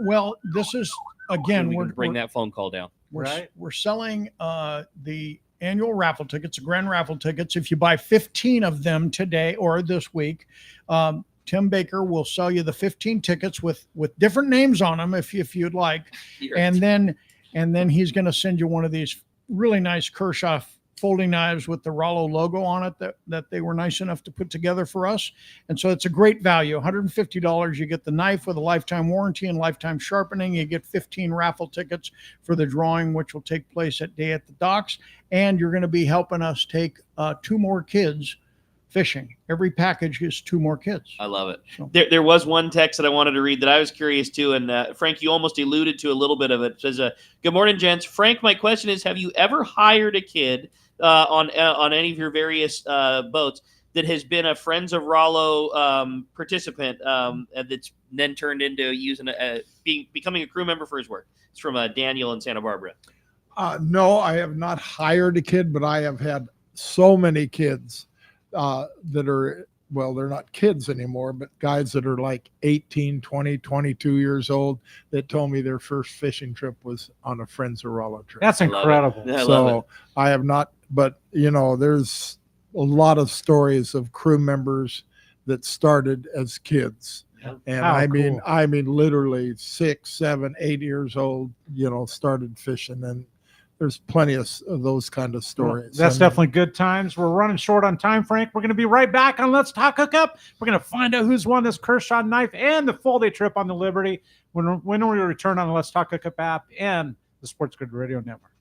Well, this is again, we're bring that phone call down. We're selling the annual raffle tickets, the grand raffle tickets. If you buy 15 of them today or this week, Tim Baker will sell you the 15 tickets with different names on them if you'd like. And then he's going to send you one of these really nice Kershaw folding knives with the Rollo logo on it that they were nice enough to put together for us. And so it's a great value, $150. You get the knife with a lifetime warranty and lifetime sharpening. You get 15 raffle tickets for the drawing, which will take place at Day at the Docks. And you're going to be helping us take 2 more kids fishing. Every package is 2 more kids. I love it. So. There was one text that I wanted to read that I was curious too, and Frank, you almost alluded to a little bit of it. It says, "Good morning, gents. Frank, my question is: have you ever hired a kid on any of your various boats that has been a Friends of Rollo participant that's then turned into becoming a crew member for his work?" It's from Daniel in Santa Barbara. No, I have not hired a kid, but I have had so many kids that are, well, they're not kids anymore, but guys that are like 18, 20, 22 years old that told me their first fishing trip was on a Friends of Rollo trip. That's incredible. So I have not, but there's a lot of stories of crew members that started as kids. And I mean, literally 6, 7, 8 years old, started fishing, and there's plenty of those kind of stories. That's definitely good times. We're running short on time, Frank. We're going to be right back on Let's Talk Hookup. We're going to find out who's won this Kershaw knife and the full day trip on the Liberty when we return on the Let's Talk Hookup app and the Sports Grid Radio Network.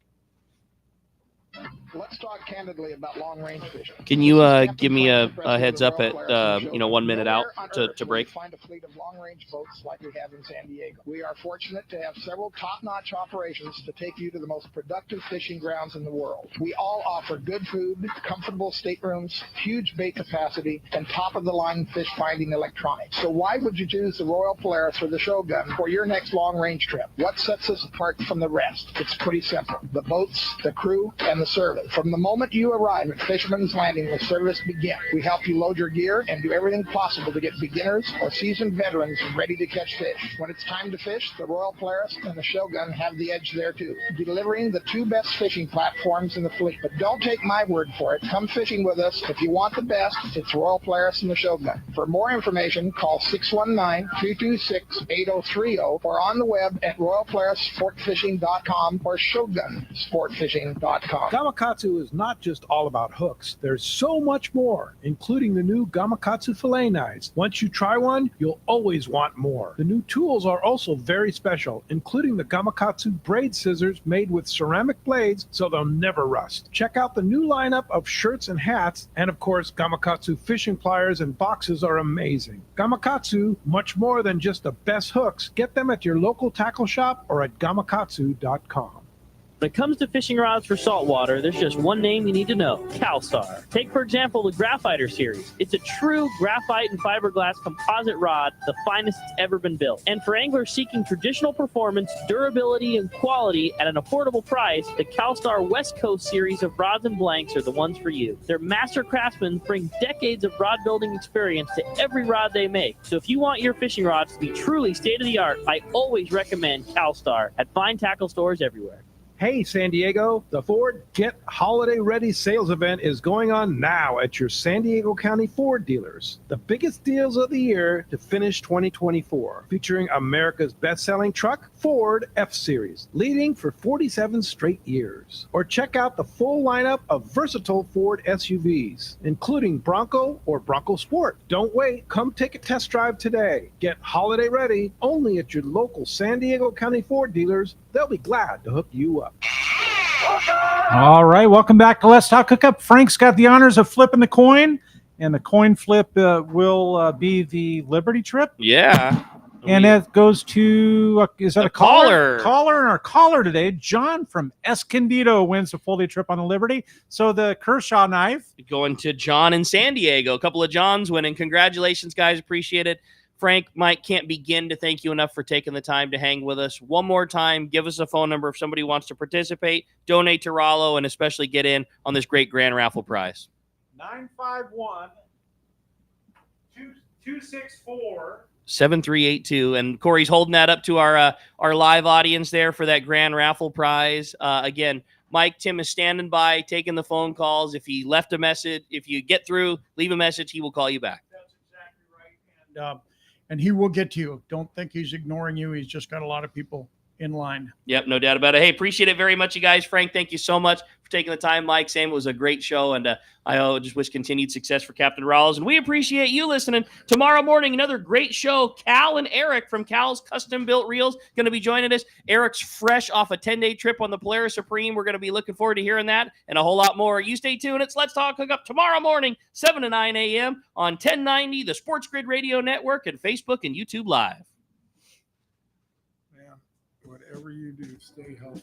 Let's talk candidly about long-range fishing. Can you give me a heads up at 1 minute out to break? Find a fleet of long-range boats like we have in San Diego. We are fortunate to have several top-notch operations to take you to the most productive fishing grounds in the world. We all offer good food, comfortable staterooms, huge bait capacity, and top-of-the-line fish-finding electronics. So why would you choose the Royal Polaris or the Shogun for your next long-range trip? What sets us apart from the rest? It's pretty simple. The boats, the crew, and the service. From the moment you arrive at Fisherman's Landing, the service begins. We help you load your gear and do everything possible to get beginners or seasoned veterans ready to catch fish. When it's time to fish, the Royal Polaris and the Shogun have the edge there too, delivering the 2 best fishing platforms in the fleet. But don't take my word for it. Come fishing with us. If you want the best, it's Royal Polaris and the Shogun. For more information, call 619-226-8030 or on the web at royalpolarissportfishing.com or shogunsportfishing.com. Gamakatsu is not just all about hooks. There's so much more, including the new Gamakatsu fillet knives. Once you try one, you'll always want more. The new tools are also very special, including the Gamakatsu braid scissors made with ceramic blades so they'll never rust. Check out the new lineup of shirts and hats, and of course, Gamakatsu fishing pliers and boxes are amazing. Gamakatsu, much more than just the best hooks. Get them at your local tackle shop or at gamakatsu.com. When it comes to fishing rods for saltwater, there's just one name you need to know, CalStar. Take, for example, the Graphiter series. It's a true graphite and fiberglass composite rod, the finest it's ever been built. And for anglers seeking traditional performance, durability, and quality at an affordable price, the CalStar West Coast series of rods and blanks are the ones for you. Their master craftsmen bring decades of rod building experience to every rod they make. So if you want your fishing rods to be truly state-of-the-art, I always recommend CalStar at fine tackle stores everywhere. Hey, San Diego, the Ford Get Holiday Ready sales event is going on now at your San Diego County Ford dealers. The biggest deals of the year to finish 2024, featuring America's best-selling truck, Ford F-Series, leading for 47 straight years. Or check out the full lineup of versatile Ford SUVs, including Bronco or Bronco Sport. Don't wait. Come take a test drive today. Get holiday ready only at your local San Diego County Ford dealers. They'll be glad to hook you up. All right, welcome back to Let's Talk Hookup. Frank's got the honors of flipping the coin, and the coin flip will be the Liberty trip. Yeah. And that goes to, is that a caller? Caller. And our caller today, John from Escondido, wins a full-day trip on the Liberty. So the Kershaw knife. Going to John in San Diego. A couple of Johns winning. Congratulations, guys. Appreciate it. Frank, Mike, can't begin to thank you enough for taking the time to hang with us. One more time, give us a phone number if somebody wants to participate, donate to Rollo, and especially get in on this great grand raffle prize. 951-264. 7382. And Corey's holding that up to our live audience there for that grand raffle prize. Again, Mike, Tim is standing by, taking the phone calls. If he left a message, if you get through, leave a message, he will call you back. That's exactly right. And he will get to you. Don't think he's ignoring you. He's just got a lot of people in line. Yep, no doubt about it. Hey, appreciate it very much, you guys. Frank, thank you so much for taking the time. Mike, Sam, it was a great show, and I just wish continued success for Captain Rollos, and we appreciate you listening. Tomorrow morning, another great show. Cal and Eric from Cal's Custom Built Reels going to be joining us. Eric's fresh off a 10-day trip on the Polaris Supreme. We're going to be looking forward to hearing that and a whole lot more. You stay tuned. It's Let's Talk Hookup tomorrow morning, 7 to 9 a.m. on 1090, the Sports Grid Radio Network, and Facebook and YouTube Live. Whatever you do, stay healthy.